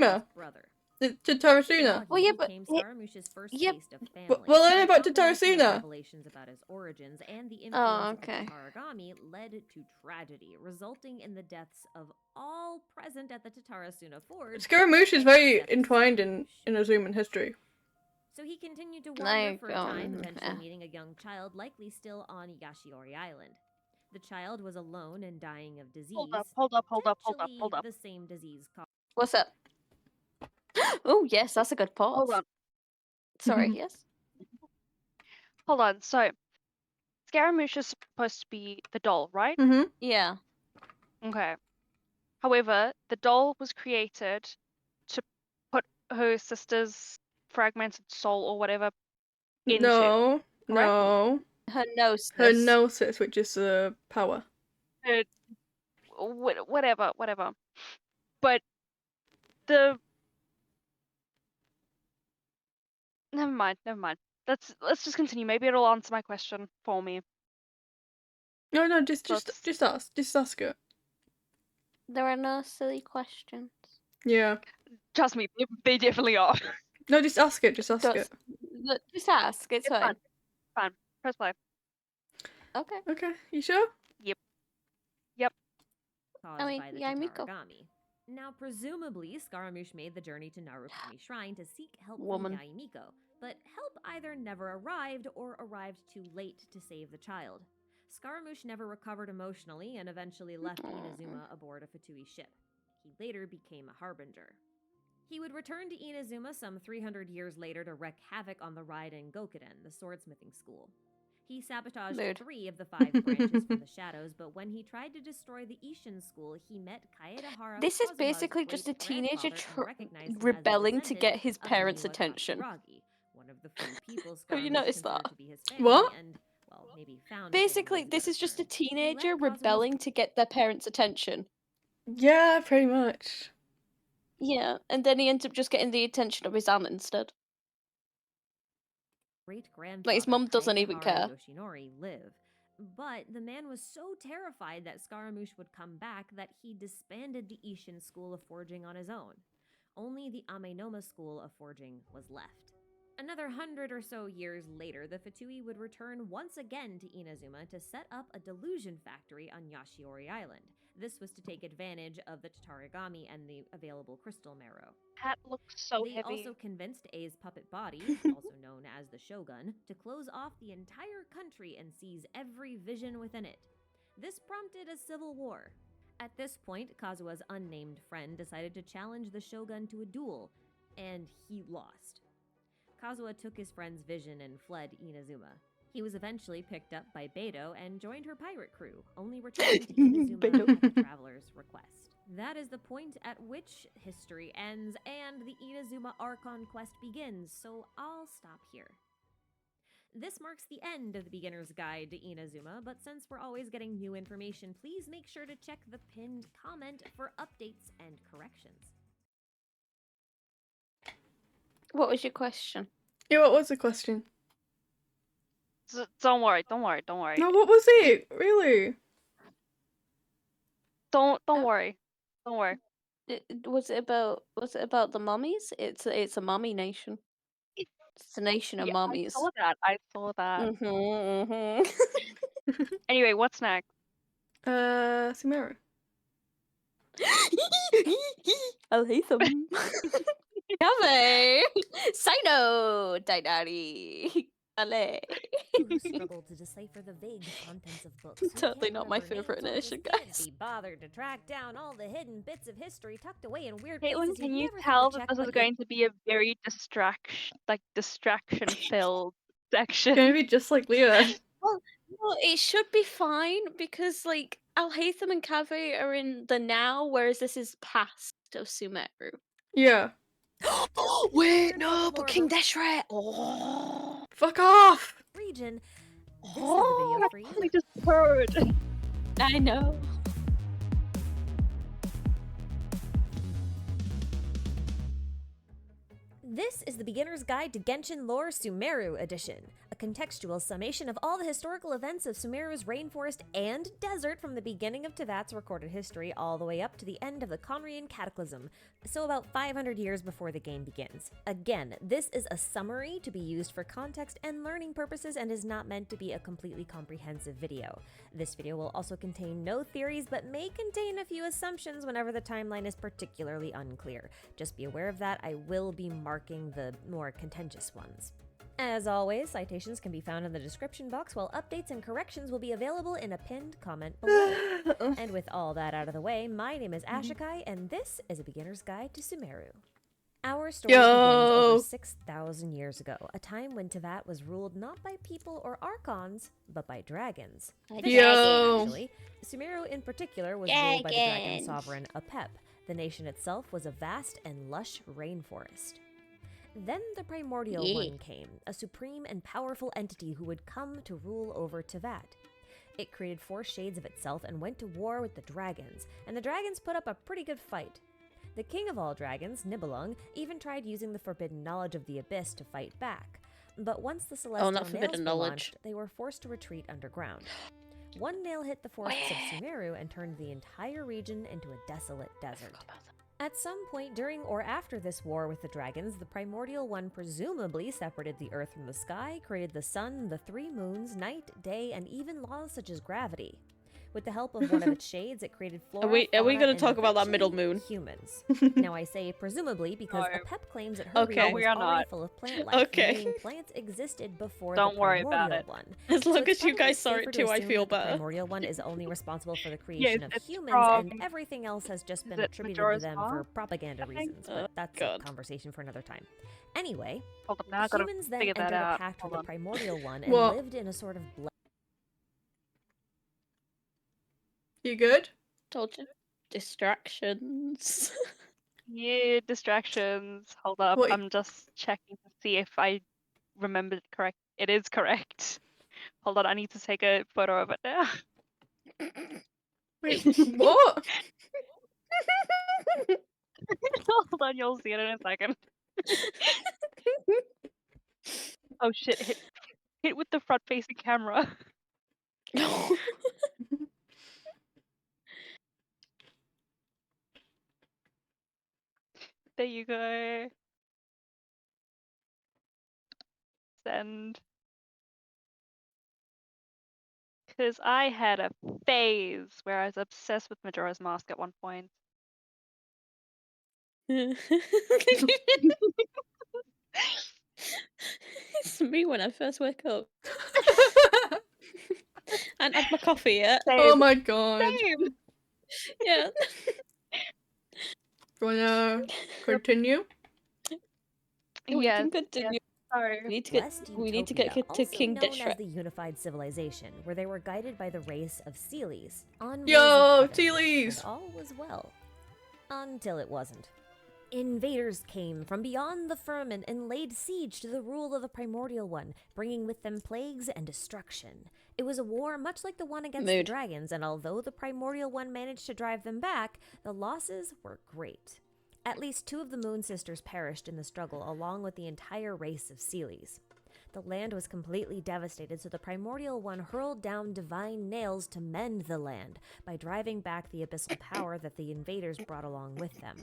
Iwakura's brother. To Tarasuna. Well, yeah, but became Scaramouche's first yeah, taste of family. We'll learn The about combination of Tatarasuna. revelations about his origins and the influence okay. of Tataragami led to tragedy, resulting in the deaths of all present at the Tatarasuna Forge. Scaramouche is very except entwined in Scaramouche. Inazuman history. So he continued to wander for a time, eventually yeah. meeting a young child, likely still on Yashiori Island. The child was alone and dying of disease. Hold up. potentially the same disease caused. What's up? Oh, yes, that's a good pause. Hold on. Sorry, yes? Hold on. So, Scaramouche is supposed to be the doll, right? Mm-hmm. Yeah. Okay. However, the doll was created to put her sister's fragmented soul or whatever into. No. correct? No. Her nose. Her gnosis, which is power. Whatever. But the never mind. Let's just continue. Maybe it'll answer my question for me. No, just Let's- ask it. There are no silly questions. Yeah. Trust me, they definitely are. No, just ask it. Just ask Just, it. look, just ask. It's fine. Fine. Press play. Okay. Okay, you sure? caused I mean, by the yeah, Miko. Tataragami. Now, presumably, Scaramouche made the journey to Narukami Shrine to seek help Woman. from Yaimiko, but help either never arrived or arrived too late to save the child. Scaramouche never recovered emotionally and eventually left Inazuma aboard a Fatui ship. He later became a harbinger. He would return to Inazuma some 300 years later to wreak havoc on the Raiden Gokuden, the swordsmithing school. He sabotaged Mood. 3 of the 5 branches from the shadows, but when he tried to destroy the Ishin school, he met Kaedehara This is Kazuma's basically just a teenager great-grandfather and recognized him as a rebelling to descendant get his of the parents' Miwa attention. Katsuragi, one of the few people Have Scaramouche you noticed considered that? to be his family What? and, well, maybe found Basically, family this better is just a term. He teenager led Kazuma's rebelling to get their parents' attention. Yeah, pretty much. Yeah, and then he ends up just getting the attention of his aunt instead. great-grandfather Like, his mum doesn't even Kaedehara care. Yoshinori live. But the man was so terrified that Scaramouche would come back that he disbanded the Ishin School of Forging on his own. Only the Amenoma School of Forging was left. Another 100 or so years later, the Fatui would return once again to Inazuma to set up a delusion factory on Yashiori Island. This was to take advantage of the Tatarigami and the available crystal marrow. Hat looks so They heavy. also convinced A's puppet body, also known as the Shogun, to close off the entire country and seize every vision within it. This prompted a civil war. At this point, Kazua's unnamed friend decided to challenge the Shogun to a duel, and he lost. Kazuha took his friend's vision and fled Inazuma. He was eventually picked up by Beidou and joined her pirate crew, only returning to Inazuma at the traveler's request. That is the point at which history ends and the Inazuma Archon quest begins, so I'll stop here. This marks the end of the beginner's guide to Inazuma, but since we're always getting new information, please make sure to check the pinned comment for updates and corrections. What was your question? Yeah, what was the question? Don't worry. Don't worry. No, what was it? Really? Don't worry. Don't worry. Was it about the mummies? It's a mummy nation. It's a nation of Yeah, mummies. I saw that. Mm-hmm. Anyway, what's next? Sumeru. I'll hate them. Yummy! Sino Dainari. Ale. Who struggled to decipher the vague contents of books. Who Totally can't not my remember favorite names or nation, just can't guys. be bothered to track down all the hidden bits of history tucked away in weird Caitlin, places can you'd you never think tell to that check, this is but going to be a very distraction-filled section? Gonna be just like Leah. Well, it should be fine because, like, Alhaitham and Kave are in the now, whereas this is past of Sumeru. Yeah. Wait, Nerd no, folklore but King book. Deshret. Oh. Fuck off! region. This is the Oh, video for you. I just heard. I know. This is the Beginner's Guide to Genshin Lore Sumeru Edition, a contextual summation of all the historical events of Sumeru's rainforest and desert from the beginning of Tevat's recorded history all the way up to the end of the Conrian Cataclysm, so about 500 years before the game begins. Again, this is a summary to be used for context and learning purposes and is not meant to be a completely comprehensive video. This video will also contain no theories but may contain a few assumptions whenever the timeline is particularly unclear. Just be aware of that. I will be marking the more contentious ones. As always, citations can be found in the description box, while updates and corrections will be available in a pinned comment below. And with all that out of the way, my name is AshiKai, and this is a Beginner's Guide to Sumeru. Our story begins over 6,000 years ago, a time when Tevat was ruled not by people or archons, but by dragons. Actually, Sumeru in particular was ruled by the dragon sovereign Apep. The nation itself was a vast and lush rainforest. Then the Primordial One came, a supreme and powerful entity who would come to rule over Tevat. It created 4 shades of itself and went to war with the dragons, and the dragons put up a pretty good fight. The king of all dragons, Nibelung, even tried using the forbidden knowledge of the abyss to fight back. But once the celestial nails were launched, they were forced to retreat underground. One nail hit the forests of Sumeru and turned the entire region into a desolate desert. At some point during or after this war with the dragons, the Primordial One presumably separated the earth from the sky, created the sun, the 3 moons, night, day, and even laws such as gravity. With the help of one of its shades, it created flora, Are we fauna, gonna and talk about that middle eventually moon? humans. Now I say presumably because No. Apep claims that her Okay. region No, was we are already not. full of plant life, Okay. meaning plants existed before Don't the worry about primordial it. one. As So long it's as you probably guys saw safer it to too, I assume feel that the better. primordial one is only responsible for the Yes, creation of it's humans, and from- everything else has just been it attributed to Majora's them Mask, for propaganda I think? reasons. But that's a God. conversation for another time. Anyway, Hold up, now I gotta humans then figure that entered a out. pact with Hold the on. primordial one and What? lived in a sort of You good? Told you. Distractions. Yeah, distractions. Hold up, What? I'm just checking to see if I remembered it correct. It is correct. Hold on, I need to take a photo of it now. Wait, what? Hold on, you'll see it in a second. Oh shit, hit with the front-facing camera. There you go. Send. Because I had a phase where I was obsessed with Majora's Mask at one point. It's me when I first wake up. And had my coffee yet. Oh Same. my god. Same. Yeah. Wanna continue? We Yes. can continue. Sorry. We need to get Blessed we need to get Utopia, to also King known as Deshret. the Unified Civilization, where they were guided by the race of Seelies. Yo, Tealies! And all was well. Until it wasn't. Invaders came from beyond the firmament and laid siege to the rule of the Primordial One, bringing with them plagues and destruction. It was a war much like the one against the Mood. dragons, and although the Primordial One managed to drive them back, the losses were great. At least 2 of the Moon Sisters perished in the struggle, along with the entire race of Seelies. The land was completely devastated, so the Primordial One hurled down divine nails to mend the land by driving back the abyssal power that the invaders brought along with them.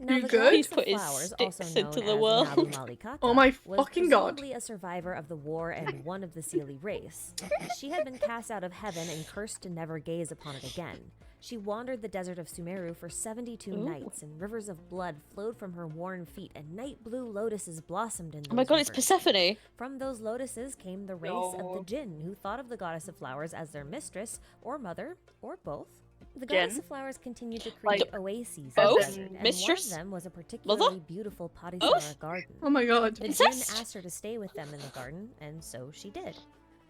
Now, You the good? goddess He's of put his flowers, also sticks known into as the world. Nabu Malikaka, Oh my was fucking god. presumably a survivor of the war and one of the Seelie race. She had been cast out of heaven and cursed to never gaze upon it again. She wandered the desert of Sumeru for 72 Ooh. nights, and rivers of blood flowed from her worn feet, and night blue lotuses blossomed in those Oh my god, it's rivers. Persephone. From those lotuses came the race of the Jinn, who thought of the goddess of flowers as their mistress, or mother, or both. The goddess Jinn? of flowers continued to Like, create oases in the both? desert, and Mistress? one of them was a particularly beautiful Padisara Both? garden. Oh my god. The Jinn Incest? asked her to stay with them in the garden, and so she did.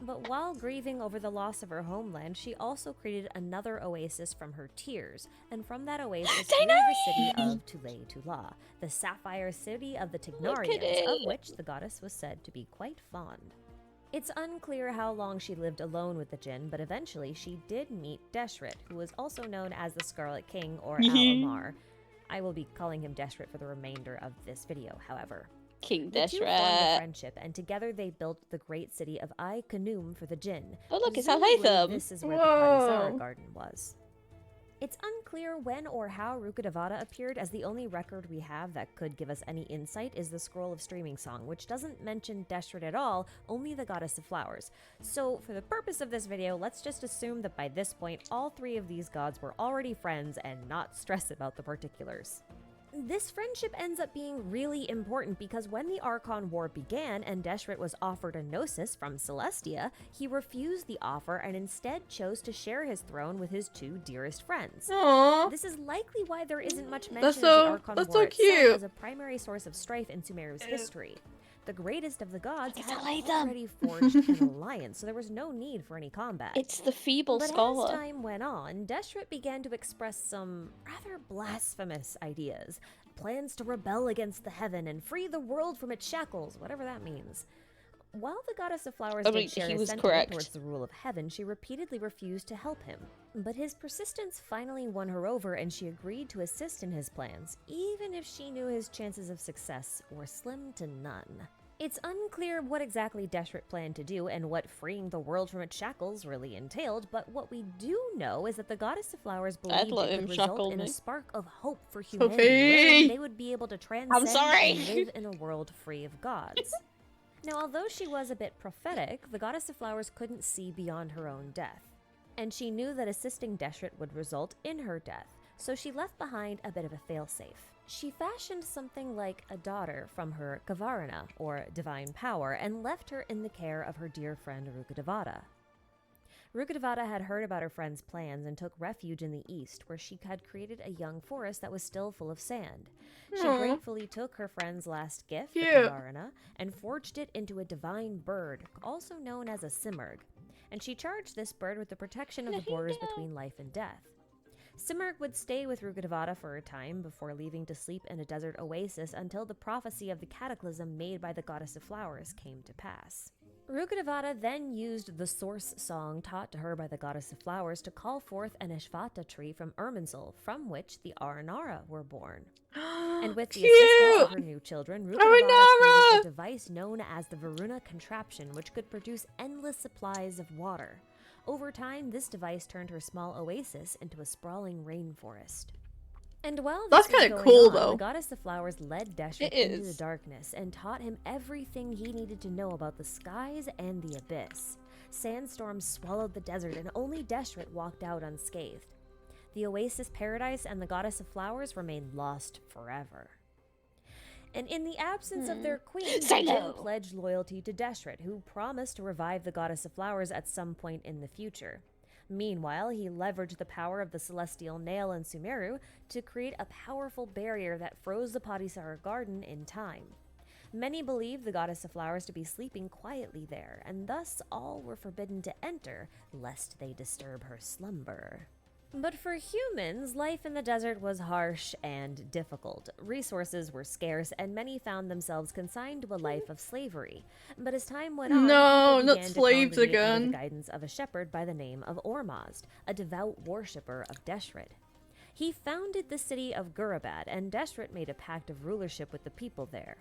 But while grieving over the loss of her homeland, she also created another oasis from her tears, and from that oasis grew the city of Tulay Tula, the sapphire city of the Tignarians, of it. which the goddess was said to be quite fond. It's unclear how long she lived alone with the Jinn, but eventually she did meet Deshret, who was also known as the Scarlet King or Al-Amar. I will be calling him Deshret for the remainder of this video, however. King The two formed a Deshret. friendship, and together they built the great city of Ai-Kanum for the Jinn. Oh look, it's Presumably, Al-Haytham. this is where the Whoa. Padisara garden was. It's unclear when or how Rukkhadevata appeared, as the only record we have that could give us any insight is the Scroll of Streaming Song, which doesn't mention Deshret at all, only the Goddess of Flowers. So, for the purpose of this video, let's just assume that by this point, all 3 of these gods were already friends and not stress about the particulars. This friendship ends up being really important because when the Archon War began and Deshret was offered a Gnosis from Celestia, he refused the offer and instead chose to share his throne with his 2 dearest friends. Aww. This is likely why there isn't much mention That's of so- the Archon that's War so itself cute. as a primary source of strife in Sumeru's history. The greatest of the gods It's had Al-Haytham. already forged an alliance, so there was no need for any combat. It's the feeble But scholar. as time went on, Deshret began to express some rather blasphemous ideas. Plans to rebel against the heaven and free the world from its shackles, whatever that means. While the Goddess of Flowers I mean, did share he his was sentiment correct. towards the rule of heaven, she repeatedly refused to help him. But his persistence finally won her over, and she agreed to assist in his plans, even if she knew his chances of success were slim to none. It's unclear what exactly Deshret planned to do and what freeing the world from its shackles really entailed, but what we do know is that the Goddess of Flowers believed let it him could result shackle in a me. spark of hope for humanity, Sophie! wherein they would be able to transcend sorry. and live in a world free of gods. Now, although she was a bit prophetic, the Goddess of Flowers couldn't see beyond her own death. and she knew that assisting Deshret would result in her death, so she left behind a bit of a failsafe. She fashioned something like a daughter from her Kavarina, or divine power, and left her in the care of her dear friend Rukkhadevata. Rukkhadevata had heard about her friend's plans and took refuge in the east, where she had created a young forest that was still full of sand. She Aw. gratefully took her friend's last gift, the Cute. Kavarina, and forged it into a divine bird, also known as a Simurgh, and she charged this bird with the protection of the borders between life and death. Simurgh would stay with Rukkhadevata for a time before leaving to sleep in a desert oasis until the prophecy of the cataclysm made by the goddess of flowers came to pass. Rukkhadevata then used the source song taught to her by the goddess of flowers to call forth an Ashvata tree from Irminsul, from which the Aranara were born. And with the assistance of her new children, Rukkhadevata created a device known as the Varuna contraption, which could produce endless supplies of water. Over time, this device turned her small oasis into a sprawling rainforest. And while That's this was kinda going cool, on, though. the goddess of flowers led Deshret It into the is. darkness and taught him everything he needed to know about the skies and the abyss. Sandstorms swallowed the desert, and only Deshret walked out unscathed. The oasis paradise and the goddess of flowers remained lost forever. And in the absence of their queen, Say Jin no. pledged loyalty to Deshret, who promised to revive the goddess of flowers at some point in the future. Meanwhile, he leveraged the power of the celestial nail in Sumeru to create a powerful barrier that froze the Padisar garden in time. Many believed the goddess of flowers to be sleeping quietly there, and thus all were forbidden to enter, lest they disturb her slumber. But for humans, life in the desert was harsh and difficult. Resources were scarce, and many found themselves consigned to a life of slavery. But as time went on, No, people not began to slaves congregate under again. the guidance of a shepherd by the name of Ormazd, a devout worshipper of Deshret. He founded the city of Gurabad, and Deshret made a pact of rulership with the people there.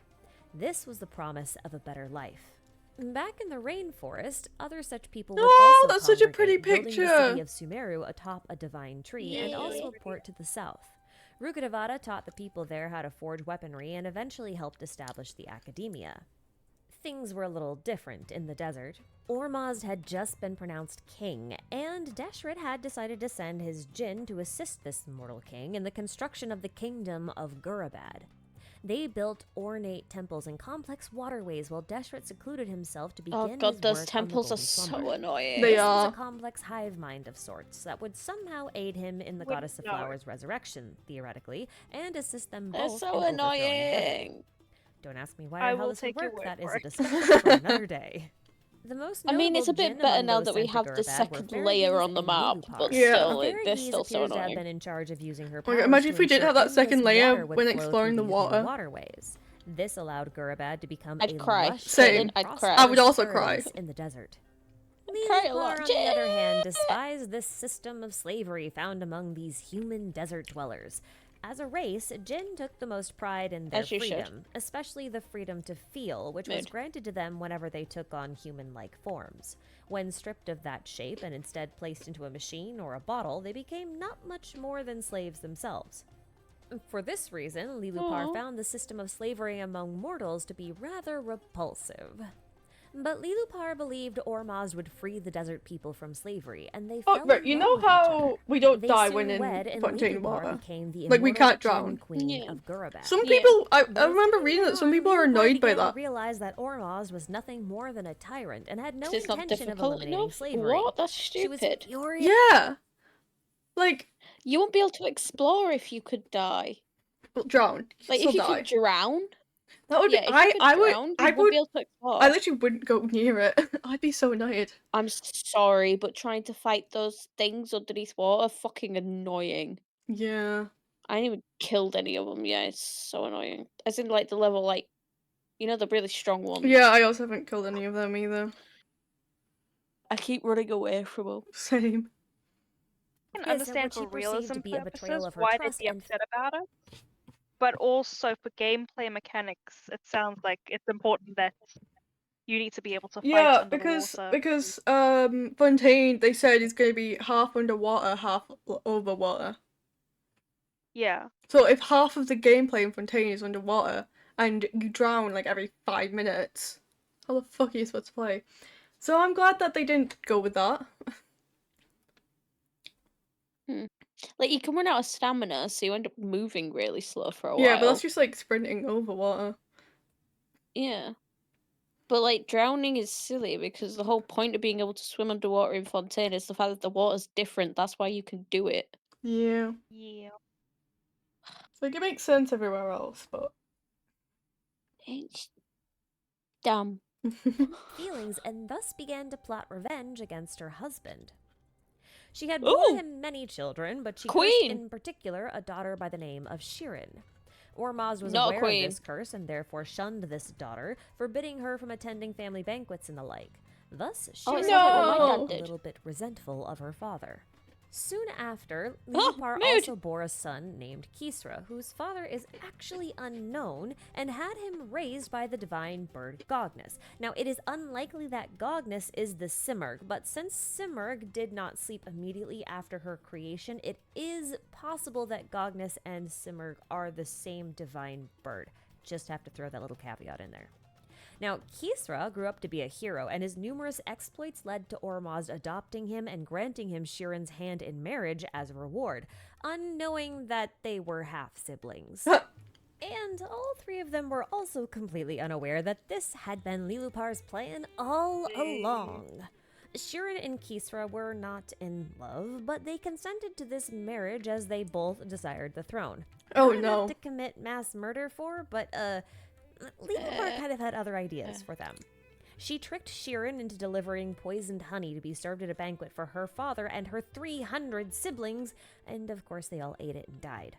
This was the promise of a better life. Back in the rainforest, other such people would Oh, also that's such a pretty congregate, building the picture. city of Sumeru atop a divine tree, and also a port to the south. Rukkhadevata taught the people there how to forge weaponry and eventually helped establish the academia. Things were a little different in the desert. Ormazd had just been pronounced king, and Deshret had decided to send his djinn to assist this mortal king in the construction of the kingdom of Gurabad. They built ornate temples and complex waterways while Deshret secluded himself to begin Oh his god, those work temples on are the so Golden Slumber. annoying. They This was are. a complex hive mind of sorts that would somehow aid him in the Wouldn't goddess of know. flowers' resurrection, theoretically, and assist them They're both so in overthrowing Deshret. annoying. Don't ask me why I or how will this would take your work. word That is for a it. discussion for another day. The most I mean, it's a notable bit djinn better among now those that we sent to have the Gurabad were second layer Prerelease on the and map, Lilupar. but Yeah. still, they're Prerelease still so appears to have annoying. been in charge of using her Oh my powers God, imagine to if we didn't ensure have that endless second layer water would when flow exploring through the these new water. waterways. This allowed Gurabad to become I'd a cry. lush Same. and I'd cry. I would prosperous also cry. Prerelease in the desert. cry a lot. Lilupar, on the other hand, despised this system of slavery found among these human desert dwellers. As a race, Jinn took the most pride in their As you should. freedom, especially the freedom to feel, which was Mood. granted to them whenever they took on human-like forms. When stripped of that shape and instead placed into a machine or a bottle, they became not much more than slaves themselves. For this reason, Lilupar Aw. found the system of slavery among mortals to be rather repulsive. But Lilupar believed Ormazd would free the desert people from slavery, and they Oh, fell right, in you love know with each how other. we don't They die soon when in wed, and Fontaine Lilupar water? became the Like, we immortal can't Jinn drown. Queen Yeah. of Gurabad. Some Yeah. people, I But as remember time reading went that some on, people are Lilupar annoyed by began to that. realize that Ormazd was nothing more than a tyrant and had no 'Cause it's not intention of difficult eliminating enough. slavery. What? That's She was stupid. furious. Yeah. Like, You won't be able to explore if you could die. drown. Like, Still if you die. could drown. That would Yeah, be, if you could I would, drown, you I wouldn't would, be able to explore. I literally wouldn't go near it. I'd be so annoyed. I'm sorry, but trying to fight those things underneath water are fucking annoying. Yeah. I ain't even killed any of them. Yeah, it's so annoying. As in, like, the level, like, you know, the really strong ones. Yeah, I also haven't killed any of them either. I keep running away from them. Same. I can Yes, and understand what she for perceived realism to be a betrayal purposes of her why they'd trust be and upset about it, but also for gameplay mechanics, it sounds like it's important that you need to be able to fight Yeah, under the water. because Fontaine, they said is going to be half underwater, half over water. Yeah. So if half of the gameplay in Fontaine is underwater and you drown like every 5 minutes, how the fuck are you supposed to play? So I'm glad that they didn't go with that. Like, you can run out of stamina, so you end up moving really slow for a while. Yeah, but that's just like sprinting over water. Yeah. But, like, drowning is silly because the whole point of being able to swim underwater in Fontaine is the fact that the water's different. That's why you can do it. Yeah. Yeah. Like it makes sense everywhere else, but It's dumb. feelings and thus began to plot revenge against her husband. She had borne Ooh! him many children, but she Queen! cursed in particular a daughter by the name of Shirin. Ormazd was Not aware queen. of this curse and therefore shunned this daughter, forbidding her from attending family banquets and the like. Thus, Oh, Shirin it sounds like what my No! dad a did. little bit resentful of her father. Soon after, Oh, Lilupar mood. also bore a son named Kisra, whose father is actually unknown and had him raised by the divine bird Gognus. Now, it is unlikely that Gognus is the Simurgh, but since Simurgh did not sleep immediately after her creation, it is possible that Gognus and Simurgh are the same divine bird. Just have to throw that little caveat in there. Now, Kisra grew up to be a hero, and his numerous exploits led to Ormazd adopting him and granting him Shirin's hand in marriage as a reward, unknowing that they were half-siblings. And all three of them were also completely unaware that this had been Lilupar's plan all along. Shirin and Kisra were not in love, but they consented to this marriage as they both desired the throne. Oh Not enough no. to commit mass murder for, but Lilupar kind of had other ideas for them. She tricked Shirin into delivering poisoned honey to be served at a banquet for her father and her 300 siblings, and of course they all ate it and died.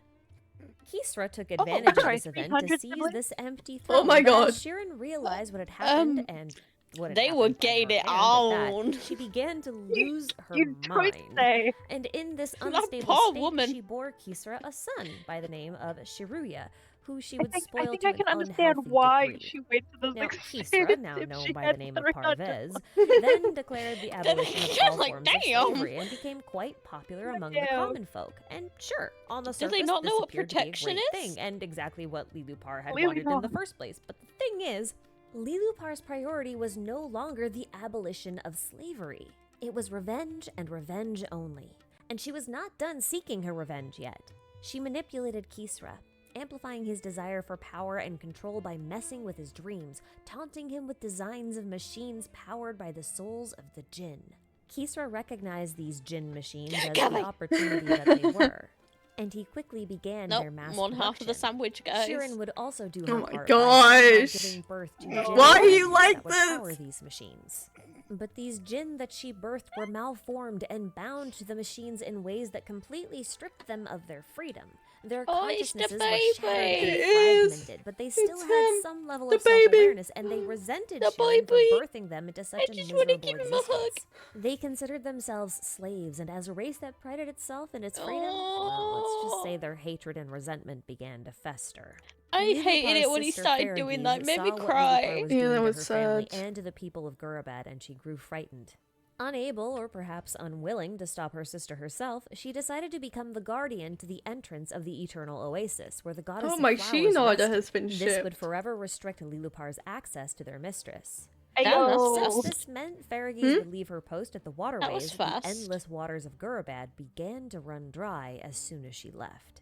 Kisra took advantage of sorry, this event to 300 seize siblings? this empty Oh throne. my but God. as Shirin realized what had happened and what had They happened were by getting her it hand at that, on. she began to lose her You choice mind. say. And in this That unstable poor state, woman. she bore Kisra a son by the name of Shiruya, who she I would think spoil I to can an understand unhealthy why degree. she went to this Now, extent Kisra, now if known she by had the name of 300 Parvez, then declared the abolition of all Like, forms of damn. slavery and became quite popular among the Damn. common folk. And sure, on the Do they surface, not this know what appeared to be a protection great is? thing, and exactly what Lilupar had Clearly wanted in the not. first place. But the thing is, Lilupar's priority was no longer the abolition of slavery. It was revenge and revenge only. And she was not done seeking her revenge yet. She manipulated Kisra, amplifying his desire for power and control by messing with his dreams, taunting him with designs of machines powered by the souls of the Jinn. Kisra recognized these Jinn machines as Gabby. the opportunity that they were, and he quickly began Nope, their mass one half of the production. sandwich, guys. Shirin would also do Oh her my part by somehow gosh. giving birth to No. Jinn Why are you entities like that would this? power these machines. But these Jinn that she birthed were malformed and bound to the machines in ways that completely stripped them of their freedom. Their Oh, it's the consciousnesses were shattered and It is. fragmented, but they still It's had him, some level the of baby. self-awareness, and they resented The Shirin for baby. birthing them into such a just wanna miserable give him a hug. existence. They considered themselves slaves, and as a race that prided itself in its freedom, well, let's just say their hatred and resentment began to fester. I hated Lilupar's it when he sister started doing that. It Fergie made me saw what cry. Lilupar was Yeah, doing that to was her family sad. and to the people of Gurabad, and she grew frightened. Unable, or perhaps unwilling, to stop her sister herself, she decided to become the guardian to the entrance of the Eternal Oasis, where the goddess Oh, of my flowers Sheen order rested. has been This shipped. would forever restrict Lilupar's access to their mistress. Damn, that's Ayo. fast. This meant Fergie's would leave her post at the waterways. was The fast. endless waters of Gurabad began to run dry as soon as she left.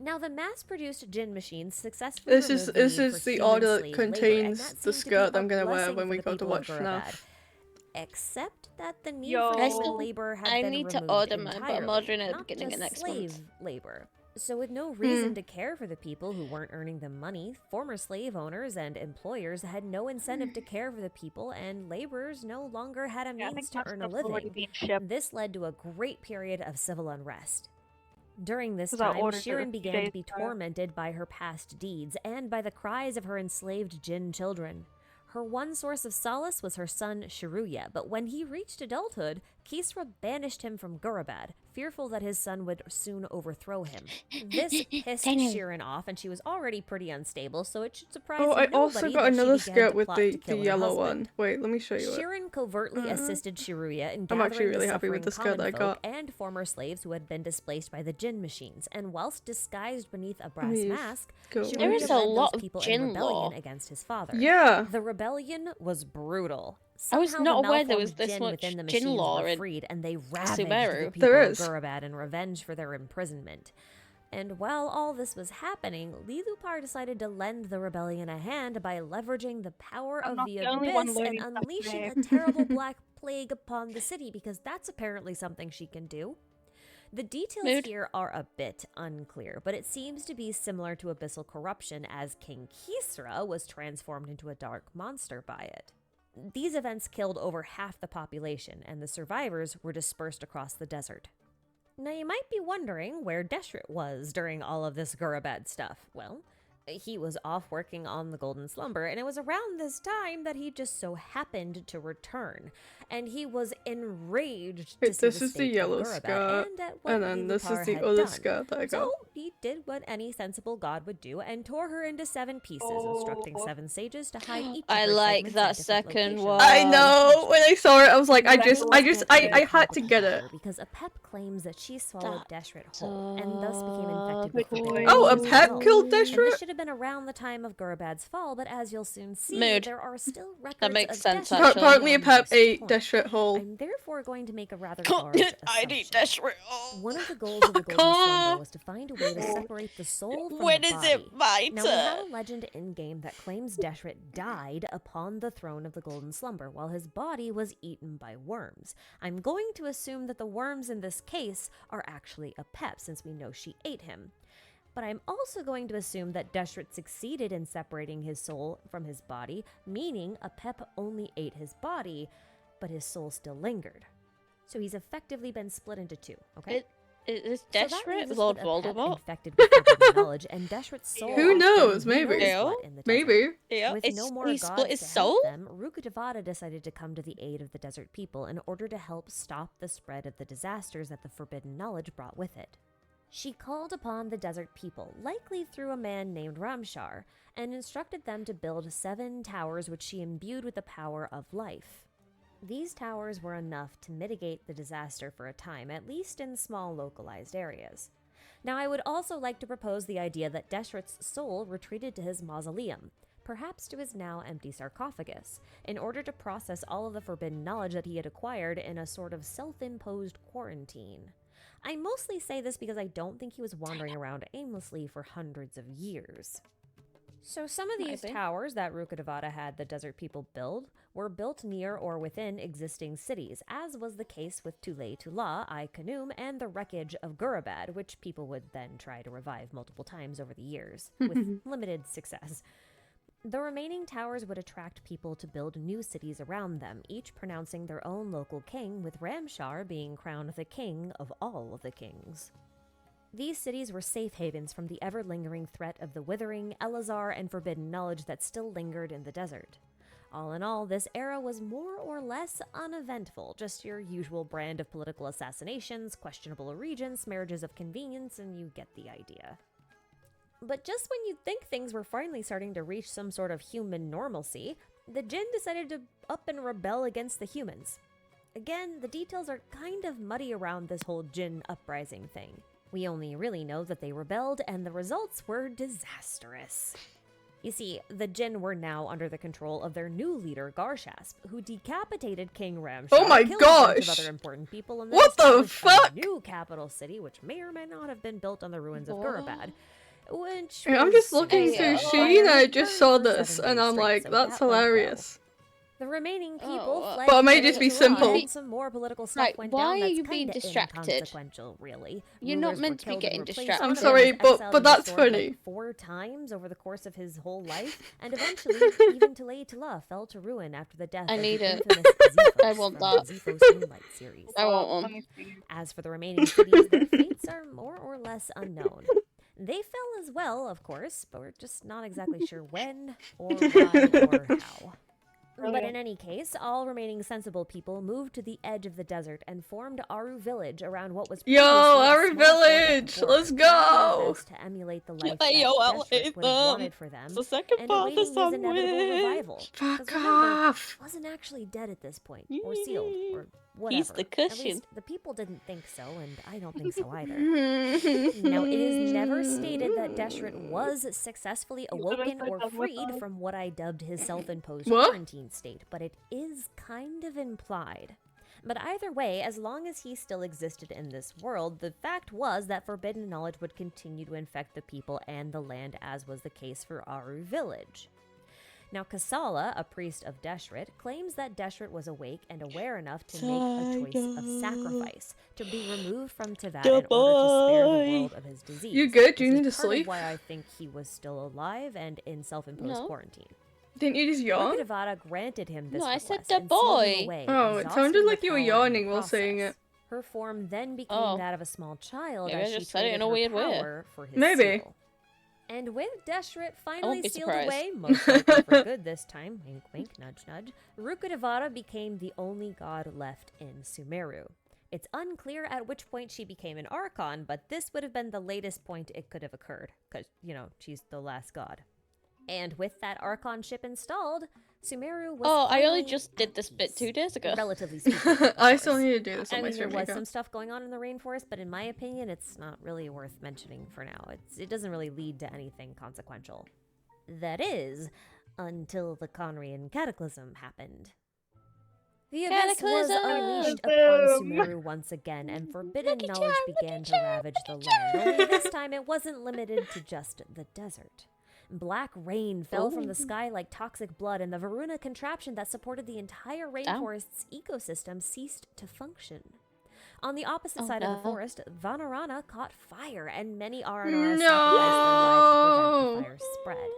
Now, the mass-produced Jinn machines successfully This is removed the need for the human order that slave labor, and contains that the seemed to be skirt a I'm gonna wear blessing when for we the go to people of watch Gurabad. FNAF. Except that the need Yo. for I human still- labor had I been need to removed order mine, but I'm entirely, ordering it at the not beginning of just next slave month. labor. So with no reason to care for the people who weren't earning them money, former slave owners and employers had no incentive to care for the people, and laborers no longer had a Yeah, I means think to most earn a stuff's already living. been shipped. This led to a great period of civil unrest. During this 'Cause I time, ordered it a Shirin few began days to be ago. tormented by her past deeds and by the cries of her enslaved Jinn children. Her one source of solace was her son Shiruya, but when he reached adulthood, Kisra banished him from Gurabad, fearful that his son would soon overthrow him. This pissed Daniel. Shirin off, and she was already pretty unstable, so it should surprise Oh, I nobody also that got she another began skirt to with plot the to kill her yellow husband. one. Wait, let me show you it. Shirin covertly assisted Shiruya in I'm actually gathering really the happy with suffering the skirt common that I folk got. and former slaves who had been displaced by the Jinn machines, and whilst disguised beneath a brass Yes, mask, go. Shiruya There is a led lot those of people in Jinn rebellion lore. against his father. Yeah. The rebellion was brutal. I was Somehow not the aware there was malformed this jinn much within the jinn machines lore were in freed, and they ravaged Sumeru. the people There of is. Gurabad in revenge for their imprisonment. And while all this was happening, Lilupar decided to lend the rebellion a hand by leveraging the power I'm of not the the only one abyss and learning stuff unleashing today. a terrible black plague upon the city, because that's apparently something she can do. The details Mood. here are a bit unclear, but it seems to be similar to abyssal corruption, as King Kisra was transformed into a dark monster by it. These events killed over half the population, and the survivors were dispersed across the desert. Now, you might be wondering where Deshret was during all of this Gurabad stuff. Well, he was off working on the Golden Slumber, and it was around this time that he just so happened to return. And he was enraged to Wait, see this the is the state yellow of Gurabad skirt, and at what and then this is Lilupar the had other done. skirt that I got. So he did what any sensible god would do and tore her into 7 pieces, instructing 7 sages to hide each of I her like segments that in different second locations. one. I know. When I saw it, I was like, I Deshret had to get it. because Apep claims that she swallowed That's Deshret whole and thus became infected good with forbidden boy. Oh, knowledge as Apep well. killed And Deshret? this should have been around the time of Gurabad's fall, but as you'll soon see, Mood. there are still records makes of sense, Deshret actually. Apparently, beyond Apep this ate point. Deshret whole. I'm therefore going to make a rather large I need assumption. Deshret. One of the goals of the Golden Slumber can't. was to find a way to separate the soul from When the is body. it my Now, we have turn? a legend in-game that claims Deshret died upon the throne of the Golden Slumber while his body was eaten by worms. I'm going to assume that the worms in this case are actually Apep, since we know she ate him. But I'm also going to assume that Deshret succeeded in separating his soul from his body, meaning Apep only ate his body, but his soul still lingered. So he's effectively been split into 2, okay? Is So that Deshret leaves us Lord with Apep Voldemort? infected with forbidden knowledge, and Deshret's soul Who off knows? doing who Maybe. knows what in the desert. Maybe. Yeah, With no more he gods split his to soul? help them, Rukkhadevata decided to come to the aid of the desert people in order to help stop the spread of the disasters that the forbidden knowledge brought with it. She called upon the desert people, likely through a man named Ramshar, and instructed them to build 7 towers which she imbued with the power of life. These towers were enough to mitigate the disaster for a time, at least in small localized areas. Now, I would also like to propose the idea that Deshret's soul retreated to his mausoleum, perhaps to his now empty sarcophagus, in order to process all of the forbidden knowledge that he had acquired in a sort of self-imposed quarantine. I mostly say this because I don't think he was wandering around aimlessly for hundreds of years. So some of these Maybe. towers that Rukkhadevata had the desert people build were built near or within existing cities, as was the case with Tulay Tula, Ai Khanum, and the wreckage of Gurabad, which people would then try to revive multiple times over the years, with limited success. The remaining towers would attract people to build new cities around them, each pronouncing their own local king, with Ramshar being crowned the king of all of the kings. These cities were safe havens from the ever-lingering threat of the withering, Elazar, and forbidden knowledge that still lingered in the desert. All in all, this era was more or less uneventful, just your usual brand of political assassinations, questionable allegiance, marriages of convenience, and you get the idea. But just when you'd think things were finally starting to reach some sort of human normalcy, the Jinn decided to up and rebel against the humans. Again, the details are kind of muddy around this whole Jinn uprising thing. We only really know that they rebelled, and the results were disastrous. You see, the Jinn were now under the control of their new leader, Garshasp, who decapitated King Ramshar, Oh my killed a bunch of gosh! other important people, and then What the established fuck? a new capital city, which may or may not have been built on the ruins of Gurabad. Which I'm just was looking through Hey, Sheen, I burned just saw for this, 7 and days I'm straight, like, so that's that went well. hilarious. The remaining people Oh, fled But it may to just be Tula, simple. and some more political stuff Right, went why down are that's you being kinda distracted? inconsequential, really. You're not Rulers meant were to be killed getting and replaced. distracted. One I'm of them sorry, was but exiled and that's restored, funny. like, 4 times over the course of his whole life, and eventually even Tulay Tula fell to ruin after the death I of need the it. infamous Xephos I want from that. the Xephos Moonlight series. I want one. Let me see. As for the remaining cities, their fates are more or less unknown. They fell as well, of course, but we're just not exactly sure when, or why, or how. But in any case, all remaining sensible people moved to the edge of the desert and formed Aru Village around what was Yo, previously a Aru small fort at the Village! border, Let's trying their go! best to emulate the life that Yo, I Deshret hate would have them. wanted for them, It's the second and part of the awaiting his inevitable sandwich. revival. 'Cause Fuck remember, off! wasn't actually dead at this point, or sealed, or whatever. He's the At cushion. least the people didn't think so, and I don't think so either. Now, it is never stated that Deshret was successfully awoken or freed from what I dubbed his self-imposed What? quarantine state, but it is kind of implied. But either way, as long as he still existed in this world, the fact was that forbidden knowledge would continue to infect the people and the land, as was the case for Aru Village. Now, Kasala, a priest of Deshret, claims that Deshret was awake and aware enough to make a choice of sacrifice, to be removed from Tevat in order to spare the world of his disease. You good? Do you This need is to part of sleep? why I think he was still alive and in self-imposed No. quarantine. Didn't you just yawn? Rukkhadevata granted him this No, I request said and the sealed him boy. away, Oh, it exhausting sounded the like you were power in the yawning while saying process. it. Her form then became Oh. that of a small child Maybe I as she just said it traded in a her weird way. power for his Maybe. seal. And with Deshret finally be sealed surprised. away, most likely for good this time, wink wink, nudge nudge, Rukkhadevata became the only god left in Sumeru. It's unclear at which point she became an Archon, but this would have been the latest point it could have occurred, because, you know, she's the last god. And with that Archonship installed, Sumeru was Oh, I only finally just at did this bit peace, 2 days ago. relatively speaking. of I still course. need to do this on I my mean, there stream was account. some stuff going on in the rainforest, but in my opinion, it's not really worth mentioning for now. It doesn't really lead to anything consequential. That is, until the Conrian Cataclysm happened. The abyss was Cataclysm! unleashed upon Sumeru once again, and forbidden knowledge began to ravage the land. Only this time it wasn't limited to just the desert. Black rain fell from the sky like toxic blood, and the Varuna contraption that supported the entire rainforest's ecosystem ceased to function. On the opposite side of the forest, Vanarana caught fire, and many Aranara sacrificed their lives to prevent the fire spread.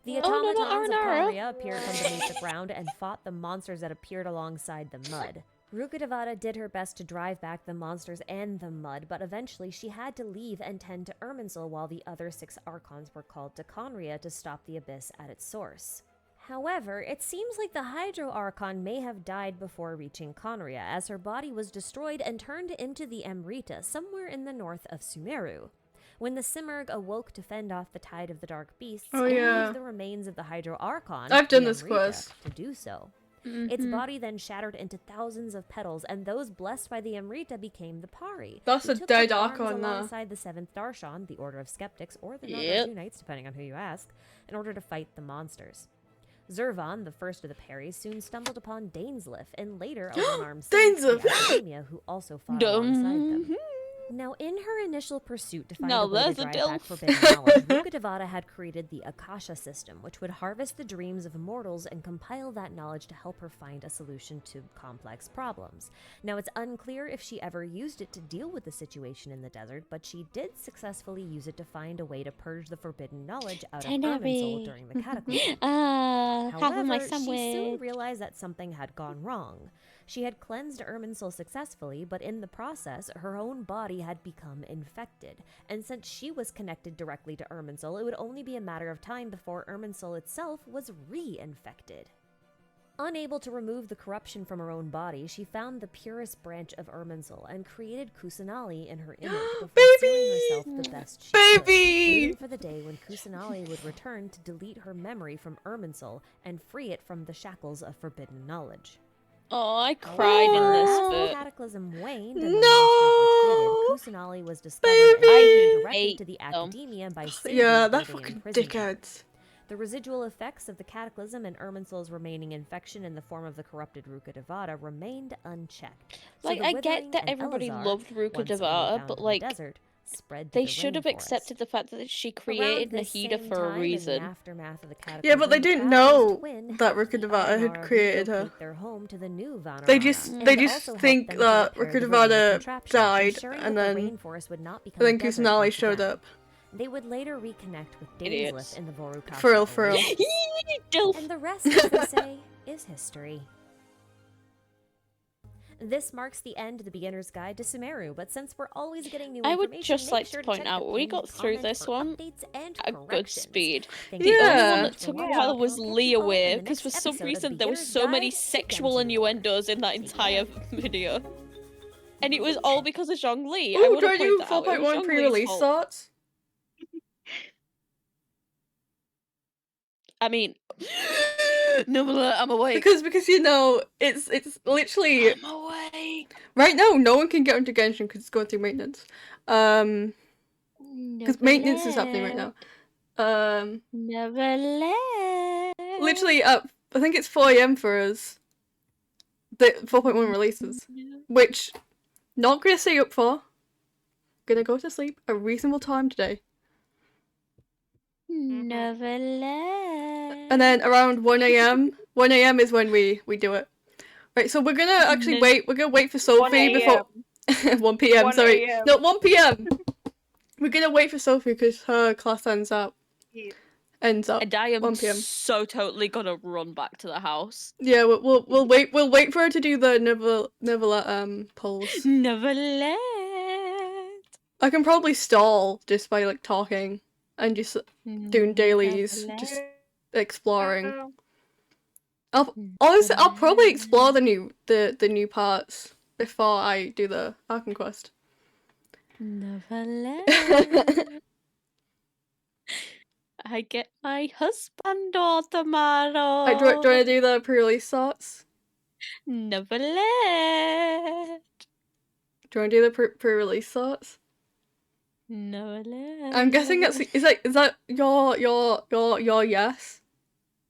The automatons of Conria appeared from beneath the ground and fought the monsters that appeared alongside the mud. Rukkhadevata did her best to drive back the monsters and the mud, but eventually she had to leave and tend to Irminsul while the other 6 Archons were called to Conria to stop the abyss at its source. However, it seems like the Hydro Archon may have died before reaching Conria, as her body was destroyed and turned into the Amrita somewhere in the north of Sumeru. When the Simurgh awoke to fend off the tide of the dark beasts, Oh, it yeah. used the remains of the Hydro Archon, I've done the this Amrita, quest. to do so. Its body then shattered into thousands of petals, and those blessed by the Amrita became the Pari. That's who a took dead up arms Archon there. alongside the 7th Darshan, the Order of Skeptics, or the Yep. Northern Knights, depending on who you ask, in order to fight the monsters. Zervan, the first of the Paris, soon stumbled upon Dainsleif, and later a one-armed saint, the Dainsleif! Academia, who also fought alongside them. Now, in her initial pursuit to find Now a way to there's a drive back dilf. forbidden knowledge, Rukkhadevata had created the Akasha system, which would harvest the dreams of mortals and compile that knowledge to help her find a solution to complex problems. Now, it's unclear if she ever used it to deal with the situation in the desert, but she did successfully use it to find a way to purge the forbidden knowledge out of Irminsul during the Cataclysm. Half of my However, she soon sandwich. realized that something had gone wrong. She had cleansed Irminsul successfully, but in the process, her own body had become infected. And since she was connected directly to Irminsul, it would only be a matter of time before Irminsul itself was re-infected. Unable to remove the corruption from her own body, she found the purest branch of Irminsul and created Kusanali in her image before sealing herself the best she could, Baby! waiting for the day when Kusanali would return to delete her memory from Irminsul and free it from the shackles of forbidden knowledge. Oh, I cried in this As the bit. cataclysm waned and the No! monsters retreated, Kusanali was discovered and taken I directly hate to the them. Academia by sages Yeah, they're where they fucking imprisoned her. dickheads. The residual effects of the cataclysm and Irminsul's remaining infection in the form of the corrupted Rukkhadevata remained unchecked. So Like, the I Withering get that and everybody Elazar, loved once only Rukkhadevata, found but in the like, desert, spread to they the should have rainforest. accepted the fact that she Around created this Nahida same for a time, in the reason. aftermath of the Yeah, but they cataclysm, the didn't traveler's know twin that helped the Rukkhadevata had Aranara created her. relocate their home to the new Vanarana, They just and they also helped think them to that repair the Varuna Rukkhadevata contraption, died, ensuring and that the then rainforest would not become a desert Kusanali once showed again. up. They would later reconnect with Idiots. Dainsleif in the Vorukasha For real. Oasis. Dilf. And the rest, as they say, is history. This marks the end of the beginner's guide to Sumeru, but since we're always getting new I information, would just make like sure to point check out the we pinned got through comment this for one updates and at good corrections. speed. Thank The you only Yeah. one so that much took for a watching. while was I'll catch you Leah all in Wave, the because for next some episode of reason there was Beginner's so many Guide to sexual Genshin. innuendos in that entire video. And it was all because of Zhongli. I Ooh, would do have I do pointed that out. It 4.1 was Zhongli's pre-release fault. thoughts? I mean, No, I'm awake. Because you know it's literally I'm awake. right now no one can get onto Genshin because it's going through maintenance. Because maintenance is happening right now. Neverland. Literally I think it's 4 AM for us. The 4.1 releases, which not gonna stay up for. Gonna go to sleep a reasonable time today. Neverland. And then around 1 AM, 1 AM is when we do it. Right, so we're gonna actually wait. We're gonna wait for Sophie before 1 PM. 1 Sorry, AM. no 1 PM. We're gonna wait for Sophie because her class ends up Yeah. And I am 1 PM. so totally gonna run back to the house. Yeah, we'll wait. We'll wait for her to do the never polls. Neverland. I can probably stall just by like talking and just doing dailies, just exploring. I'll probably explore the new parts before I do the Arkham quest. Neverland. I get my husband all tomorrow. Do you want to do the pre-release thoughts? Neverland. Do you want to do the pre-release thoughts? Neverland. I'm guessing is that your yes?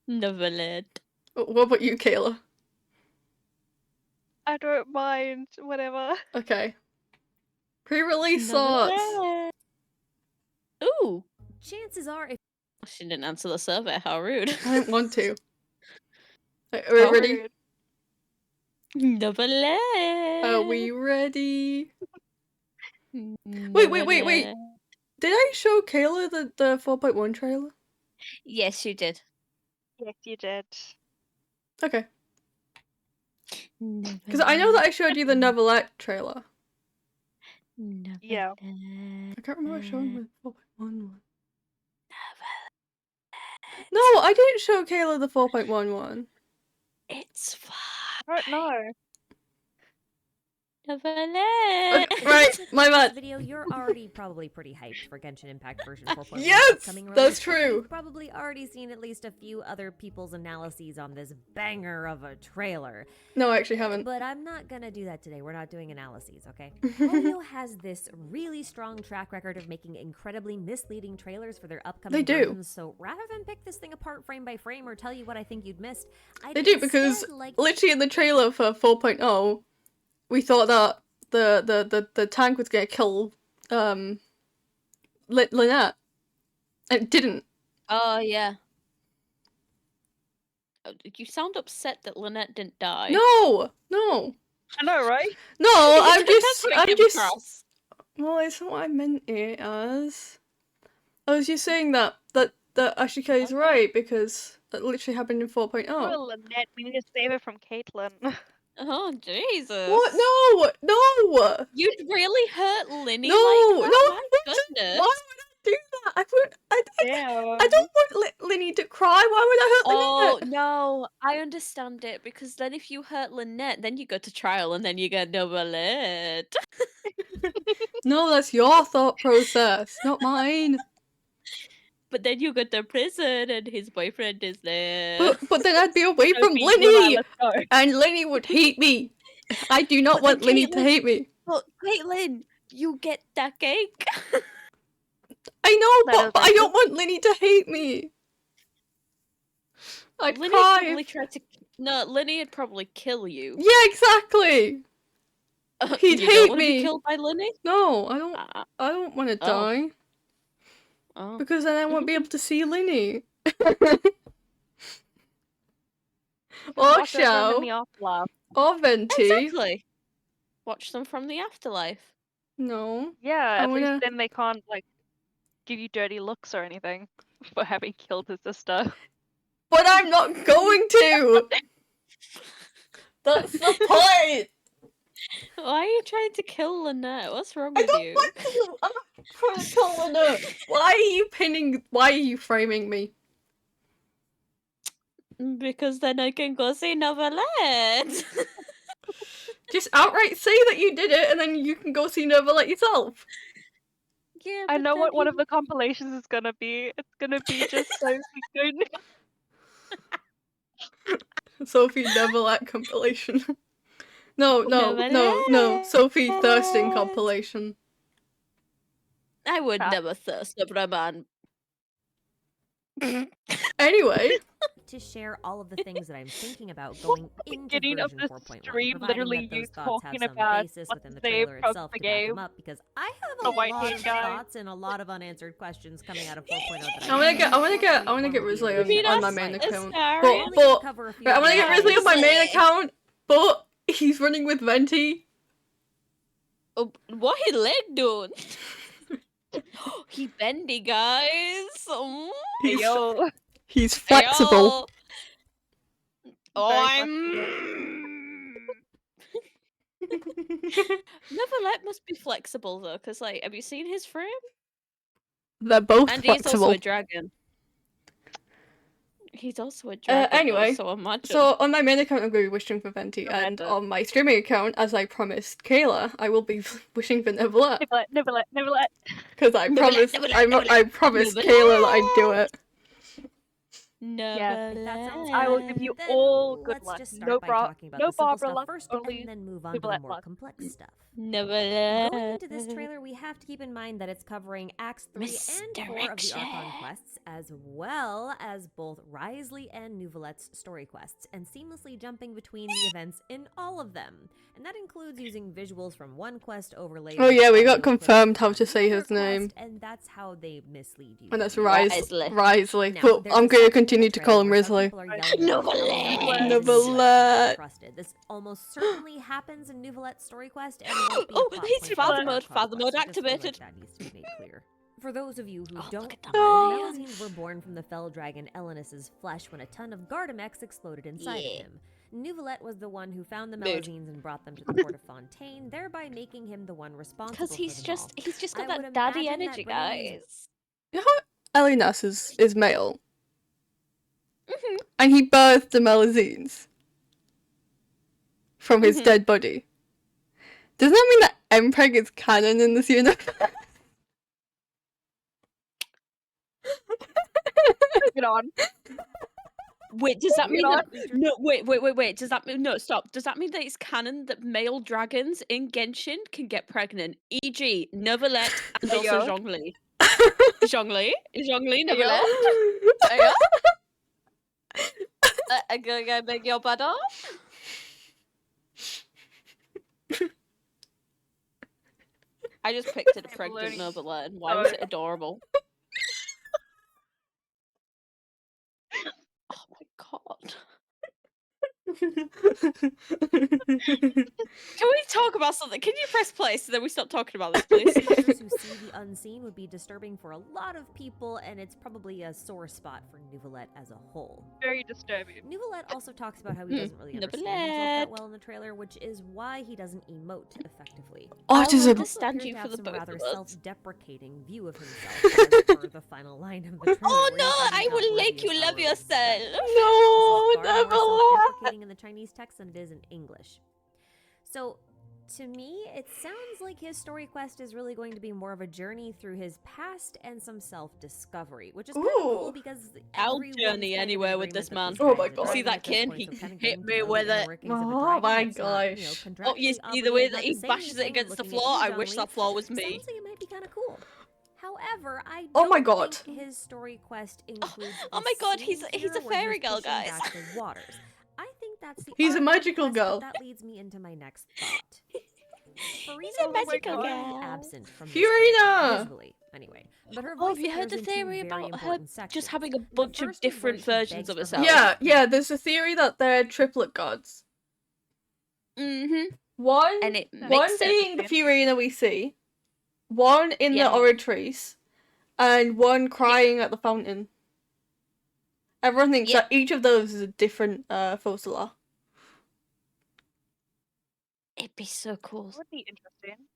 Neverland. What about you, Kayla? I don't mind, whatever. Okay. Pre-release thoughts. Neverland. Ooh. Chances are, if She didn't answer the survey. How rude. I didn't want to. Are we ready? Rude. Neverland. Are we ready? Wait. Did I show Kayla the 4.1 trailer? Yes, you did. Yes, you did. Okay. Because I know that I showed you the Neverlet trailer. Yeah. I can't remember showing the 4.1 one. No, I didn't show Kayla the 4.1 one. It's fine. I don't know. Neverland. Right, my bad. video, you're already probably pretty hyped for Genshin Impact version 4.1's Yes, upcoming release. that's true. You've probably already seen at least a few other people's analyses on this banger of a trailer. No, I actually haven't. But I'm not gonna do that today. We're not doing analyses, okay? Audio has this really strong track record of making incredibly misleading trailers for their upcoming They do. versions, so rather than pick this thing apart frame by frame or tell you what I think you'd missed, I'd They do, because instead like literally in the trailer for 4.0, we thought that the tank was gonna kill Lynette. And it didn't. Oh, yeah. You sound upset that Lynette didn't die. No! I know, right? No, I'm That's what it came across. Well, it's not what I meant it as. I was just saying that AshiKai is right, because that literally happened in 4.0. Oh, Lynette, we need to save her from Caitlin. Oh, Jesus. What? No! You'd really hurt Linny No, like that? no, My I wouldn't. goodness. Why would I do that? Damn. I don't want Linny to cry. Why would I hurt Oh, Lynette? no. I understand it, because then if you hurt Lynette, then you go to trial and then you get Neverland. No, that's your thought process, not mine. But then you go to prison and his boyfriend is there. But then I'd be away from Sophie, Linny, let's go. and Linny would hate me. I do not want But Linny to Caitlin- hate me. But Caitlin, you get that cake. I know, That but is I don't want Linny to hate me. I'd Linny cry. probably tried to. No, Linny would probably kill you. Yeah, exactly. He'd you hate don't wanna me. Be killed by Linny? No, I don't. Uh, I don't want to Oh. die oh. because then I won't be able to see Linny. Or Watch them in Shao, the afterlife. or Venti. Exactly. Watch them from the afterlife. No. Yeah, I at wanna- least then they can't, like, give you dirty looks or anything for having killed his sister. But I'm not going to! That's the point! Why are you trying to kill Lynette? What's wrong I with don't you? want to! I'm not trying to kill Lynette! Why are you framing me? Because then I can go see Neverland. Just outright say that you did it and then you can go see Neverlet yourself. Yeah, I but know then what one he- of the compilations is gonna be. It's gonna be just Sophie going. Sophie Neverlet compilation. No. Sophie Thirsting compilation. I would Ah. never thirst over a man. Anyway, to share all of the things that I'm thinking about going into Beginning of version this 4.1, stream, providing literally that those you thoughts have talking some about basis what's within the his name trailer from itself the to back them game. up, because I have The a lot white-haired of guy. thoughts and a lot of unanswered questions coming out of 4.0 that I wanna get Risley on my main account. But right, I wanna get Risley on my main account, but he's running with Venti. Oh, what his leg doing? He bendy, guys. Hey, He's yo. he's flexible. Oh, Very I'm. Neverlet must be flexible though, because like, have you seen his frame? They're both And he's flexible. also a dragon. He's also a dragon. Anyway, though, so imagine. So on my main account, I'm going to be wishing for Venti, and on my streaming account, as I promised Kayla, I will be wishing for Neverlet. Neverlet. Because I promised, I promised Kayla that I'd do it. Neverlet. If that sounds I will good, give you then all good let's luck. just No start by talking about the simple Barbara stuff luck, first, only and then move on to the Neverlet more luck. complex stuff. Neverlet. Going into this trailer, we have to keep in mind that it's covering Acts 3 and 4 of the Archon quests, as well as both Risley and Nouvelette's story quests, and seamlessly jumping between the events in all of them. And that includes using visuals from one quest overlaid. Oh yeah, we got audio clips confirmed how from to say another his name. quest, and that's how they mislead you. And that's Risley. Risley. Now, But there's I'm a going to section in continue the to call him trailer where Risley. some people are yelling about how Neverlet. Neverlet. trusted. This almost certainly happens in Nouvelette's story quest, and won't be a Oh, plot he's point father for mode. Archon Father mode quest. I just feel like activated. that needs to be made clear. For those of you who Oh, don't look at that know, man. the Melusines were born from the fell dragon Elenis's flesh when a ton of Gardamex exploded inside of him. Nouvelette was the one who found the Mood. Melusines and brought them to the port of Fontaine, thereby making him the one responsible Because for them all. he's just got I that would daddy imagine that energy, bringing these guys. You know how Elinas is male? And he birthed the Melusines from his dead body. Does that mean that MPEG is canon in this universe? Get on. Wait, does that mean Not- that... No, wait. Does that mean... No, stop. Does that mean that it's canon that male dragons in Genshin can get pregnant? E.g. Neverlet and Hey, also yo. Zhongli. Zhongli, Neverlet. Hey, yo. I beg your pardon? I just pictured a pregnant learning Neverlet, and why so- was it adorable? Oh my god. Can we talk about something? Can you press play so that we stop talking about this, please? Characters who see the unseen would be disturbing for a lot of people, and it's probably a sore spot for Nouvelette as a whole. Very disturbing. Nouvelette also talks about how he doesn't really understand himself that well in the trailer, which is why he doesn't emote effectively. Autism. understand you for the some both rather of us. self-deprecating view of himself as per the final line of the trailer. Oh where no, he says he's I not will worthy make you of love our respect. yourself. No, This is far more Neverlet. self-deprecating in the Chinese text than it is in English. So, to me, it sounds like his story quest is really going to be more of a journey through his past and some self-discovery, which is kind of cool Ooh. because I'll everyone's journey kind of in anywhere with agreement this that man. this Oh guy my is a God. See dragon that at this kin? point, He so kind of hit getting me to know with the inner it. workings of a Oh dragon my that's not, gosh. Oh, you contractually see the way obligated that not he to say bashes it anything, against the looking at floor? you, I wish Zhongli, that floor was me. sounds like it might be kind of cool. However, I Oh don't my God. think his story quest includes oh the my God, scene he's a here where fairy he's girl, pushing guys. back the waters. I think that's the He's a Archon magical quest, but girl. that leads me into my next thought. He's Furina a magical was girl. absent from this Furina! trailer, visually, anyway. But her Oh, voice have you heard appears the in two theory very about her important just sections. having a The bunch of first is where different she versions begs of for herself? help. Yeah, there's a theory that they're triplet gods. Mm-hmm. One, And it one makes sense. being the Furina we see, one in Yeah. the Oratrice, and one crying at the fountain. Everyone thinks Yeah. that each of those is a different Focala. It'd be so cool. That would be interesting.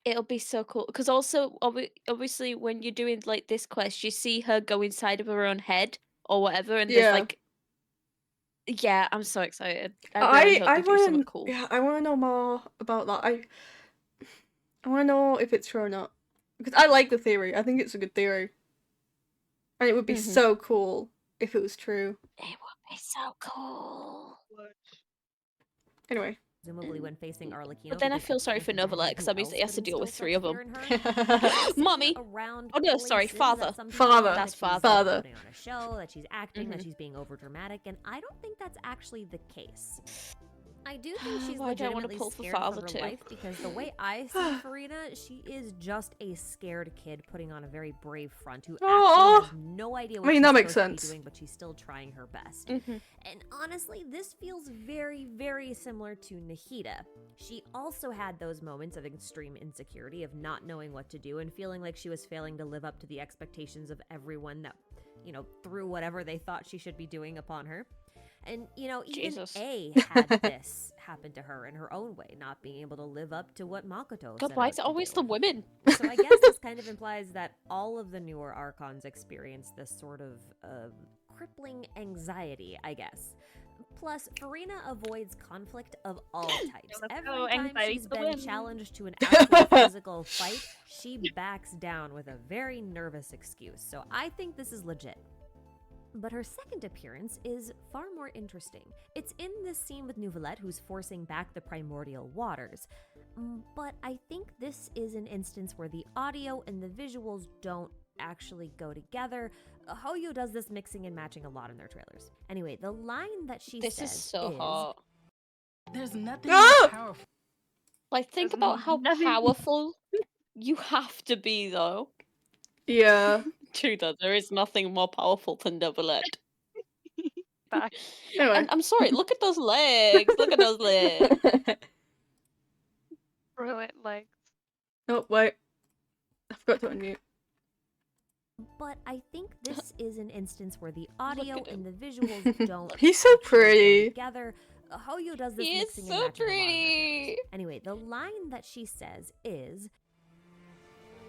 It'll be so cool. Because also, obviously, when you're doing like this quest, you see her go inside of her own head or whatever, and there's Yeah. like, yeah, I'm so excited. I really hope they do something cool. Yeah, I want to know more about that. I want to know if it's true or not, because I like the theory. I think it's a good theory, and it would be Mhm. so cool if it was true. It would be so cool. Anyway. Presumably when facing Arlecchino. But then I because feel sorry let's for imagine Novelet because that means who that he has to else deal could with 3 of instill them. such fear in her. Mommy. Around Oh no, sorry, places, father. that some people Father. think That's that she's father. Father. putting on a show, that she's acting, that she's being over dramatic, and I don't think that's actually the case. I do think she's Why do I wanna legitimately pull for scared father for her too? life because the way I see Farina, she is just a scared kid putting on a very brave front who Aw. actually has no idea what I mean, she's that makes supposed to be sense. doing, but she's still trying her best. Mhm. And honestly, this feels very, very similar to Nahida. She also had those moments of extreme insecurity, of not knowing what to do and feeling like she was failing to live up to the expectations of everyone that, threw whatever they thought she should be doing upon her. And, even Jesus. A had this happen to her in her own way, not being able to live up to what Makoto God, set why out is it to always do. the women? So I guess this kind of implies that all of the newer Archons experience this sort of crippling anxiety, I guess. Plus, Farina avoids conflict of all types. Let's Every go, time anxiety she's to the been win. challenged to an actual physical fight, she backs down with a very nervous excuse. So I think this is legit. But her second appearance is far more interesting. It's in this scene with Neuvillette, who's forcing back the primordial waters. But I think this is an instance where the audio and the visuals don't actually go together. Hoyo does this mixing and matching a lot in their trailers. Anyway, the line that she This says is so hot. There's nothing Ah! more powerful. Like, think There's about how nothing- powerful you have to be, though. Yeah. True, though, there is nothing more powerful than Neuvillette. Back. Anyway. And I'm sorry, look at those legs. Look at those legs. Brilliant legs. Oh, wait. I forgot to unmute. But I think this is an instance where the audio at and the visuals don't He's so actually go pretty. together. Hoyo does this He is mixing and so matching a lot in their pretty. trailers. Anyway, the line that she says is,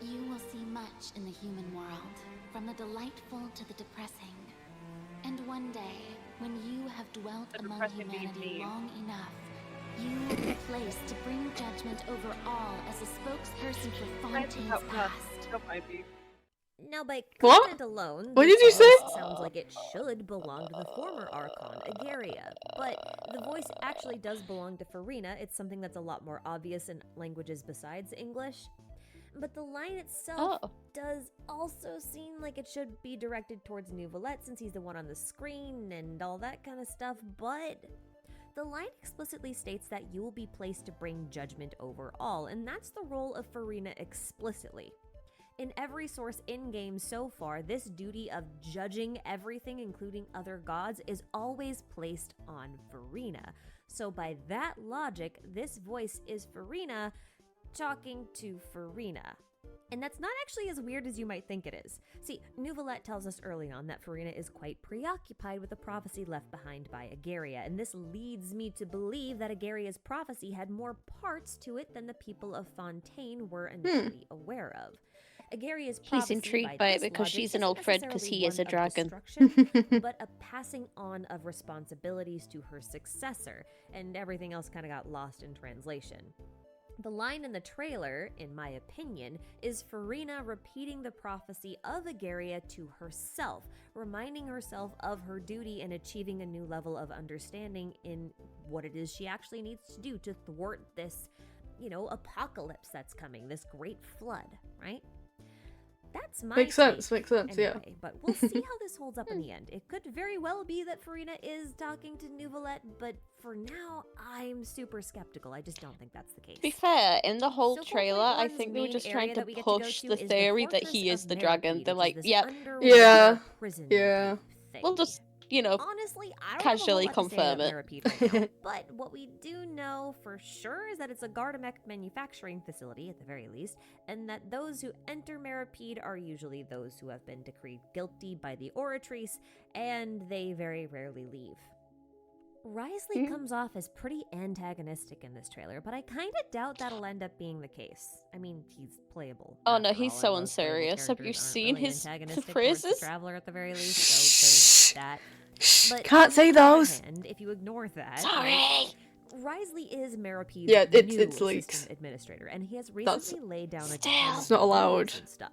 You will see much in the human world, from the delightful to the depressing. And one day, when you have dwelt The among depressing being humanity me. long enough, you will be placed to bring judgment over all as a spokesperson for Fontaine's past. now by What? content alone, What this did you say? voice sounds like it should belong to the former Archon, Agaria. But the voice actually does belong to Farina. It's something that's a lot more obvious in languages besides English. But the line itself Oh. does also seem like it should be directed towards Neuvillette since he's the one on the screen and all that kind of stuff, but the line explicitly states that you will be placed to bring judgment over all, and that's the role of Farina explicitly. In every source in-game so far, this duty of judging everything, including other gods, is always placed on Farina. So by that logic, this voice is Farina talking to Farina. And that's not actually as weird as you might think it is. See, Neuvillette tells us early on that Farina is quite preoccupied with the prophecy left behind by Agaria, and this leads me to believe that Agaria's prophecy had more parts to it than the people of Fontaine were initially aware of. Agaria's He's prophecy, intrigued by it this because logic, she's an isn't old friend because necessarily he is one a of dragon. destruction, but a passing on of responsibilities to her successor, and everything else kind of got lost in translation. The line in the trailer, in my opinion, is Farina repeating the prophecy of Agaria to herself, reminding herself of her duty and achieving a new level of understanding in what it is she actually needs to do to thwart this, apocalypse that's coming, this great flood, right? That's my Makes sense, take makes sense, yeah. anyway, but we'll see how this holds up in the end. It could very well be that Farina is talking to Neuvillette, but for now, I'm super skeptical. I just don't think that's the case. To be fair, in the whole So 4.1's trailer, I think they were main just area trying to that we get to go push to the is the theory that Fortress he is of the dragon. Meropide, They're which like, is this yep, underwater Yeah. prison Yeah. type thing. we'll just, Honestly, I don't casually have a whole lot to say confirm about it. Meropide right now, but what we do know for sure is that it's a Gardamek manufacturing facility, at the very least, and that those who enter Meropide are usually those who have been decreed guilty by the Oratrice, and they very rarely leave. Wriothesley comes off as pretty antagonistic in this trailer, but I kind of doubt that'll end up being the case. I mean, he's playable. Oh no, after he's all, so and most playable unserious. Have you characters aren't seen really his antagonistic towards the phrases? Traveler at the very least, so there's that. But Can't say on the other those. hand, if you ignore that, Sorry. right, Wriothesley is Meropide's Yeah, it's new leaked. system administrator, and he has That's- recently laid down a Still. ton of It's not allowed. rules and stuff.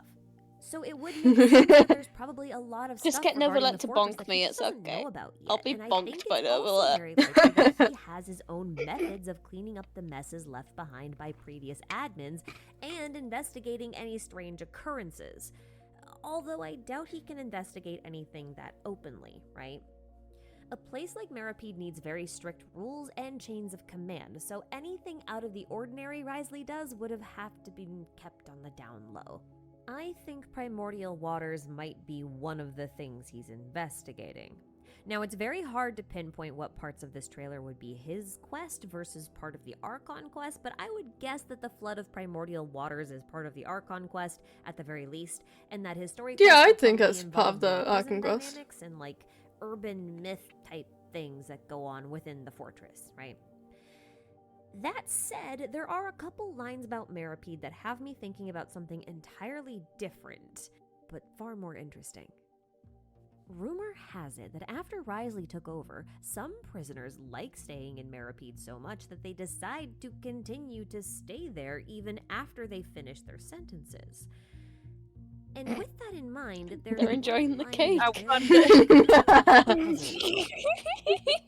So it would make sense that there's probably a lot of Just stuff get regarding Novelette the to fortress bonk that me, he it's just doesn't okay. know about yet. I'll be and I bonked think by it's also Novelette. very likely that he has his own methods of cleaning up the messes left behind by previous admins and investigating any strange occurrences. Although I doubt he can investigate anything that openly, right? A place like Meripede needs very strict rules and chains of command, so anything out of the ordinary Risley does would have to be kept on the down low. I think primordial waters might be one of the things he's investigating. Now, it's very hard to pinpoint what parts of this trailer would be his quest versus part of the Archon quest, but I would guess that the flood of primordial waters is part of the Archon quest at the very least, and that his story Yeah, quest I will think probably that's part of involve the prison Archon quest. dynamics and like urban myth type things that go on within the fortress, right? That said, there are a couple lines about Meripede that have me thinking about something entirely different, but far more interesting. Rumor has it that after Risley took over, some prisoners like staying in Meripede so much that they decide to continue to stay there even after they finish their sentences. And with that in mind, there's They're enjoying the one cake. line that really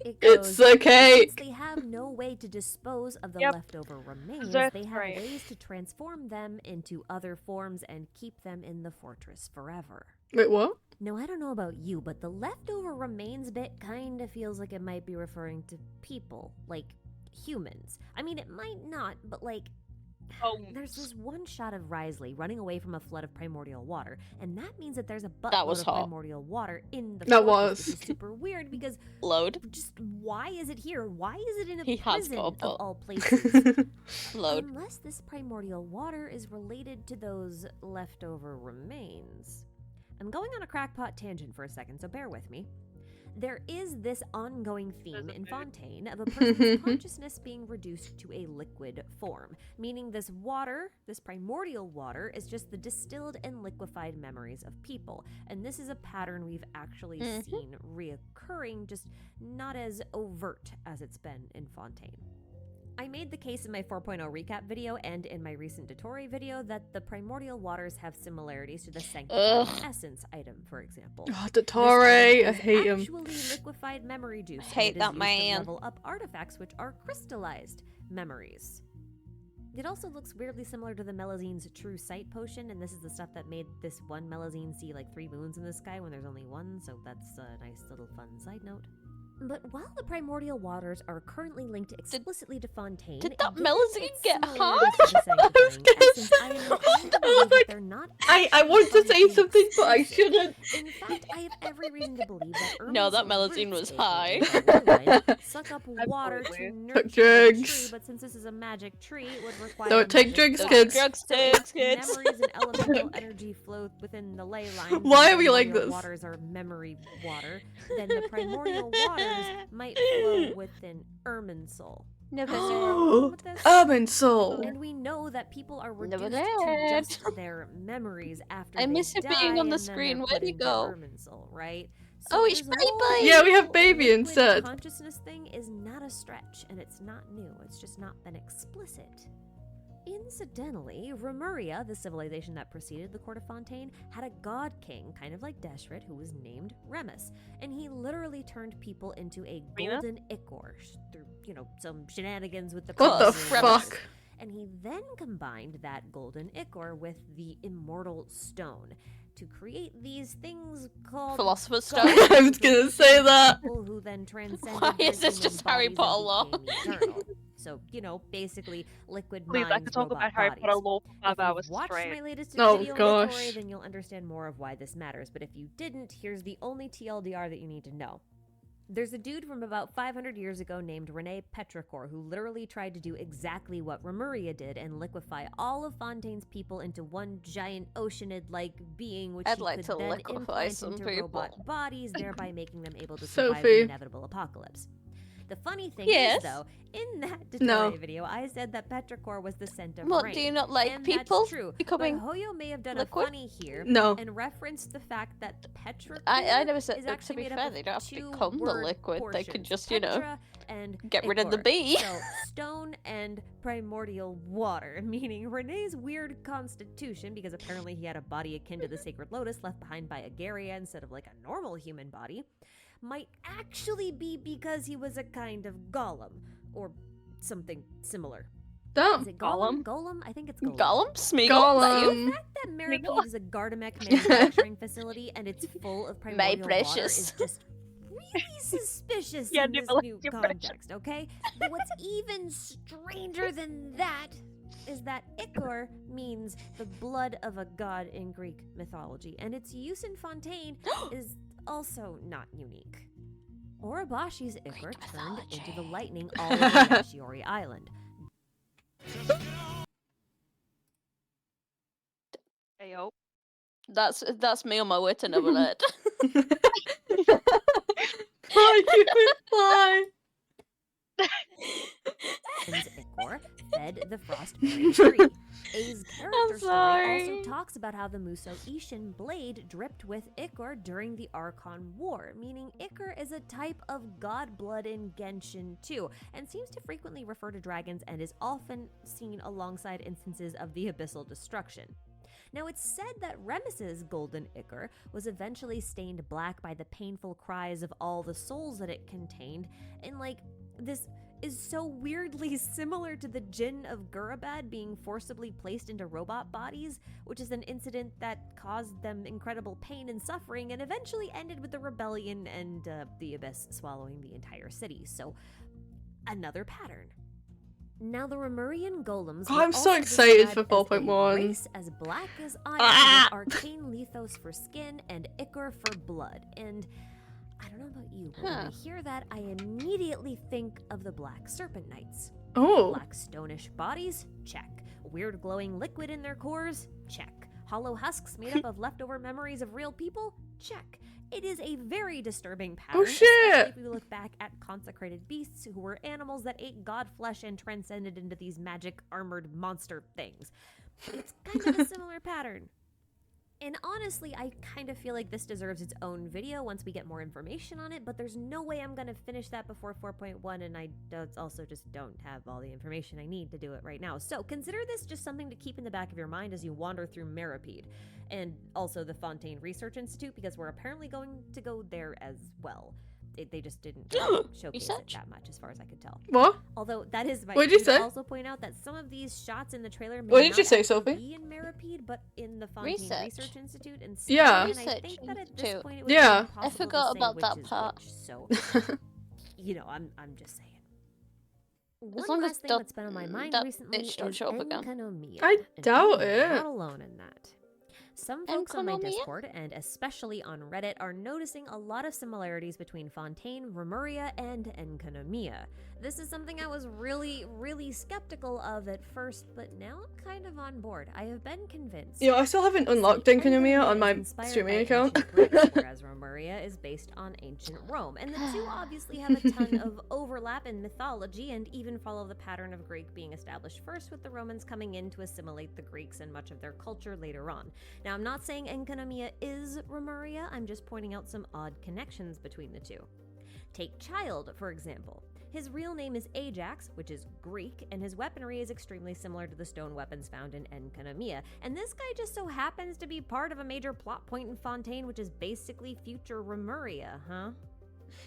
It It's goes, a Since cake. they have no way to dispose of the Yep. leftover remains, That's they have right. ways to transform them into other forms and keep them in the fortress forever. Wait, what? Now, I don't know about you, but the leftover remains bit kinda feels like it might be referring to people, like humans. I mean, it might not, but like, there's this one shot of Risley running away from a flood of primordial water, and that means that there's a buttload was of hot. primordial water in the That fortress, was. which is super weird because Load. just why is it here? Why is it in a He has prison got a of butt. all places? Load. Unless this primordial water is related to those leftover remains. I'm going on a crackpot tangent for a second, so bear with me. There is this ongoing theme in Fontaine of a person's consciousness being reduced to a liquid form, meaning this water, this primordial water, is just the distilled and liquefied memories of people. And this is a pattern we've actually seen reoccurring, just not as overt as it's been in Fontaine. I made the case in my 4.0 recap video and in my recent Dotori video that the primordial waters have similarities to the sanctified essence item, for example. Oh, This Dotori, item I is hate him. actually liquefied memory juice. Hate and it is that used to man. level up artifacts, which are crystallized memories. It also looks weirdly similar to the Melazine's True Sight potion, and this is the stuff that made this one Melazine see like 3 moons in the sky when there's only one, so that's a nice little fun side note. But while the primordial waters are currently linked explicitly to Fontaine, Did that given Melazine its get similarities hard? to the sanctifying essence, I am inclined to believe that they're not I actually want to say Fontaine something, but I exclusive. shouldn't. In fact, I have every reason to believe that No, that Irmin's Melazine roots, was aka high. the ley lines, suck up water to Absolutely. nurture the drugs. tree, but since this is a magic tree, it would require Don't take magic drugs, water. kids. Drugs, So drugs, if kids. memories and elemental energy flow within the ley lines, Why and are we like primordial this? waters are memory water, then the primordial waters might flow within Irminsul. Never See where I'm know. going with this? Urban Soul. And we know that people are Never reduced to learned. just their memories after I they miss it die, being on the and then screen. they're Where'd put he into go? Irminsul, right? Oh, he's this Baby! whole Yeah, we have whole Baby liquid instead. consciousness thing is not a stretch, and it's not new. It's just not been explicit. Incidentally, Remuria, the civilization that preceded the court of Fontaine, had a god king, kind of like Deshret, who was named Remus, and he literally turned people into a Remus? golden ichor through, some shenanigans with the What the prisoners and fuck? and he then combined that golden ichor with the immortal stone to create these things called Philosopher's gods, Stone. I was gonna say that. people who then transcended Why their is this human just Harry bodies Potter and lore? became eternal. So, basically liquid Please, I minds, could talk robot about Harry bodies. Potter lore for 5 If you've hours watched straight. my latest Oh, video on gosh. the story, then you'll understand more of why this matters. But if you didn't, here's the only TLDR that you need to know. There's a dude from about 500 years ago named Rene Petrichor who literally tried to do exactly what Remuria did and liquefy all of Fontaine's people into one giant oceanid-like being, which I'd he like could to then liquefy implant some into people. robot bodies, thereby making them able to survive Sophie. the inevitable apocalypse. The funny thing Yes. is, though, in that No. Dottore video, I said that petrichor was the scent of What, rain. do you not like and people that's true, becoming but Hoyo may have done liquid? a funny here No. and referenced the fact that petrichor I never said, is to actually be made fair, up they of don't have to two become the word liquid. They could portions, just, you know, petra and get rid of the ichor. bee. So, stone and primordial water, meaning Renee's weird constitution, because apparently he had a body akin to the sacred lotus left behind by Agaria instead of like a normal human body, might actually be because he was a kind of golem, or something similar. Don't. Is it golem? Golem? I think it's golem. Gollum? Smeagol? Is that you? Golem. The fact that Meripede is a Gardamek manufacturing facility and it's full of primordial water precious. is just really suspicious Yeah, in this Nicola, new you're context, okay? But what's even stranger than that is that ichor means the blood of a god in Greek mythology, and its use in Fontaine is also not unique. Oribashi's ichor Greek turned into the mythology. lightning all over Yashiori Island. Ayo. That's me on my way to Neverland. Fly, keep it fly. Ichor fed the frost-bearing tree. A's character story sorry. also talks about how the Muso Ishin blade dripped with ichor during the Archon War, meaning ichor is a type of god blood in Genshin too, and seems to frequently refer to dragons and is often seen alongside instances of the abyssal destruction. Now, it's said that Remus's golden ichor was eventually stained black by the painful cries of all the souls that it contained, and this is so weirdly similar to the Jinn of Gurabad being forcibly placed into robot bodies, which is an incident that caused them incredible pain and suffering and eventually ended with the rebellion and the Abyss swallowing the entire city. So, another pattern. Now, the Remurian golems. Oh, were I'm so also excited described for as a 4.1. race as black as iron, Ah! with arcane lithos for skin and ichor for blood. And I don't know about you, but when I hear that, I immediately think of the Black Serpent Knights. Oh. Black stonish bodies? Check. Weird glowing liquid in their cores? Check. Hollow husks made up of leftover memories of real people? Check. It is a very disturbing pattern, shit! especially if we look back at consecrated beasts who were animals that ate god flesh and transcended into these magic armored monster things. It's kind of a similar pattern. And honestly, I kind of feel like this deserves its own video once we get more information on it, but there's no way I'm going to finish that before 4.1, and I also just don't have all the information I need to do it right now. So consider this just something to keep in the back of your mind as you wander through Meripede, and also the Fontaine Research Institute, because we're apparently going to go there as well. They just didn't showcase it that much, as far as I could tell. What? Although that is my. What did you say? Also point out that some of these shots in the trailer may What did not you say, actually Sophie? be in Meripede, but in the Fontaine Research Institute instead. Yeah. And I think that at this point it would Yeah. be impossible I forgot to say about which that is part. which, so you know, I'm just saying. One long as last thing that- that's been on my mind that recently bitch don't is show up again. Enkanomiya. I and doubt I'm it. Not alone in that. Some folks on my Enkanomiya? Discord, and especially on Reddit, are noticing a lot of similarities between Fontaine, Remuria, and Enkanomiya. This is something I was really, really skeptical of at first, but now I'm kind of on board. I have been convinced. You know, I still haven't unlocked See, Enkanomiya on is my inspired streaming by account. ancient Greece, whereas Remuria is based on ancient Rome, and the two obviously have a ton of overlap in mythology and even follow the pattern of Greek being established first, with the Romans coming in to assimilate the Greeks and much of their culture later on. Now, I'm not saying Enkanomiya is Remuria, I'm just pointing out some odd connections between the two. Take Child, for example. His real name is Ajax, which is Greek, and his weaponry is extremely similar to the stone weapons found in Enkanomiya. And this guy just so happens to be part of a major plot point in Fontaine, which is basically future Remuria, huh?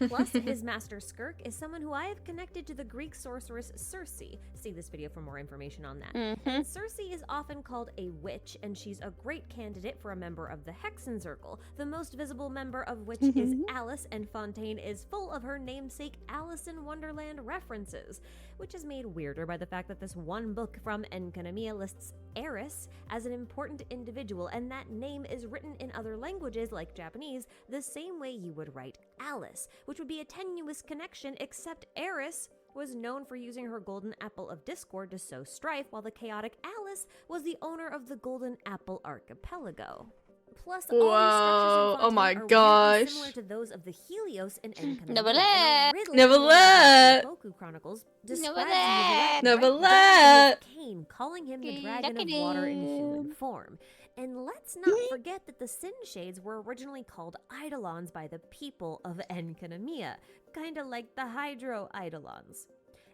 Plus, his master Skirk is someone who I have connected to the Greek sorceress Circe. See this video for more information on that. And Circe is often called a witch, and she's a great candidate for a member of the Hexen Circle, the most visible member of which is Alice, and Fontaine is full of her namesake Alice in Wonderland references, which is made weirder by the fact that this one book from Enkanomiya lists Eris as an important individual, and that name is written in other languages, like Japanese, the same way you would write Alice, which would be a tenuous connection, except Eris was known for using her golden apple of discord to sow strife, while the chaotic Alice was the owner of the golden apple archipelago. Plus, all these structures Whoa, in oh my Fontaine are weirdly similar gosh. to those of the Helios in Enkanomiya. Neverlet. Neverlet. Boku Chronicles describes Neverlet. Neverlet right down to Neverlet. his cane, calling him the Look dragon at of water in human him. form. And let's not forget that the Sin Shades were originally called Eidolons by the people of Enkanomiya, kinda like the Hydro Eidolons.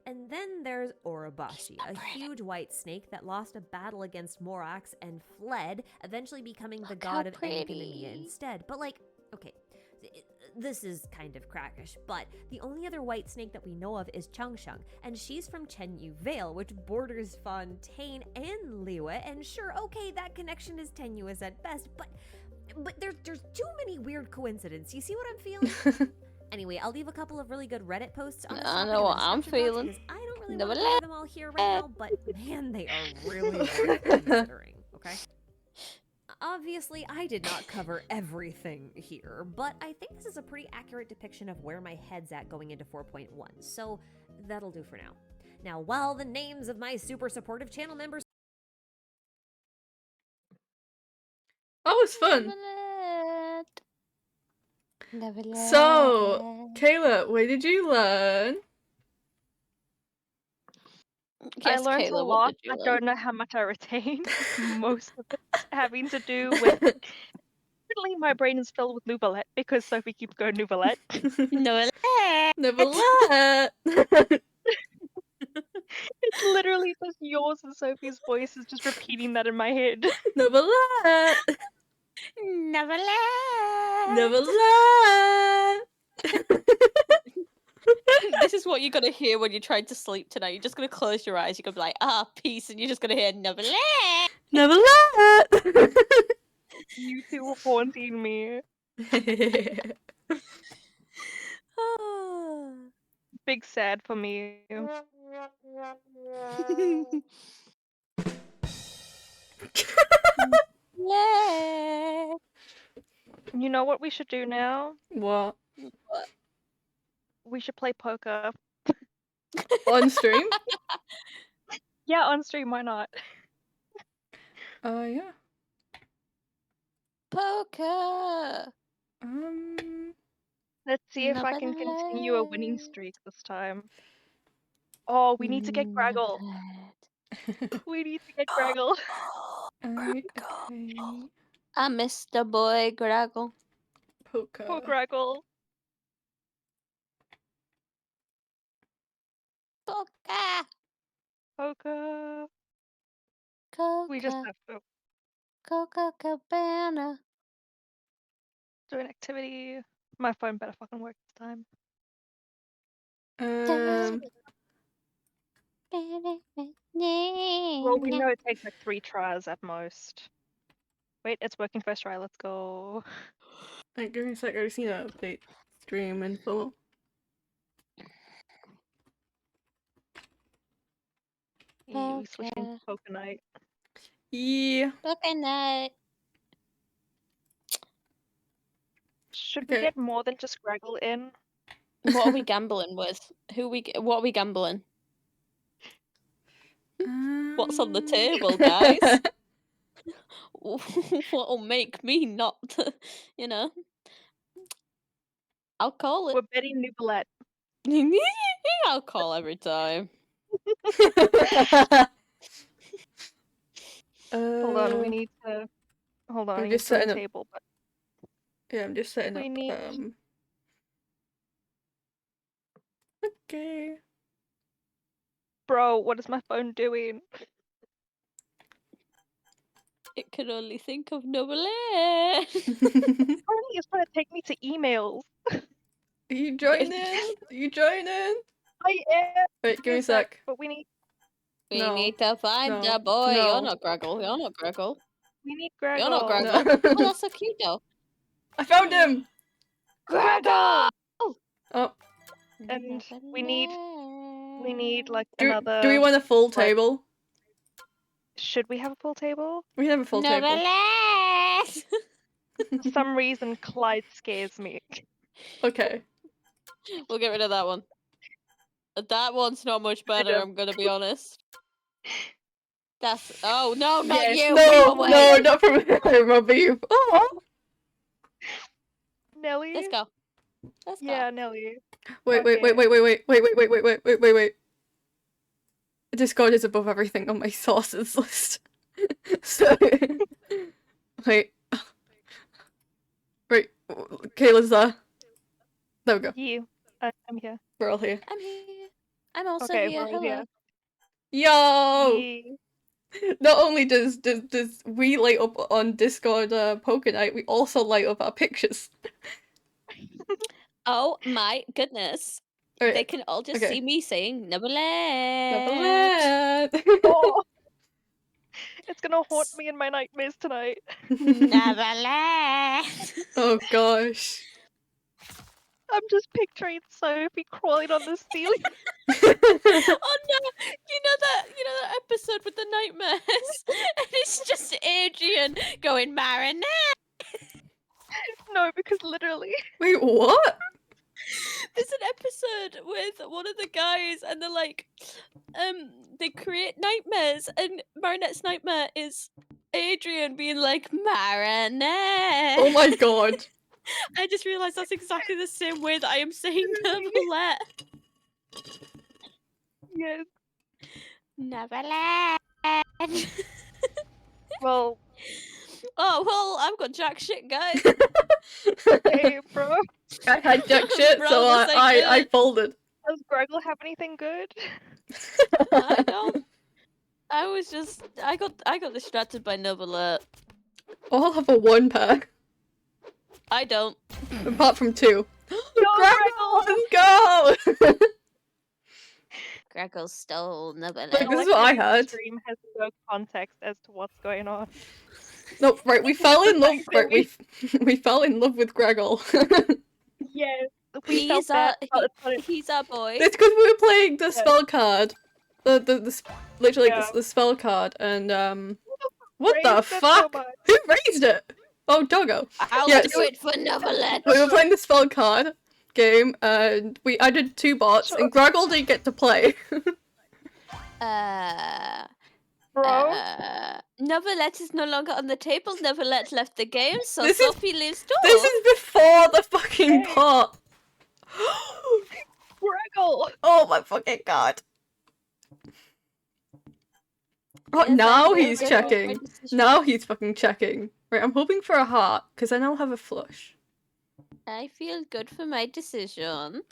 And then there's Orobashi, a huge white snake that lost a battle against Morax and fled, eventually becoming the god of Enkanomiya instead. But like, okay, this is kind of crackish, but the only other white snake that we know of is Changsheng, and she's from Chenyu Vale, which borders Fontaine and Liyue, and sure, okay, that connection is tenuous at best, but there's too many weird coincidences. You see what I'm feeling? Anyway, I'll leave a couple of really good Reddit posts on this I topic know in the what I'm description box feeling. because I don't really want to cover them all here right now, but man, they are really worth considering, okay? Obviously, I did not cover everything here, but I think this is a pretty accurate depiction of where my head's at going into 4.1, so that'll do for now. Now, while the names of my super supportive channel members That was fun. Neverlet. So, Kayla, what did you learn? I Yes, learned Kayla, a what lot. did you I learn? don't know how much I retained. Most of it having to do with. Currently, my brain is filled with Nouvellette because Sophie keeps going Nouvellette. Neverlet. Neverlet. It's literally just yours and Sophie's voice is just repeating that in my head. Neverlet. Neverlet. Neverlet. This is what you're gonna hear when you're trying to sleep tonight. You're just gonna close your eyes. You're gonna be like, ah, peace, and you're just gonna hear Neverlet. Neverlet. You two are haunting me. Big sad for me. Yeah. You know what we should do now? What? What? We should play poker. On stream? Yeah, on stream, why not? Yeah. Poker. Let's see if I can continue a winning streak this time. Oh, we need to get Graggle. We need to get Graggle. Okay. I miss the boy Graggle. Poker. Poor Graggle. Poker. Poker. We just Coca. have to Coca Cabana. do an activity. My phone better fucking work this time. Well, we know it takes like 3 tries at most. Wait, it's working first try. Let's go. Like, give me a sec. I just need to update stream info. We switching to Poker Night. Yeah. Poker night. Should we get more than just Graggle in? What are we gambling with? What are we gambling? What's on the table, guys? What'll make me not, you know? I'll call it. We're betting Nouvellette. I'll call every time. Hold on, we need to. Hold on, I'm I need just to set setting a up. table. But Yeah, I'm just setting we up. need. Okay. Bro, what is my phone doing? It can only think of Nouvellette. Apparently, it's trying to take me to emails. Are you joining? Are you joining? I am. Wait, give me a sec. But we need. We No, need to find no, the boy. no. You're not Graggle. You're not Graggle. We need Graggle. You're not Graggle. No. Oh, that's so cute though. I found him! Graggle! Oh. And we need like Do another. we want a full like- table? Should we have a full table? We have a full table. Nouvellette! For some reason, Clyde scares me. Okay. We'll get rid of that one. That one's not much better, Yeah. I'm gonna be honest. That's oh no, not Yes. you. No, Go away. no, not from I remember you. Oh. Nelly? Let's go. Let's go. Yeah, Nelly. Wait. Discord is above everything on my sources list. So wait. Right, Kayla's there. There we go. You. I'm here. We're all here. I'm here. I'm also Okay, here. we're all Hello. here. Yo! Yee. Not only does we light up on Discord Poker Night, we also light up our pictures. Oh my goodness. Alright, They can all just okay. see me saying Neverland. Neverland. Oh, it's gonna haunt me in my nightmares tonight. Neverland. Oh gosh. I'm just picturing Sophie crawling on the ceiling. Oh no! You know that episode with the nightmares? And it's just Adrian going Marinette. No, because literally. Wait, what? There's an episode with one of the guys and they're like they create nightmares and Marinette's nightmare is Adrian being like Marinette. Oh my god. I just realised that's exactly the same way that I am saying Neverland. Yes. Neverland. Well, Oh well, I've got jack shit, guys. hey, bro. I had jack shit, Bro, so this ain't I good. folded. Does Greggle have anything good? I don't. I was just I got distracted by Neverland. I'll have a 1 pack, I don't. apart from 2. Go, Greggle, let's go! Greggle stole Neverland. Like, this is what I that the had. Stream has no context as to what's going on. No, right, we fell in love. Right, we fell in love with Greggle. Yes, we felt He's our bad, but it's not- he's our boy. It's because we were playing the spell card, literally Yeah. the spell card, and what the Raised it so fuck? much. Who raised it? Oh, Doggo. I'll Yes. do it for Neverland. We were playing the spell card game, and we added 2 bots, Sure. and Greggle didn't get to play. Bro, Neverland is no longer on the table. Neverland left the game, so This is- Sophie lives too. This is before the fucking Hey. bot. Greggle! Oh my fucking god. Oh, Yes, I now will he's get checking. my decision. Now he's fucking checking. Right, I'm hoping for a heart, because I now have a flush. I feel good for my decision.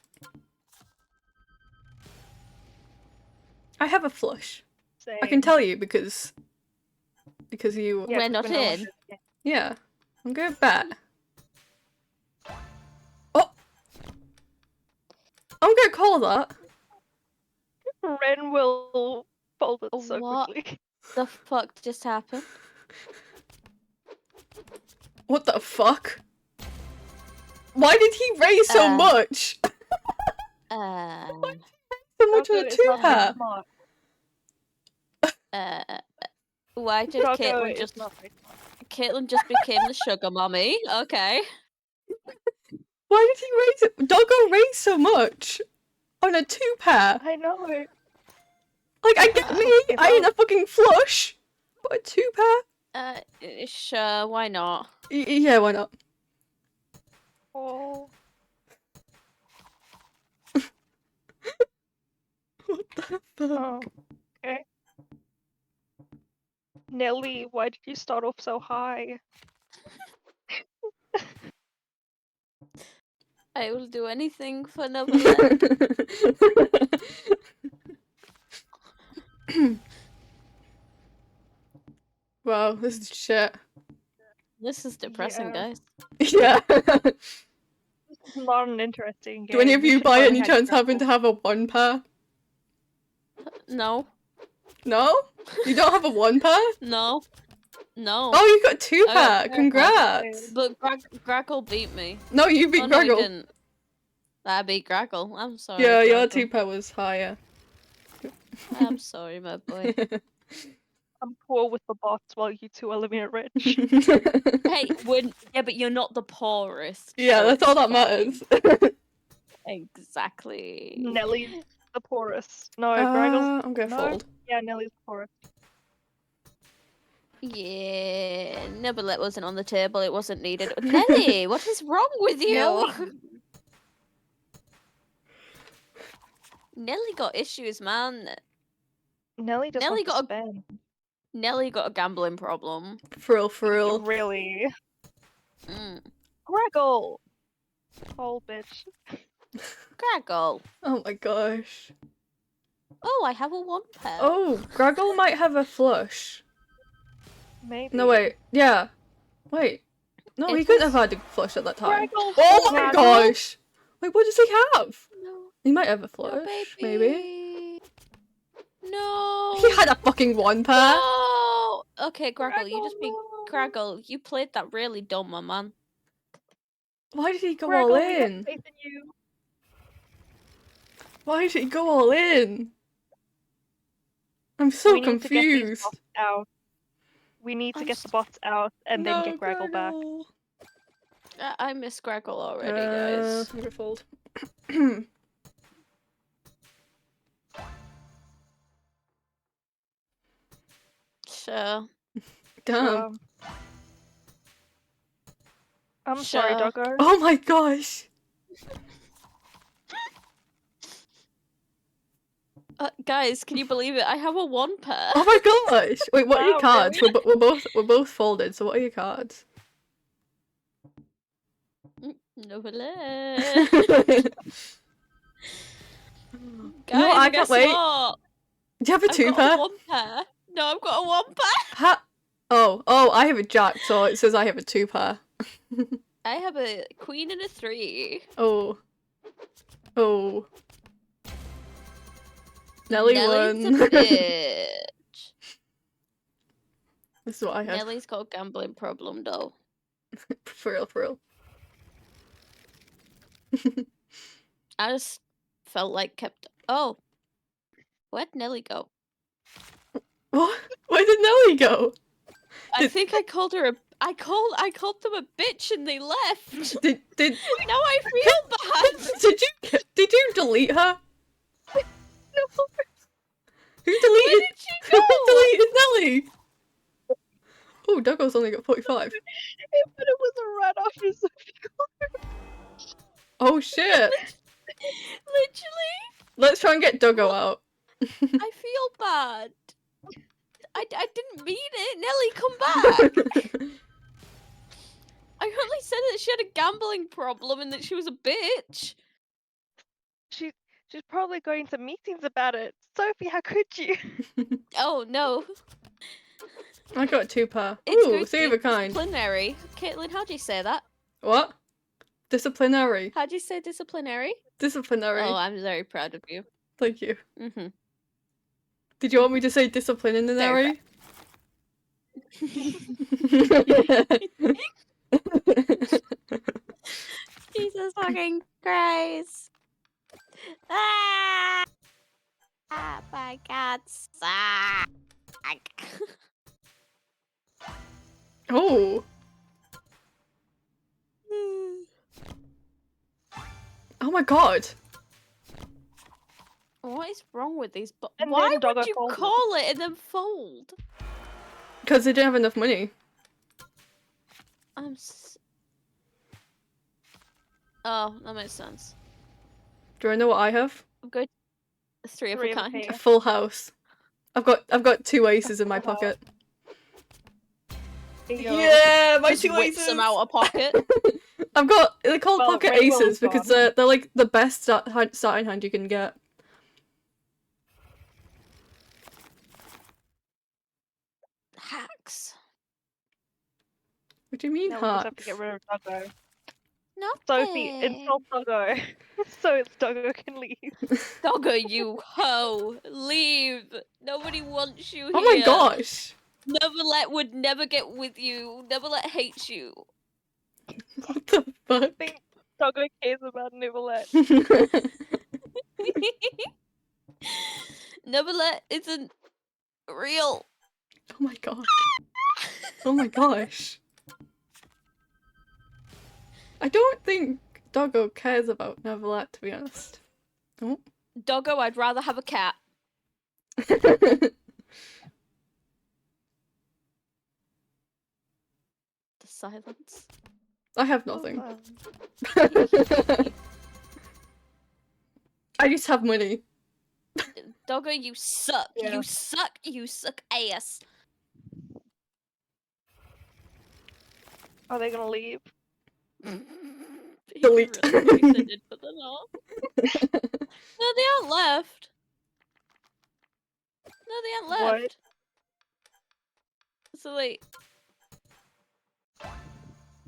I have a flush. Same. I can tell you because you. Yeah, We're 'cause not we're in. Yeah, I'm going bet. Oh, I'm gonna call that. Ren will fold it so What? quickly. The fuck just happened? What the fuck? Why did he raise so much? So much on a Doggo is 2 not very pair. smart. Why did Doggo Caitlin is just not very smart. Caitlin just became the sugar mommy? Okay. Why did he raise it? Doggo raised so much on a 2 pair. I know. Like, I get me, I ain't a fucking flush, but a 2 pair? Sure, why not? Yeah, why not? Oh. What the fuck? Oh. Okay. Nelly, why did you start off so high? I will do anything for Neverland. Wow, this is shit. This is depressing, Yeah. guys. Yeah. It's not an interesting game. Do any of We you should've by only any had chance Greggle. happen to have a 1 pair? No, No? You don't have a 1 pair? no, no. Oh, you got 2 I got pair! 2 pair. Congrats! But Grackle beat me. No, you beat Oh, no, he Greggle. didn't. I beat Grackle. I'm sorry. Yeah, your Grackle. 2 pair was higher. I'm sorry, my boy. I'm poor with the bots while you two are living it rich. Hey, yeah, but you're not the poorest. Yeah, so that's all it's that fine. matters. Nelly's the poorest. No, Graggle's. I'm gonna no. fold. Yeah, Nelly's the poorest. Yeah, Neverlet wasn't on the table. It wasn't needed. Nelly, what is wrong with you? Nelly. Nelly got issues, man. Nelly just Nelly wants to got a spend. Nelly got a gambling problem. For real. Really. Mm. Graggle. Oh, bitch. Graggle. Oh my gosh. Oh, I have a one pair. Oh, Graggle might have a flush. Maybe. No, wait. Yeah. Wait. No, he It couldn't was- have had a flush at that time. Graggle. Oh my Graggle. gosh! Wait, what does he have? No, He might have a no, flush, baby. maybe. No. He had a fucking one pair. No. Okay, Graggle, you just be no. Graggle. You played that really dumb, my man. Why did he go Graggle, all we have in? faith in you. Why did he go all in? I'm so We need to get these confused. bots out. We need to I'm get the bots out and then No, get Graggle back. Graggle. I miss Graggle already, guys. Beautiful. Sure. Damn. I'm sorry, Sure. Doggo. Oh my gosh. Guys, can you believe it? I have a one pair. Oh my gosh. Wait, what are your Wow, cards? really? We're both folded. So what are your cards? Novelet. Guys, No, I guess can't wait. what? Do you have a I've two got pair? a one pair. No, I've got a one pair. Oh, I have a jack, so it says I have a two pair. I have a queen and a 3. Oh. Nelly Nelly's won. a bitch. This is what I had. Nelly's got a gambling problem, though. For real. I just felt like Oh, where'd Nelly go? What? Where did Nelly go? I think I called her I called them a bitch and they left. Did Now I feel bad. did you delete her? No. Who Where deleted? did she go? Who deleted Nelly? Oh, Doggo's only got 45. But it was a runoff. So Oh shit! Literally, Let's try and get Doggo out. I feel bad. I didn't mean it. Nelly, come back. I only said that she had a gambling problem and that she was a bitch. she's probably going to meetings about it. Sophie, how could you? Oh no. I got a two pair. It's Ooh, going to three of be a kind. disciplinary. Caitlin, how do you say that? What? Disciplinary. How do you say disciplinary? Disciplinary. Oh, I'm very proud of you. Thank you. Mm-hmm. Did you want me to say disciplinary? Jesus fucking Christ. Ah! Ah, my God, suck. Oh. Oh my god. What is wrong with these? And Why then Doggo would you folded. call it and then fold? Because they didn't have enough money. Oh, that makes sense. Do you know what I have? I'm good. 3 of a Three of a kind. kind. A full house. I've got two aces in my pocket. Yeah, my Just two whips aces. them out of pocket. I've got, they're called Well, pocket Rainbow aces is because gone. they're like the best starting hand you can get. Hacks. What do you mean, Now we just have to hacks? get rid of Doggo. Nothing. Sophie, insult Doggo. So Doggo can leave. Doggo, you hoe. Leave. Nobody wants you here. Oh my gosh! Neverlet would never get with you. Neverlet hates you. What the fuck? I think Doggo cares about Nivelet. Neverlet isn't real. Oh my god. Oh my gosh. I don't think Doggo cares about Neverlet, to be honest. Oh. Doggo, I'd rather have a cat. The silence. I have Oh, nothing. fun. I just have money. Doggo, you suck. Yeah. You suck. You suck ass. Are they gonna leave? He Delete. really wish they did, but they're not. No, they aren't left. No, they aren't What? left. So like,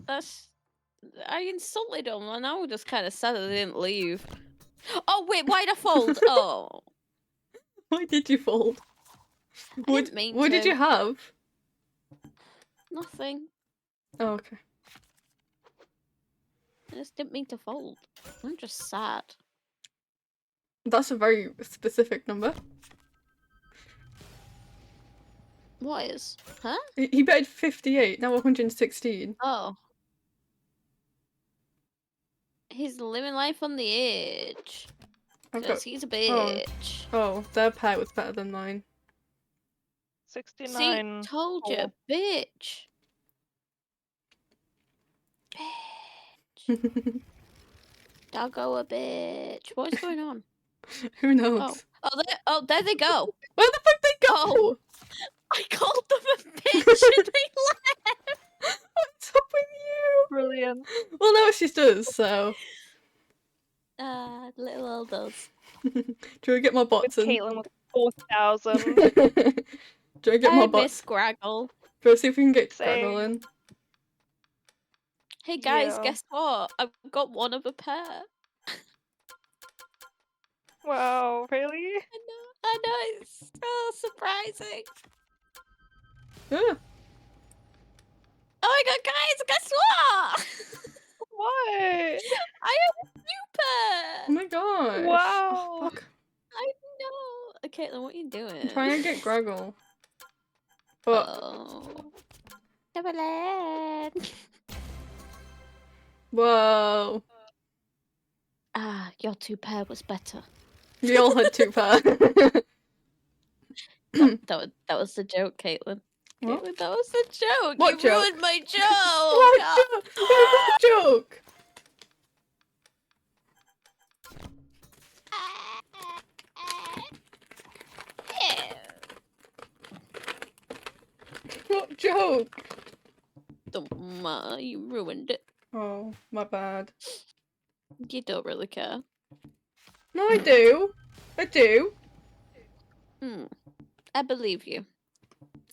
that's. I insulted them, and now we're just kind of sad that they didn't leave. Oh wait, why'd I fold? Oh, Why did you fold? I didn't mean what did to. you have? Nothing. Oh, okay. I just didn't mean to fold. I'm just sad. That's a very specific number. What is? Huh? He betted 58, now 116. Oh. He's living life on the edge. I've Because got. he's a bitch. Oh, their pair was better than mine. 69. See, told you, four. bitch. Bitch. Doggo a bitch. What is going on? Who knows? There they go. Where the fuck they go? Oh. I called them a bitch and they left. What's up with you? Brilliant. Well, no, she does, so. Little old does. Do you want to get my With bots in? Caitlin with 4,000. Do you want to get my I bots? miss Graggle. Let's see if we can get Same. Graggle in. Hey guys, Yeah. guess what? I've got one of a pair. Wow, really? I know, it's so surprising. Ah, Oh my god, guys, guess what? What? I have a new pair. oh my gosh. Wow. Oh, fuck. I know. Caitlin, what are you doing? I'm trying to get Graggle. But Oh. Double end. whoa. Your two pair was better. We all had two pair. That was the joke, Caitlin. What? Caitlin, that was the joke. What you joke? ruined my joke. What joke? What joke? What joke? Don't matter, you ruined it. Oh, my bad. You don't really care. No, I do. I do. I believe you.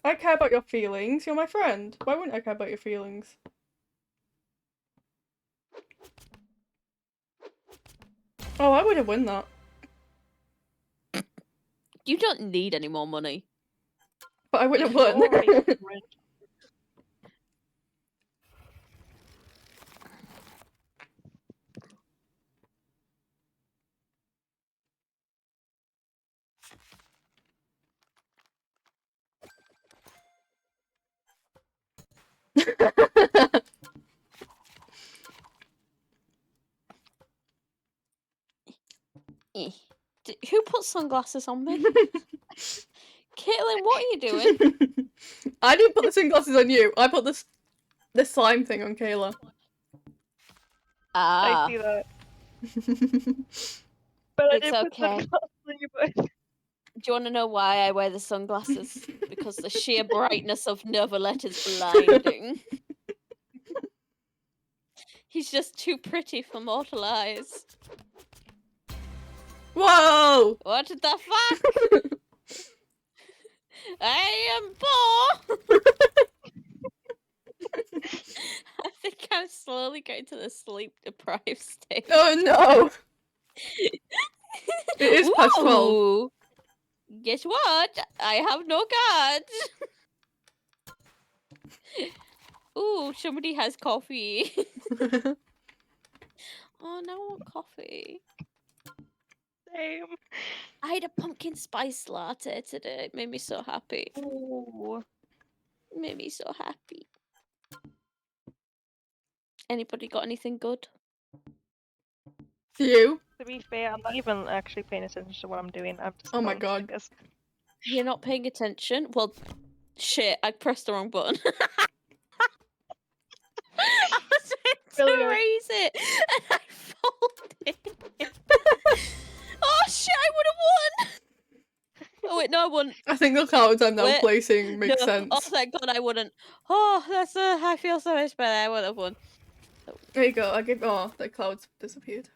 I care about your feelings. You're my friend. Why wouldn't I care about your feelings? Oh, I would have won that. You don't need any more money. But I would have You're won. already rich. Who put sunglasses on me? Caitlin, what are you doing? I didn't put the sunglasses on you. I put the slime thing on Kayla. I see that. But I It's didn't put okay. sunglasses on you both. Do you want to know why I wear the sunglasses? Because the sheer brightness of Neverlet is blinding. He's just too pretty for mortal eyes. Whoa! What the fuck? I am poor! I think I'm slowly going to the sleep deprived state. Oh no! It is past 12. Ooh. Guess what? I have no cards. Ooh, somebody has coffee. Oh, now I want coffee. Same. I had a pumpkin spice latte today. It made me so happy. Ooh. It made me so happy. Anybody got anything good? You? To be fair, I'm not even actually paying attention to what I'm doing. I'm just Oh my going God. stickers. You're not paying attention? Well, shit, I pressed the wrong button. it, and I folded it. Oh shit! I would have won. Oh wait, no, I wouldn't. I think the clouds I'm now Wait, placing makes No. sense. Oh, thank God, I wouldn't. Oh, that's I feel so much better. I would have won. There you go. I give. Oh, the clouds disappeared.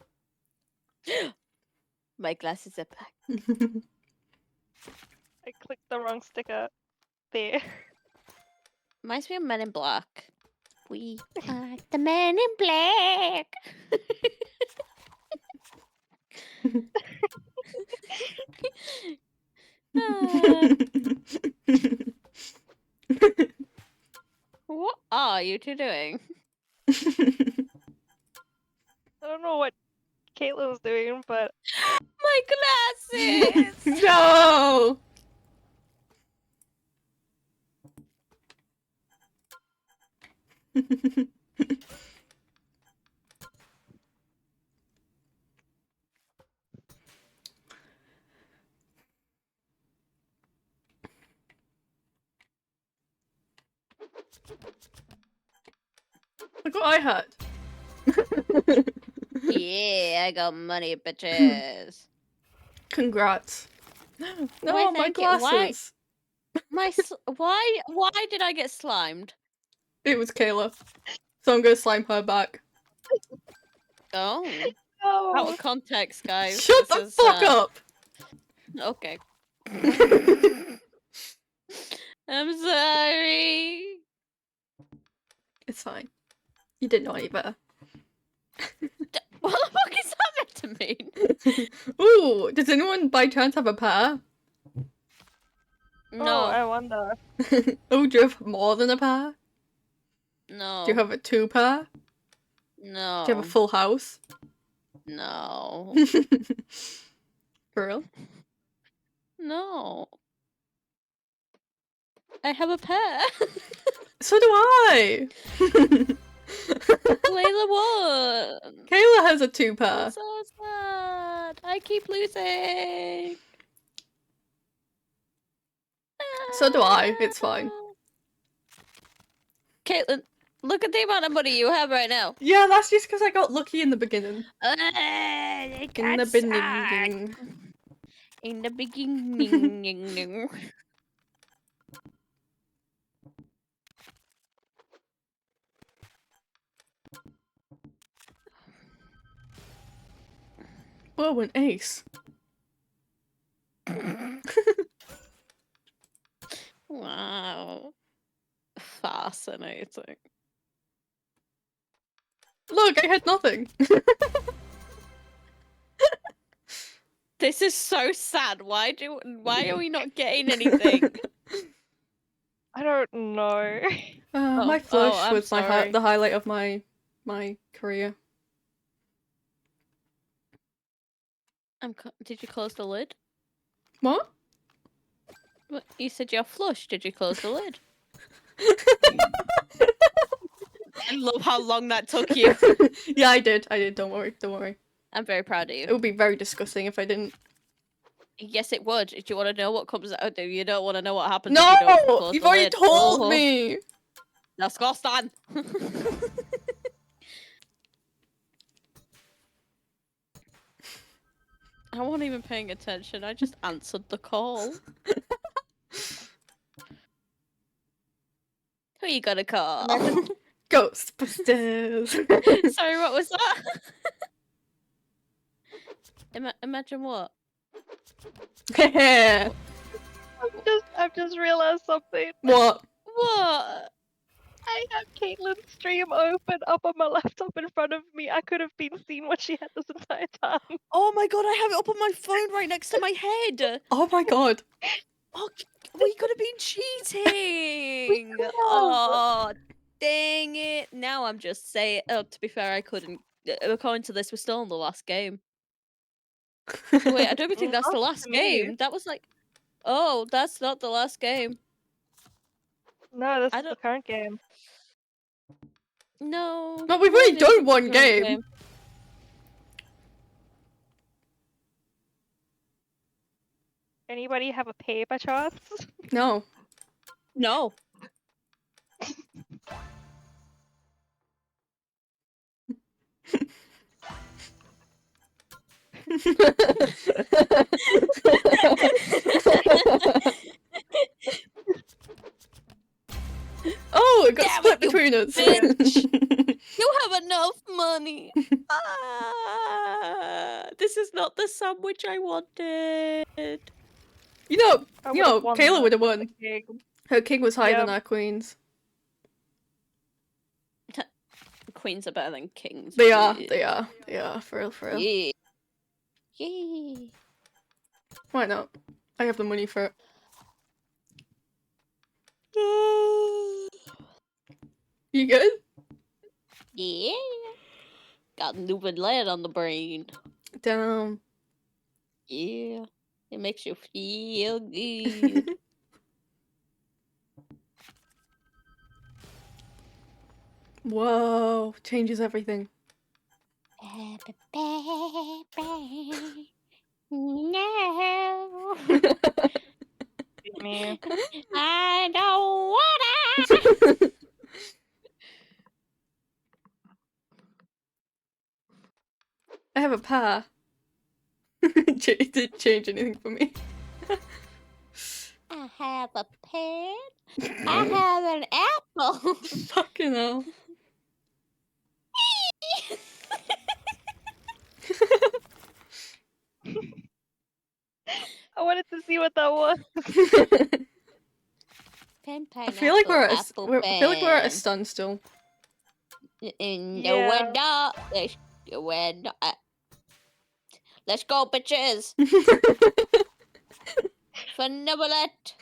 My glasses are back. I clicked the wrong sticker. There. Reminds me of Men in Black. We are the Men in Black. Ah, what are you two doing? I don't know what Kayla was doing, but My glasses! No. Look what I had. Yeah, I got money, bitches. Congrats. No, Why, my thank you. Why? glasses. Why did I get slimed? It was Kayla. So I'm gonna slime her back. Oh. Out no. of context, guys. Shut This the is, fuck up! Okay. I'm sorry. It's fine. You didn't know any better. What the fuck is that meant to mean? Ooh, does anyone by chance have a pair? No, Oh, I wonder. Oh, do you have more than a pair? no, Do you have a 2-pair? no, Do you have a full house? no, For real? no. I have a pair. So do I! Layla won. Kayla has a I'm 2-pair. so sad. I keep losing. So do I, it's fine. Caitlin, look at the amount of money you have right now. Yeah, that's just because I got lucky in the beginning. It In the got beginning. sucked. In the beginning. Whoa, an ace. Wow. Fascinating. Look, I had nothing. This is so sad. Why are we not getting anything? I don't know. My Oh, flush I'm was sorry. the highlight of my career. Did you close the lid? What? What? You said you're flush. Did you close the lid? I love how long that took you. Yeah, I did. Don't worry. Don't worry. I'm very proud of It you. would be very disgusting if I didn't. Yes, it would. Do you want to know what comes out? You don't want to know what happens if you don't No! close You've the already lid. told Oh. me! Disgusting. I wasn't even paying attention. I just answered the call. Who you gonna call? Ghostbusters! Sorry, what was that? Imagine what? I've just realized something. What? What? I have Caitlin's stream open up on my laptop in front of me. I could have been seeing what she had this entire time. Oh my god, I have it up on my phone right next to my head. Oh my god. Oh, we could have been cheating. Oh, dang it. Now I'm just saying. Oh, to be fair, I couldn't. According to this, we're still in the last game. Wait, I don't even think that's the Not last to me. game. That was like. Oh, that's not the last game. No, this I is the don't- current game. No. No, we've mine already done isn't the one current game. Anybody have a pay by chance? No. No. Oh, it got Damn split it, you between us. bitch. You have enough money. This is not the sandwich I wanted. You know, I would've won Kayla that would have with the won. king. Her king was higher than Yep. our queens. Queens are better than kings. They are, Yeah. they are, for real, for real. Yeah. Yeah. Why not? I have the money for it. You good? Yeah. Got moving lead on the brain. Damn. Yeah. It makes you feel good. Whoa, changes everything. No. Me. I don't wanna. I have a pear. It didn't change anything for me. I have a pen. I have an apple. Fucking hell. I wanted to see what that was. Pen, I feel like we're at apple, I feel like we're at a pen. standstill. No, Yeah. we're not. We're not. Let's go, bitches. Fundabulet.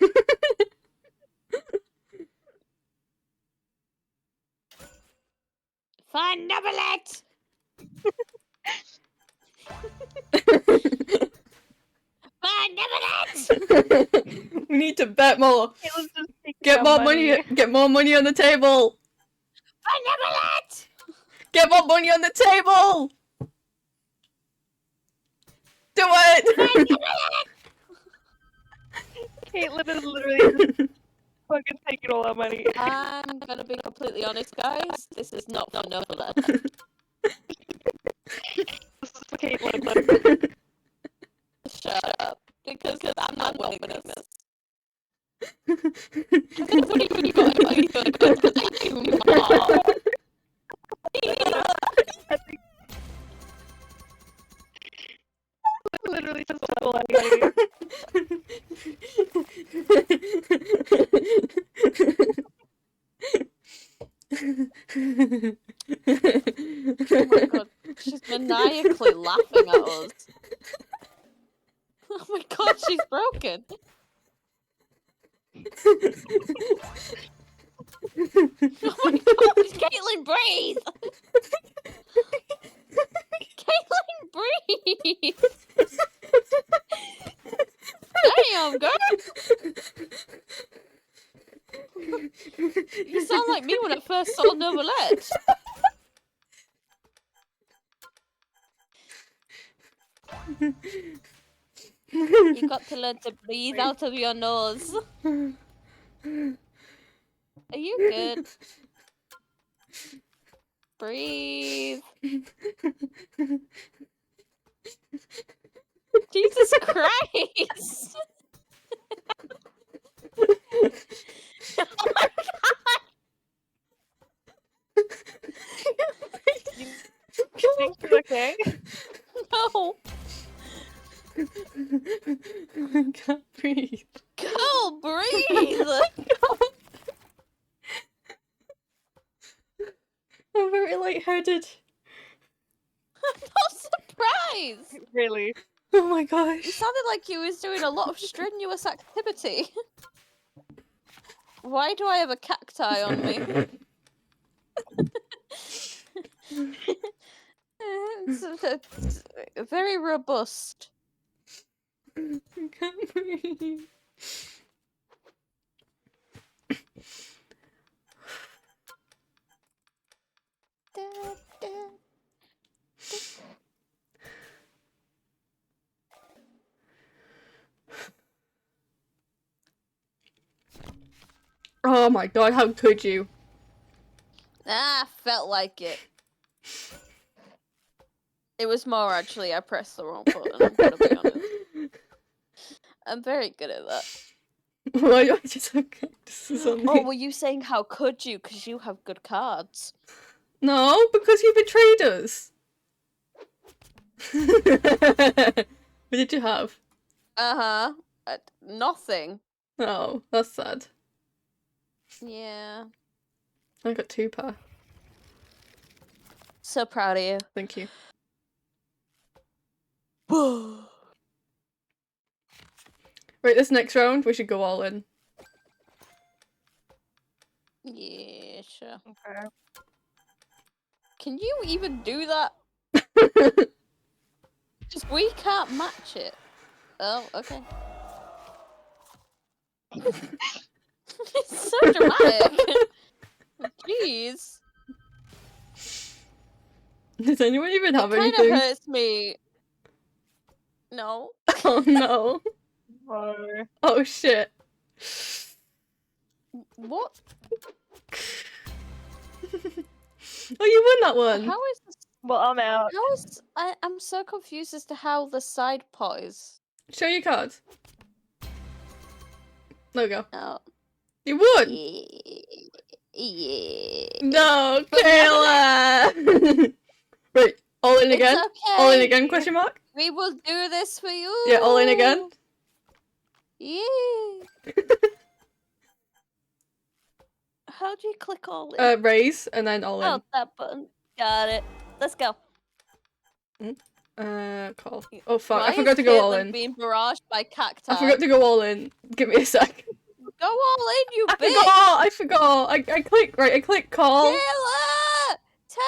Fundabulet. Fundabulet. We need to bet more. Kayla's just taking Get our more money. Get more money on the table. Fundabulet. Get more money on the table. Do it. Caitlin is literally just fucking taking all our money. I'm gonna be completely honest, guys. This is not for Novelet. This is for Caitlin. Shut up. Because I'm not winning this. What are you going to I think literally just took all our money. Oh my god, she's maniacally laughing at us. Oh my god, she's broken. Oh my god, Caitlin, breathe! Caitlin, breathe! Damn, girl! You sound like me when I first saw Novelette. You got to learn to breathe out of your nose. Are you good? Breathe. Jesus Christ! Oh my god! You think you're okay? No! I can't breathe. Go, breathe! I'm very lightheaded. I'm not surprised! Really? Oh my gosh. You sounded like you was doing a lot of strenuous activity. Why do I have a cacti on me? It's very robust. I can't breathe. Oh my god, how could you? Ah, felt like it. It was more actually I pressed the wrong button, I'm gonna be honest. I'm very good at that. Why do I just have cactuses on Oh, me? were you saying how could you? Because you have good cards. No, because you betrayed us. What did you have? Uh-huh. Nothing. Oh, that's sad. Yeah. I got 2 pair. So proud of you. Thank you. Right, this next round, we should go all in. Yeah, sure. Okay. Can you even do that? Because we can't match it. Oh, okay. It's so dramatic. Jeez. Does anyone even have It kind of anything? hurts me. No. Oh no. No. Oh shit. What? Oh, you won that one. How is this? Well, I'm out. How is? I'm so confused as to how the side pot is. Show your cards. There we go. Oh. You won. Yeah. No, But Kayla. Right, all in again. It's okay. All in again? Question mark. We will do this for you. Yeah, all in again. Yeah. How do you click all in? Raise and then all in. Oh, that button. Got it. Let's go. Call. Oh fuck! Why I forgot is to go all Caitlin in. being barraged by cacti? I forgot to go all in. Give me a sec. Go all in, you I bitch! forgot. I forgot. I click right. I click call. Taylor! Tell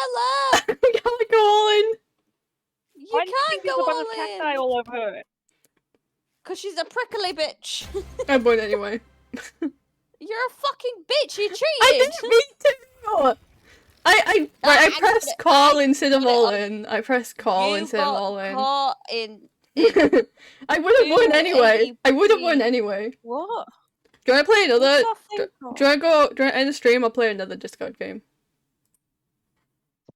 her! I gotta go all in. You Why do you can't think go there's a bunch all of cacti in! all over her? Because she's a prickly bitch. I won anyway. You're a fucking bitch, you cheated! I didn't mean to. I I pressed got it, call I instead of got it all on- in. I pressed call You instead of got all in. caught in I would have won anyway. I would have won 280p. anyway. What? Do you want to play another? What's that Do thing you want called? to go? Do you want to end the stream? I'll play another Discord game.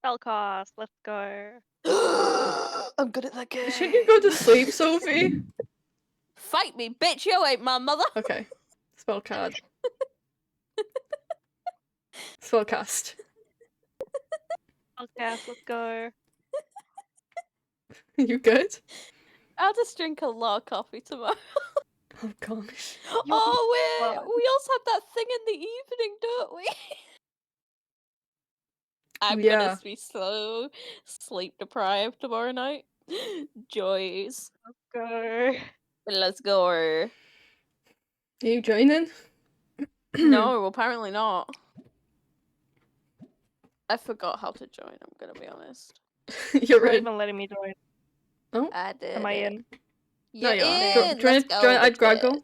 Spellcast, let's go. I'm good at that game. Should you go to sleep, Sophie? Fight me, bitch! You ain't my mother. Okay. Spell card. Spellcast. Spellcast, let's go. You good? I'll just drink a lot of coffee tomorrow. Oh gosh. Oh wait, fine. we also have that thing in the evening, don't we? I'm Yeah. gonna be so sleep deprived tomorrow night. Joys. Let's go. Let's go. Are you joining? No, apparently not. I forgot how to join, I'm gonna be honest. You're Not in. even letting me join. Oh. I did. Am I in? You're you are. in! Do you want Let's to go, add bitches. Graggle?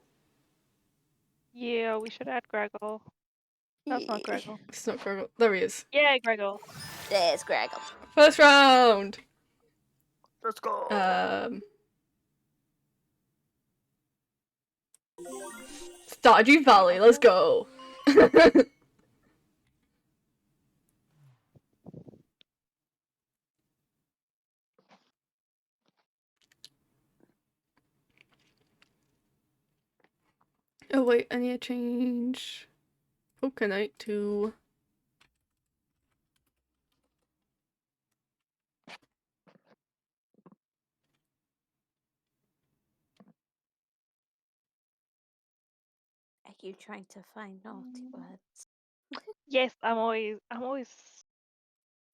Yeah, we should add Greggle. That's not Yeah. Greggle. It's not Graggle. There he is. Yeah, Greggle. There's Graggle. First round. Let's go. Stardew Valley. Let's go. Oh wait, I need to change Pokénite to Are you trying to find naughty words? Yes, I'm always. I'll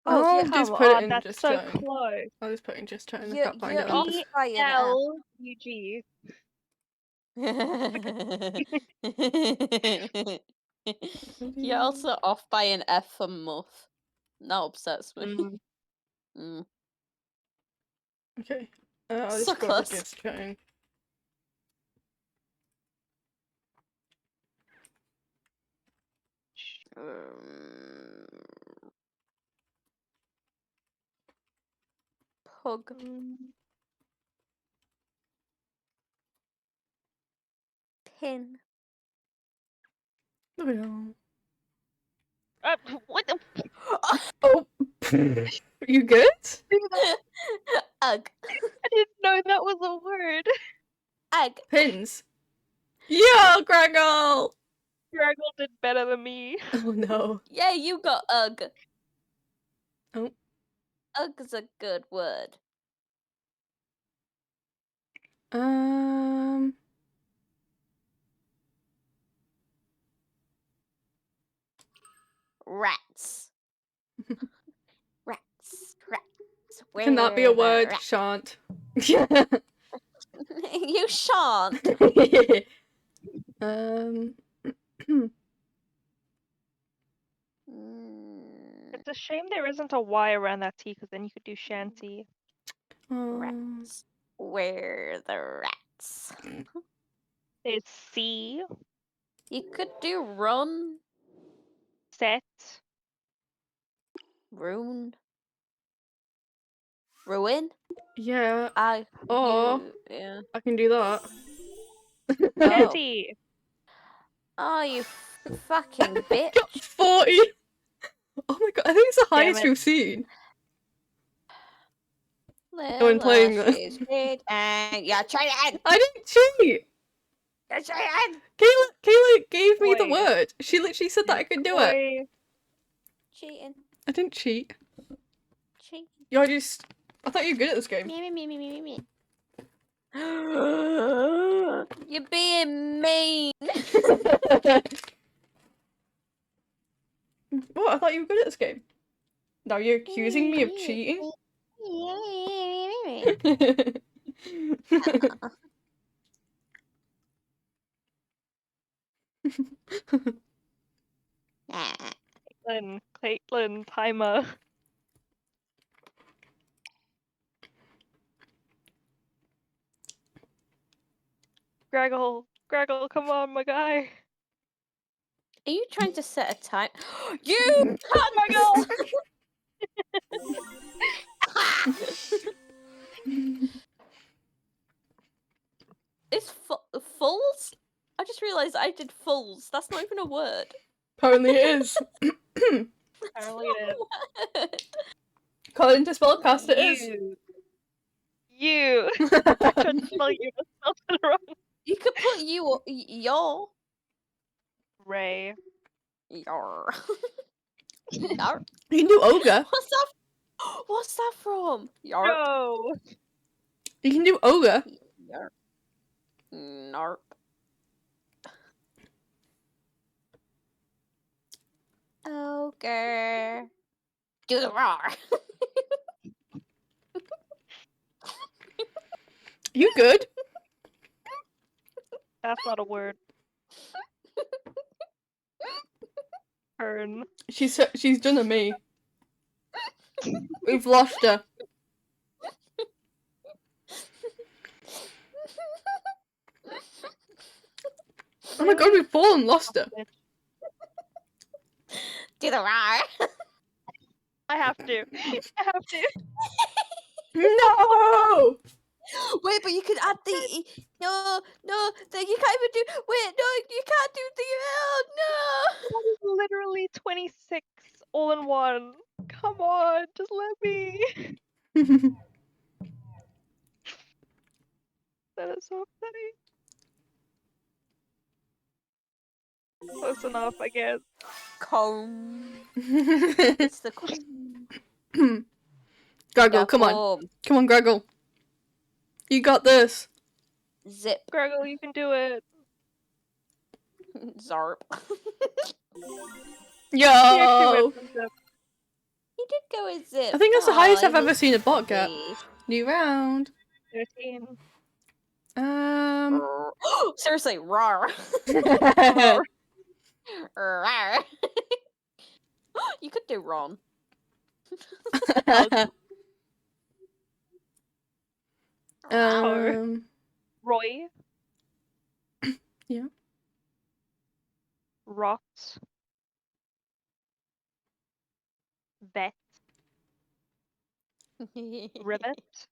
Oh, just Come put it on, in that's just so chatting. close. I'll just put it in just chatting. I You're, can't find you're it. off by an F. L-U-G. You're also off by an F for muff. That upsets me. Mm. Mm. Okay. I'll So just go close. to just chatting. Pug. Pin. There we go. What the? Oh, you good? Greggle! Greggle did better than me. Oh no. Yeah, you got ugh. Oh. Ugh's a good word. Rats. Rats. Rats. Can that be a Where the word? rats? Shan't. You shan't. um. It's a shame there isn't a Y around that T, because then you could do shanty. Rats. Where the rats? There's C, You could do run, set, rune, ruin. Yeah. I. Oh, Yeah. I can do that. Oh. Jetty. Oh, you fucking bitch. Got 40. Oh my god, I think it's the Damn highest it. we've seen. When playing this. Yeah, try it. I didn't cheat. Yeah, try it. Kayla gave me the Boy. word. She literally said that I could do it. Boy. Cheating. I didn't cheat. Cheating. You're just. I thought you were good at this game. Me. You're being mean. What? I thought you were good at this game. Now you're accusing me of cheating? Caitlin, timer. Greggle, come on, my guy. Are you trying to set a time? You Oh my god! It's fulls? I just realised I did fulls. That's not even a word. Apparently it is. Apparently it is. According to Spellcast, it is. You. I tried to spell you, but spelled it wrong. You could put you or your. Ray. Your. You can do ogre. What's that from? Yarp. No. You can do ogre. Yarp. Narp. Ogre. Do the roar. You good? That's not a word. Turn. She's done a me. We've lost her. Oh my god, we've fallen lost her. Do the roar. I have to. No! Wait, but you could add the no. Then you can't even do. Wait, no, you can't do the. Oh no! That is literally 26 all in one. Come on, just let me. That is so funny. Close enough, I guess. Comb. It's the comb. Greggle, come on. Come on, Greggle. You got this. Zip. Greggle, you can do it. Zarp. He actually Yo! went from zip. He did go with zip. I think that's the highest I've I ever seen a bot get. see. New round. 13. Seriously, rar. Rar. You could do Ron. Roy. Yeah. Rot. Vet. Rivet.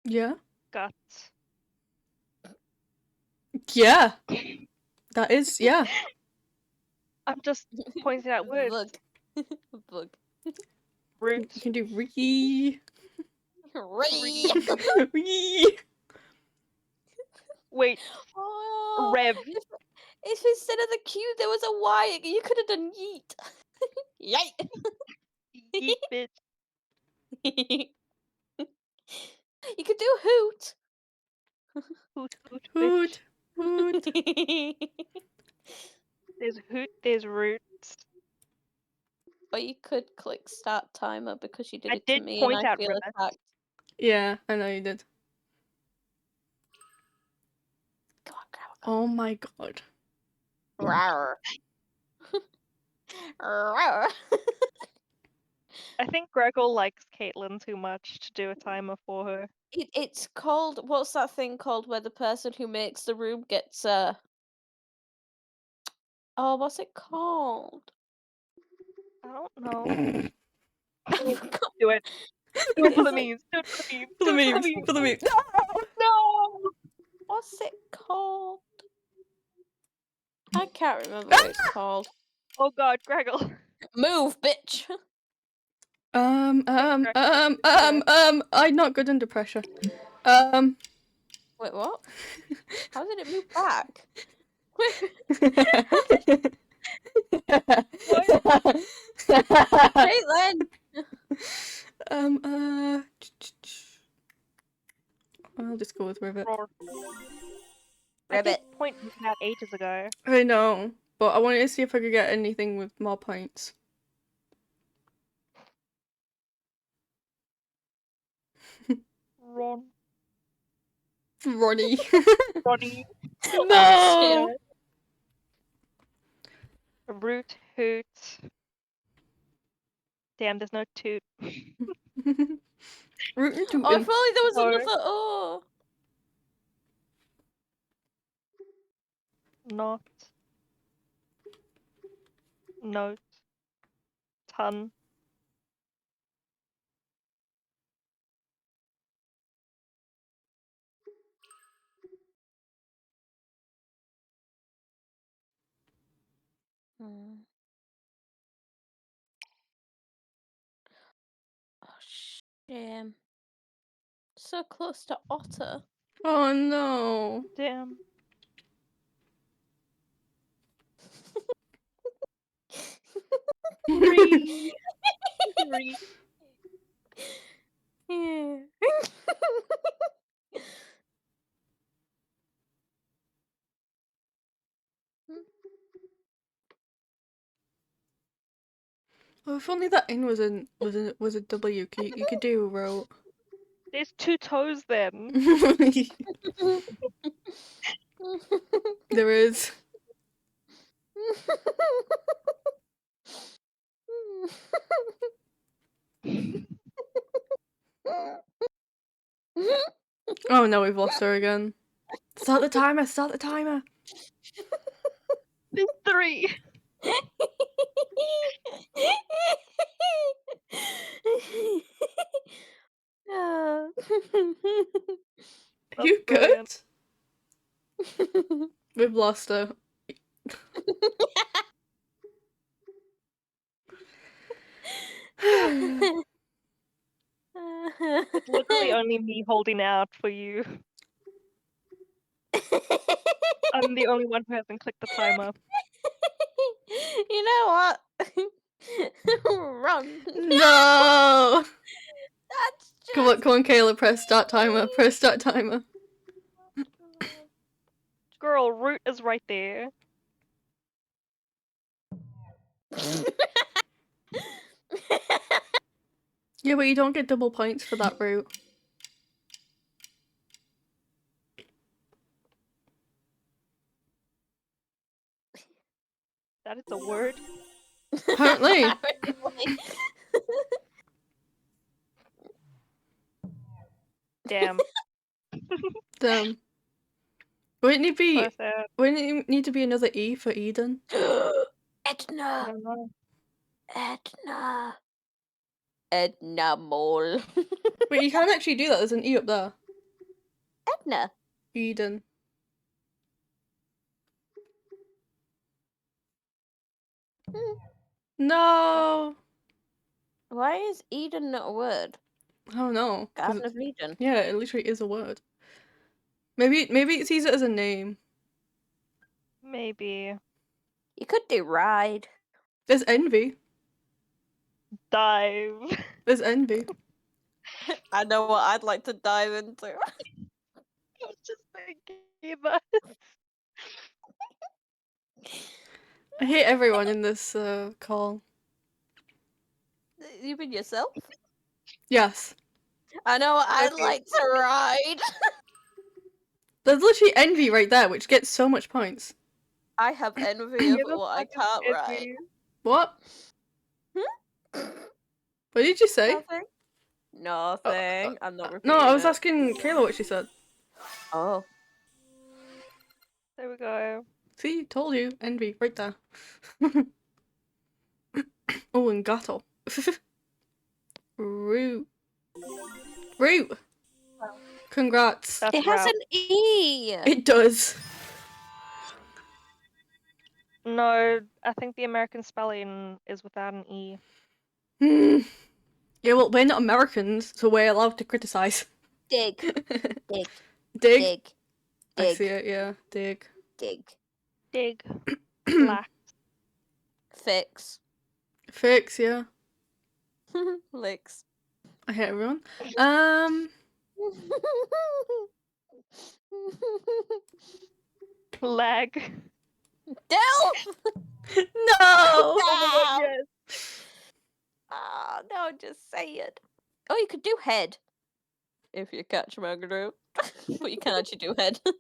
Yeah. Gut. Yeah. That is, yeah. I'm just pointing out words. Bug. Bug. Root. You can do Ricky. Ree. Wee. Wait, Oh, Rev. if instead of the Q there was a Y, you could have done yeet. Yeet. Yeet, bitch. You could do hoot. Hoot, hoot, Hoot. bitch. Hoot. There's hoot, there's roots. Or you could click start timer because you did I it to did me point and I out feel Rivet. attacked. Yeah, I know you did. Come on, grab Oh my god. it. Rawr. Rawr. I think Gregor likes Caitlin too much to do a timer for her. It's called, what's that thing called where the person who makes the room gets oh, what's it called? I don't know. I forgot. Do it. Do it for the Is it- memes. Do it for the memes. For Do the it for memes. the memes. For the memes. No! What's it called? I can't remember what it's called. Oh god, Gregor. Move, bitch. I'm not good under pressure. Wait, what? How did it move back? Caitlin! I'll just go with Rivet. Roar. I Ribbit. did point this out ages ago. I know, but I wanted to see if I could get anything with more points. Ron. Ronnie. Ronnie. No! Root, hoot. Damn, there's no toot. Rootin' Oh, if only tootin'. there was No. another oh. Not. Note. Ton. Oh, shame. So close to otter. Oh no. Damn. Three. Three. Yeah. Oh, if only that in was a W. You could do a row. There's two toes then. There is. Oh no, we've lost her again. Start the timer, start the timer. There's three. Oh. Are you brilliant. good? We've lost her. It's literally only me holding out for you. I'm the only one who hasn't clicked the timer. You know what? Run. No! That's just... Come on, Kayla, press start timer. Press start timer. Girl, root is right there. Yeah, but you don't get double points for that route. That is a word. Apparently. Damn. Wouldn't it be? So sad. Wouldn't it need to be another E for Eden? I Edna. don't know. Edna. Edna Mole. Wait, you can't actually do that. There's an E up there. Edna. Eden. No. Why is Eden not a word? I don't know. 'cause Garden of Eden. yeah, it literally is a word. Maybe it sees it as a name. Maybe. You could do ride. There's envy. Dive. There's envy. I know what I'd like to dive into. I was just thinking about I hate everyone in this call. You mean yourself? Yes. I know what I'd Okay. like to ride. There's literally envy right there, which gets so much points. I have envy Yeah, of that's what I fucking can't ride. envy. What? What did you say? Nothing. Nothing. I'm not repeating No, I was it. asking Kayla what she said. Oh. There we go. See, told you. Envy, right there. Oh, and gato. Root. Root! Congrats. That's It has route. an E. It does. No, I think the American spelling is without an E. Hmm. Yeah, well, we're not Americans, so we're allowed to criticize. Dig. Dig. Dig? Dig. I see Dig. it, yeah. Dig. Dig. Dig. Lack. Fix. Fix, yeah. Licks. I hate everyone. Lag. Delph! No! Ow! Yes. Ah, no, just say it. Oh, you could do head. If you catch my drift. But you can actually do head. That's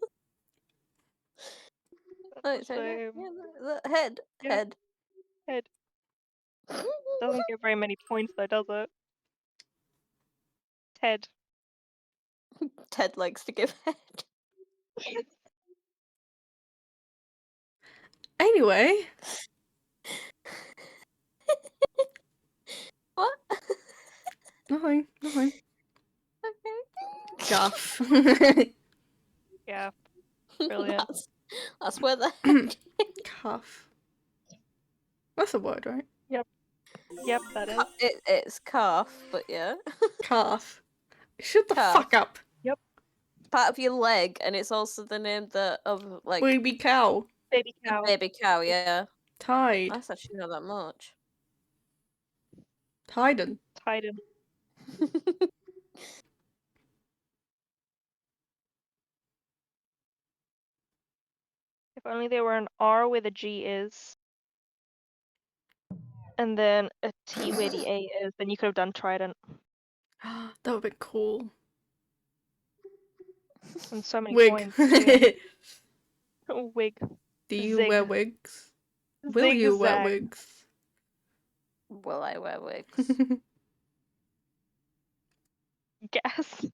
Right, the so yeah, same. the head. Yeah. Head. Head. Doesn't get very many points though, does it? Ted. Ted likes to give head. Anyway. What? Nothing. Okay. Gaff. Yeah. Brilliant. That's where the head Calf. That's a word, right? Yep, that is. it's calf, but yeah. Calf. Shut the Calf. fuck up. Part of your leg, and it's also the name of like Baby cow. Baby the cow. baby cow, yeah. Tide. That's actually not that much. Tiden. Titan. If only there were an R where the G is. And then a T where the A is, then you could have done trident. That would be cool. And so many Wig. points. Too. Wig. Do you Zig. wear wigs? Will you wear Zigzag. wigs? Will I wear wigs? Gas.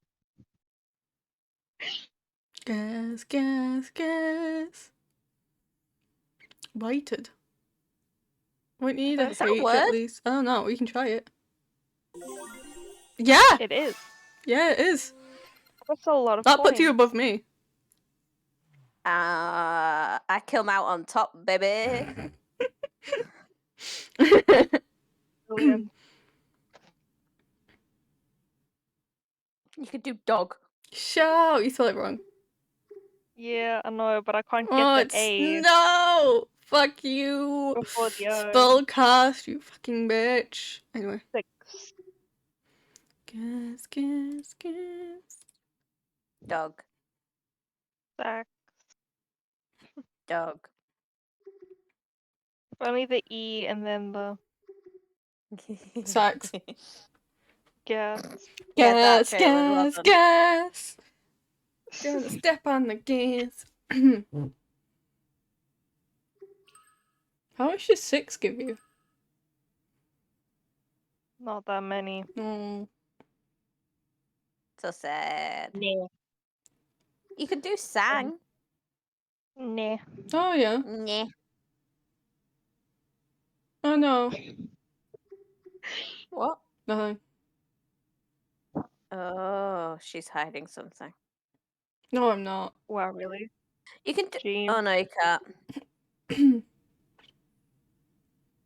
Gas, gas, gas. Weighted. What you need a Is that a H word? at least? I don't know, we can try it. Yeah! It is. Yeah, it is. That's a lot of That points. puts you above me. I come out on top, baby. Brilliant. You could do dog. Shout! You spelled it wrong. Yeah, I know, but I can't get Oh, the it's A no! Fuck you! before the O. Spellcast, you fucking bitch. Anyway. 6. Gas, gas, gas. Dog. Sack. Dog. If only the E and then the Sax. gas. Get that, Gas, Caitlin, well gas, done. gas. Gonna step on the gas. How much does 6 give you? Not that many. Oh. So sad. Nah. You could do sang. Nah. Oh, yeah. Nah. Oh, no. What? Nothing. Oh, she's hiding something. No, I'm not. Wow, really? You can do. Jean. Oh no, you can't.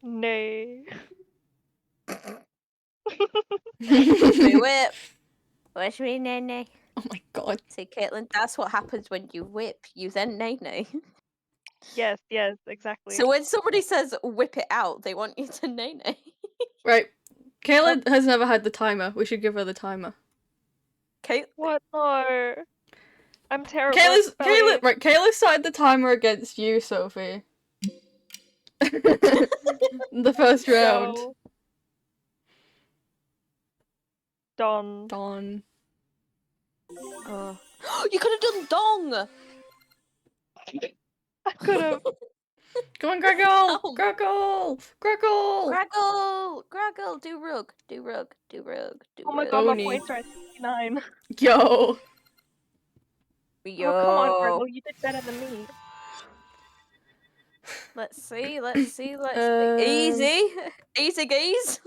No. Do it. Where's me nay? Oh my god. See, Caitlin, that's what happens when you whip. You then nay. Yes, exactly. So when somebody says whip it out, they want you to nay. Right. Kayla has never had the timer. We should give her the timer. What? No. I'm terrible at Kayla, spelling. right, Kayla started the timer against you, Sophie. The first round. No. Don. Dawn. Oh. You could have done dong! I could have. Come on, Greggle! Oh. Greggle! Greggle! Graggle, do rug. Oh my god, my Bony. points are at 69. Yo! Yo. Oh, come on, Gretel, you did better than me. Let's see. Easy. Easy gaze.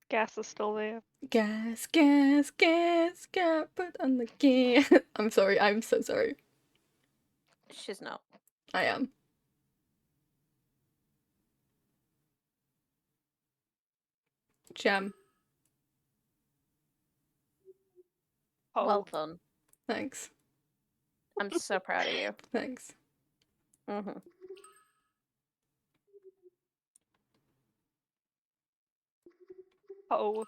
Gas is still there. Gas, put on the gas. I'm sorry, I'm so sorry. She's not. I am. Gem. Oh, Well done. Thanks. I'm so proud of you. Thanks. Mm-hmm. oh.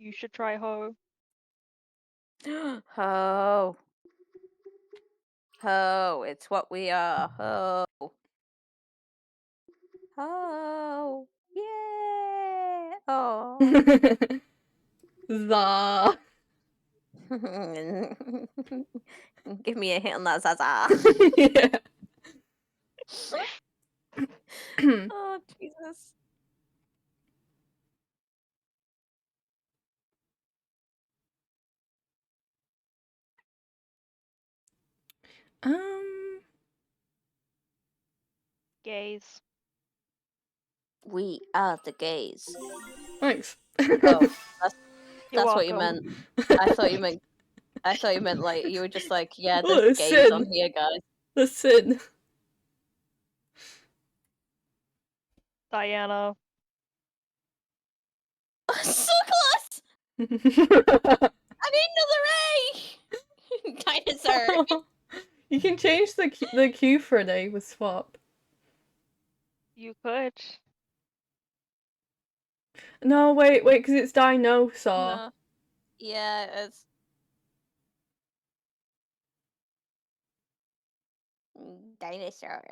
You should try ho. Ho. Ho. It's what we are. Ho. Ho. Yeah. Oh. The. Give me a hit on that Zaza. Yeah. Oh, Jesus. Gaze. We are the gays. Thanks. Oh, You're that's what you welcome. meant. I thought you meant like you were just like, yeah, Oh, there's gays sin. on here, guys. Listen. Diana. So close! I need another A! Dinosaur! You can change the Q for an A with swap. You could. No, wait, because it's dinosaur. No. Yeah, it's dinosaur.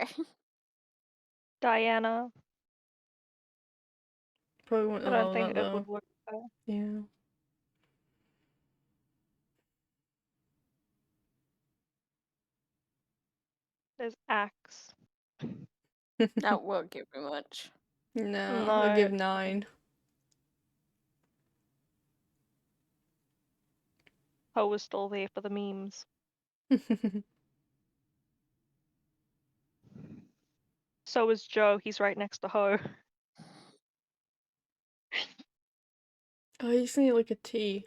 Diana. Probably won't I allow don't think that it though. would work though. Yeah. There's axe. That won't give me much. No, No. I'll give 9. Ho was still there for the memes. So is Joe. He's right next to Ho. Oh, you just need like a T.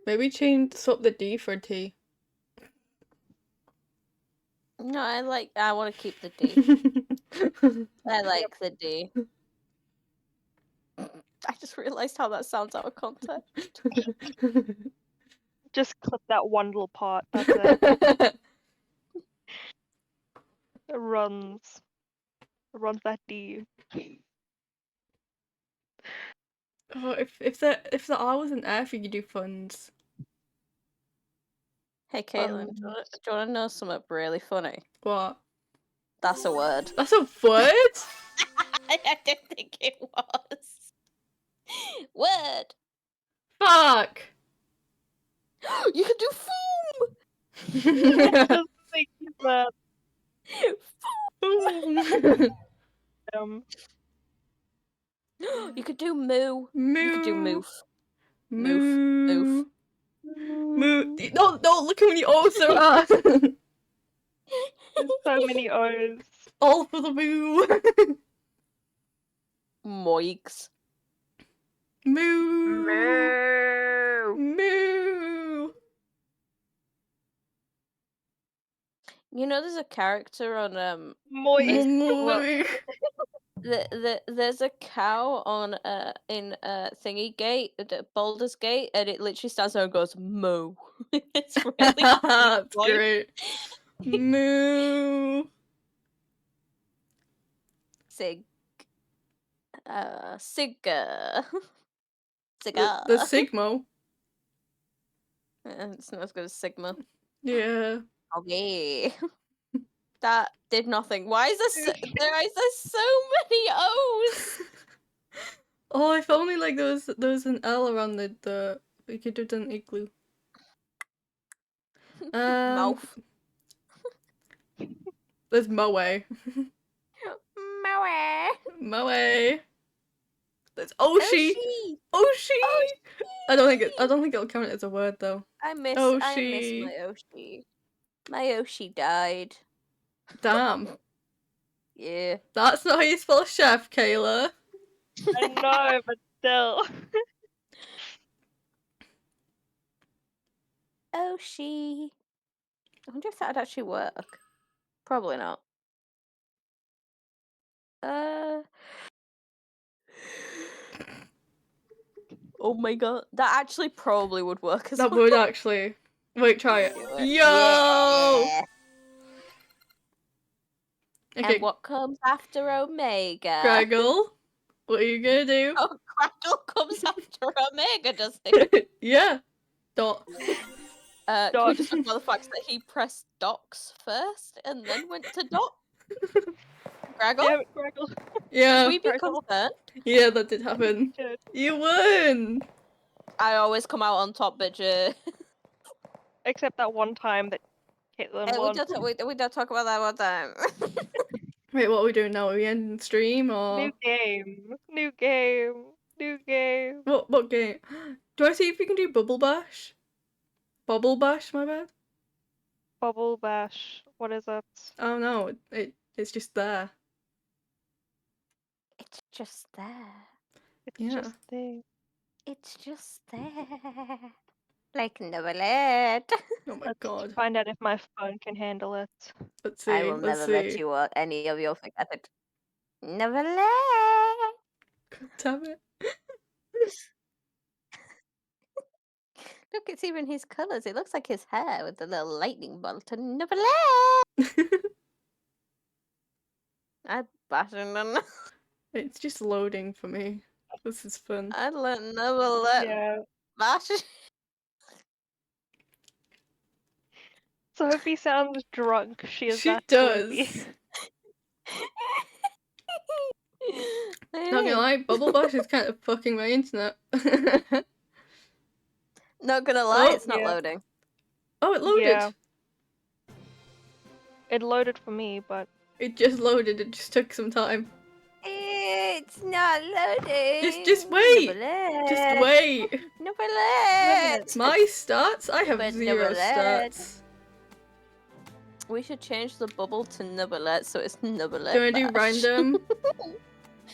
Maybe swap the D for T. No, I want to keep the D. I like the D. I just realized how that sounds out of context. Just clip that one little part. That's it. It runs. It runs that D. Oh, if the R was an F, you could do funds. Hey, Caitlin, do you want to know something really funny? What? That's a word. That's a word? I didn't think it was. Word. Fuck! You can do foom. Just think that. You could do moo. Moo. You could do moof. Moo. Moof. Moo. No, look how many O's there are. There's so many O's. All for the moo. Moigs. Moo. Moo. Moo. You know, there's a character on Moist. Moo. there's a cow on in Thingy Gate, Baldur's Gate, and it literally stands there and goes moo. It's really That's funny. great. Moo. Sig. Sigga. The Cigar. Sigmo. It's not as good as Sigma. Yeah. Okay. That did nothing. Why is there so many O's? Oh, if only like there was an L around the we could have done igloo. Mouth. There's Moe. Moe. Moe. There's Oshi. Oshi. Oshi. I don't think it'll count as a word though. I miss Oshi. my Oshi. My Oshi died. Damn. Yeah. That's not how you spell chef, Kayla. I know, but still. Oshi. I wonder if that'd actually work. Probably not. Oh my god. That actually probably would work as That well. would actually. Wait, try it. Do it. Yo! Yeah. Okay, And what comes after Omega? Graggle. What are you gonna do? Oh, Crackle comes after Omega, does he? Yeah. Dot. Can we just talk about the fact that he pressed docs first and then went to dot? Graggle? Damn it, Crackle. Yeah. We be Graggle. concerned. Yeah, that did happen. Shit. You won! I always come out on top, bitch. Except that one time that Caitlin won. We don't talk about that one time. Wait, what are we doing now? Are we ending the stream or New game. New game. New game. what game? Do I see if we can do Bubble Bash? Bubble Bash, my bad. Bubble Bash. What is it? Oh no, it's just there. It's just there. It's Yeah. just there. It's just there. Like Novelette. Oh my Let's god. find out if my phone can handle it. Let's see. I will let's never see. let you any of your forget it. Novelette. God damn it. Look, it's even his colours. It looks like his hair with the little lightning bolt. Novelette. I bashing them. It's just loading for me. This is fun. I let Novelette Yeah. bash. Sophie sounds drunk. She is She that does. sleepy. Not gonna lie, Bubble Bash is kind of fucking my internet. Not gonna lie, Oh, it's not yeah. loading. Oh, it loaded. Yeah. It loaded for me, but It just loaded. It just took some time. It's not loading. Just wait. Novelette. Just wait. Novelette. My stats? I have But 0 Novelette. stats. We should change the bubble to Novelette so it's Novelette. Do you want to do Bash. random?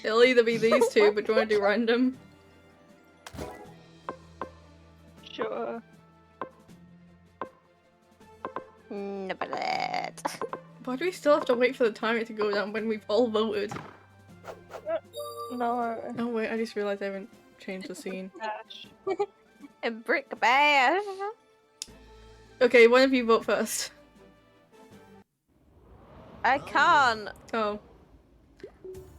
It'll either be these two, but do you want to do random? sure. Novelette. Why do we still have to wait for the timer to go down when we've all voted? No. Oh wait, I just realized I haven't changed the scene. Bash. A brick bash. Okay, one of you vote first. I can't. Oh.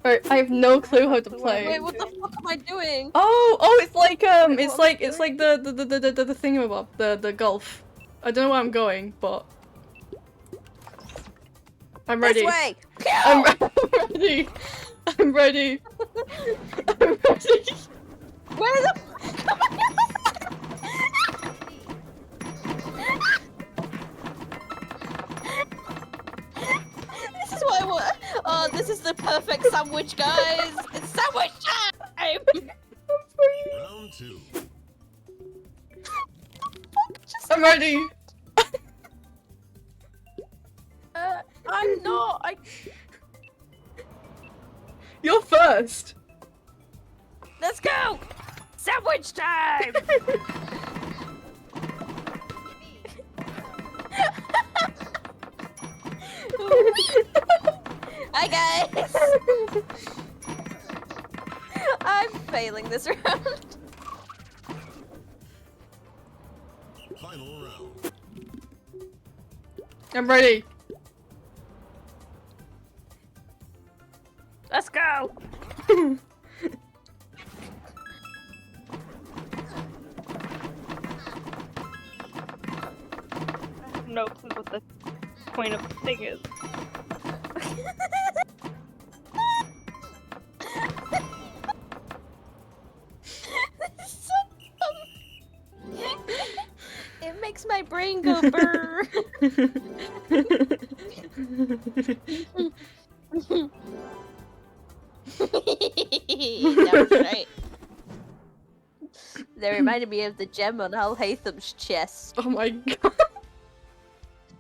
Alright, I have no clue how to play. Wait, what the fuck am I doing? Oh, it's like Wait, it's what am I like the thingamabob, the golf. I don't know where I'm going, but I'm ready. This way. I'm ready. I'm ready. I'm ready. Where the fuck am I? This is what I want. Oh, this is the perfect sandwich, guys. It's sandwich time. Round 2. I'm ready. I'm not. You're first. Let's go. Sandwich time. guys! I'm failing this round. Final round. I'm ready. Let's go! No clue what the point of the thing is. It makes my brain go brr. That was right. They reminded me of the gem on Al Haytham's chest. Oh my god.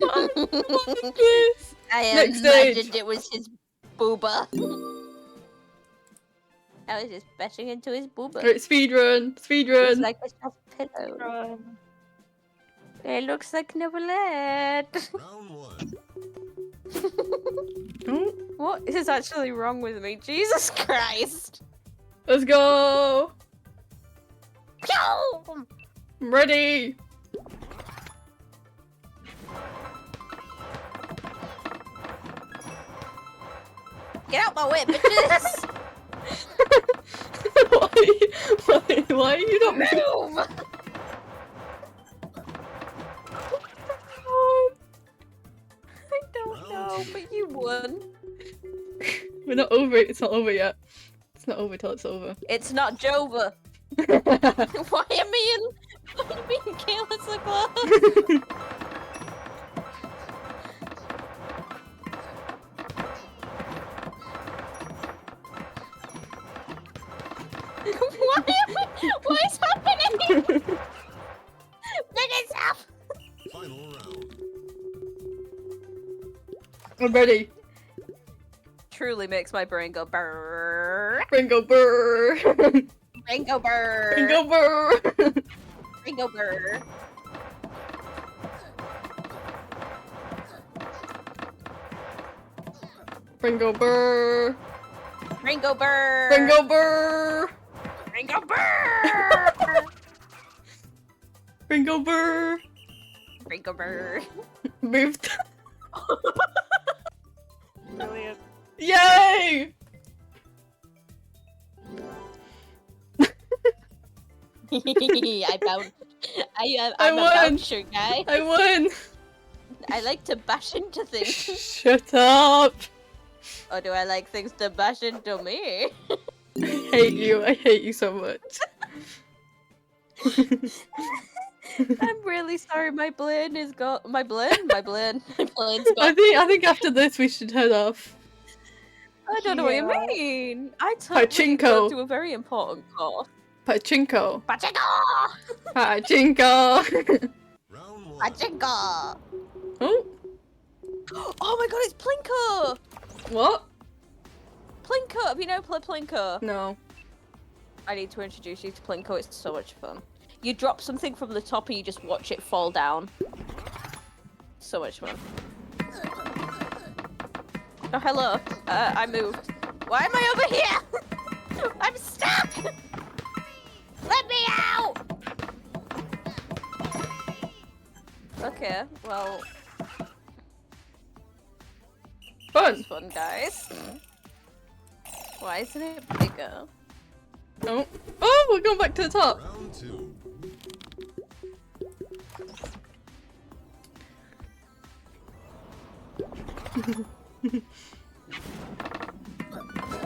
Please. I Next imagined stage. it was his booba. I was just bashing into his booba. Alright, speedrun. It's Speedrun. like a soft pillow. It looks like Neverland. Round 1. Oh, What is actually wrong with me? Jesus Christ! let's go. Pew! I'm ready. Get out my way, bitches! Why are you not Move! I don't know, but you won. We're not over it. It's not over yet. It's not over till it's over. It's not Jova. Why am I in Kayla's so close? What is happening? Look yourself! Final round. I'm ready. Truly makes my brain go brrrr. Ringo burr. Brain go brrrr. Ringo burr. Brain go brrrr. Ringo burr. Brain go brrrr. Ringo burr. Brain go brrrr. Ringo burr. Brain go brrrr. Moved. Brilliant. Yay! I bound. I I'm a won. bouncer guy. I won. I like to bash into things. Shut up. Or do I like things to bash into me? I hate you. I hate you so much. I'm really sorry. My plane is gone. My plane's gone. I think after this we should head off. I don't know what you Yeah. mean. I totally Pachinko. go to a very important course. Pachinko. Pachinko! Pachinko. Round 1. Pachinko! Oh, Oh my god, it's Plinko! what? Plinko! Have you never played Plinko? No. I need to introduce you to Plinko. It's so much fun. You drop something from the top and you just watch it fall down. So much fun. Oh, hello. I moved. Why am I over here? I'm stuck! Let me out! Okay, well, Fun. it's fun, guys. Why isn't it bigger? Oh. Oh, we're going back to the top. Round 2.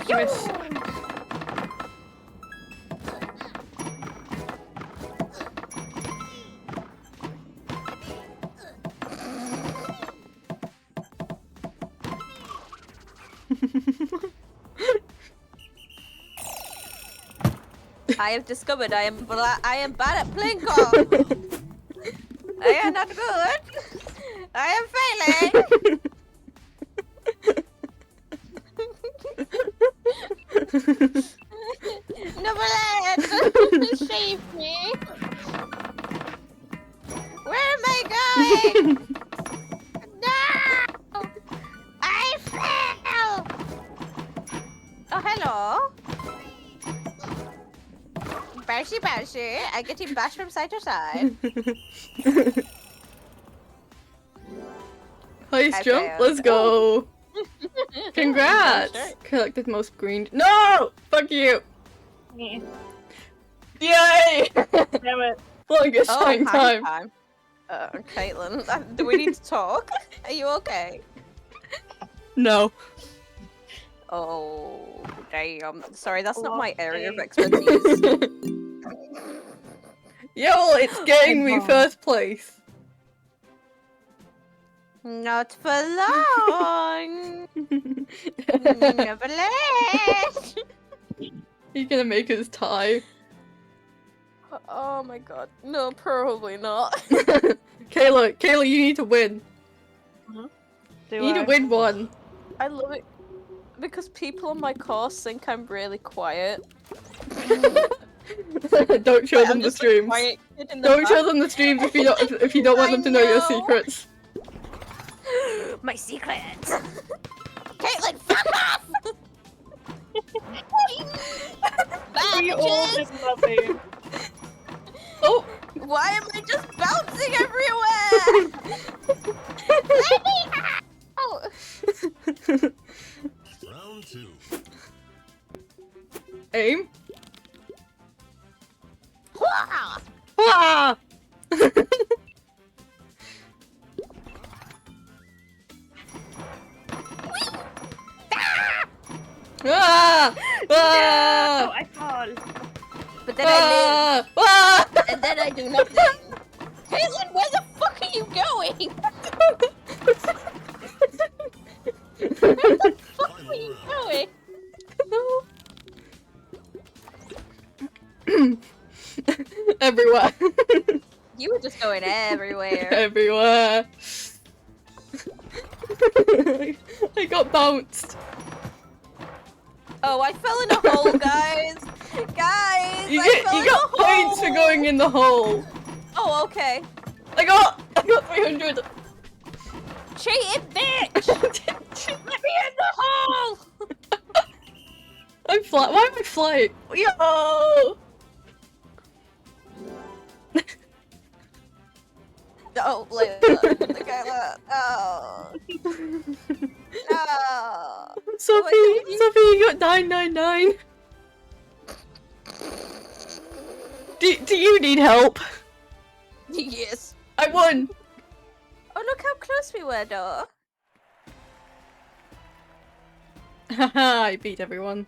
Miss. I have discovered I am bad at Plinko. I am not good. I am failing. Neverland, save me. Where am I going? No! I fell! Ashi. I get him bashed from side to side. Heist I jump, failed. let's go. Congrats! Sure. Collected most green. No! Fuck you! Yeah. Yay! Damn it. Longest Oh, shine hang time. time. Caitlin, do we need to talk? Are you okay? No. Oh, damn. Sorry, that's not Oh, my area of dang. expertise. Yo, it's getting me Oh. first place. Not for long. Nevertheless. He's gonna make us tie. Oh my god. No, probably not. Kayla, you need to win. Do You need to I? win one. I love it because people on my course think I'm really quiet. Don't show Like, them I'm the just a streams. quiet kid in the Don't back. show them the streams if you don't want I them to know your know. secrets. My secret. Caitlin, fuck off! We all Badges! did nothing. Oh, Why am I just bouncing everywhere? Let me out! Round 2. aim. Wah! Ah! Ah! No, Ah! I fall. But then I Ah! live, and then I do nothing. Caitlin, where the fuck are you going? Where the fuck are you going? Everywhere. You were just going everywhere. Everywhere. I got bounced. Oh, I fell in a hole, guys. Guys, You I fell you in got a points for hole. going in the hole. Oh, okay. I got 300. Cheating bitch! Let me in the hole! I'm fly. Why am I flying? Yo! Oh, Kayla. Oh. No. Sophie, you- Sophie, you got 999. Do you need help? Yes. I won. Oh, look how close we were, though. Haha, I beat everyone.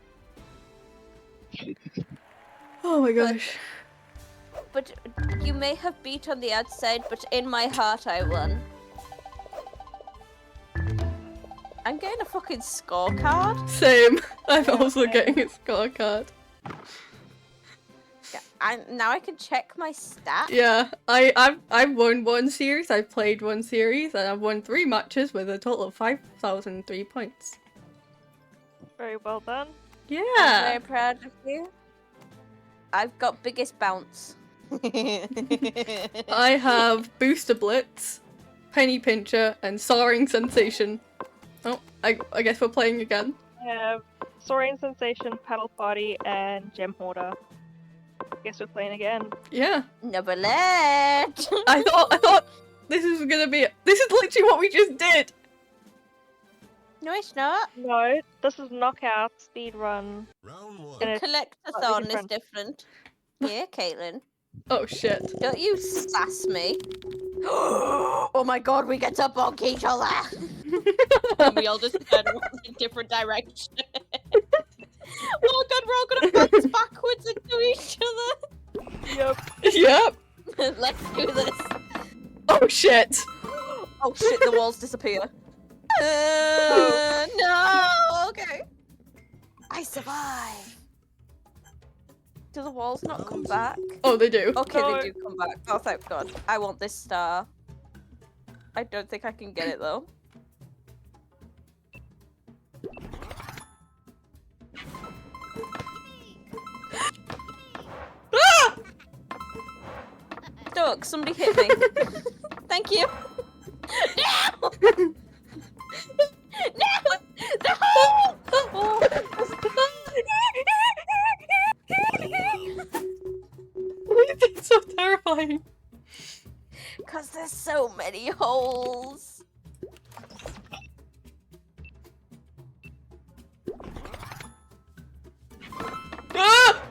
Oh my gosh. But you may have beat on the outside, but in my heart I won. I'm getting a fucking scorecard. Same. I'm Yeah, also same. getting a scorecard. Yeah, now I can check my stats. Yeah, I've won one series, I've played one series, and I've won 3 matches with a total of 5,003 points. Very well done. I'm Yeah. very proud of you. I've got biggest bounce. I have Booster Blitz, Penny Pincher, and Soaring Sensation. Oh, I guess we're playing again. I have Soaring Sensation, Paddle Party, and Gem Hoarder. Guess we're playing again. Yeah. Never let. I thought this is gonna be. This is literally what we just did. No, it's not. No, this is knockout speed run. Round 1. And it's Collectathon is different. different. Yeah, Caitlin. Oh shit. Don't you sass me. Oh my god, we get to bonk each other. And we all just turn in different directions. Oh god, we're all gonna bounce backwards into each other. Yep. Yep. Let's do this. Oh shit. Oh shit, the walls disappear. No! Okay. I survive. Do the walls not come back? Oh, they do. Okay, No. they do come back. Oh, thank god. I want this star. I don't think I can get it though. Ah! Duck, somebody hit me. Thank you. No! No! No! Because there's so many holes. Ah!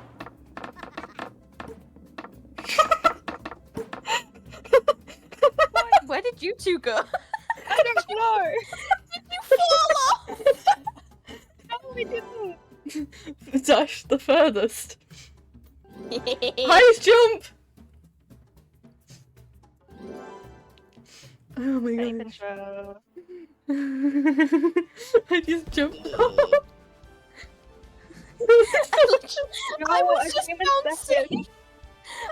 Where did you two go? I don't know. Did you fall off? No, we didn't. Dash the furthest. Highest jump! Oh my Take god. control. I just jumped off. I was just came in bouncing. second.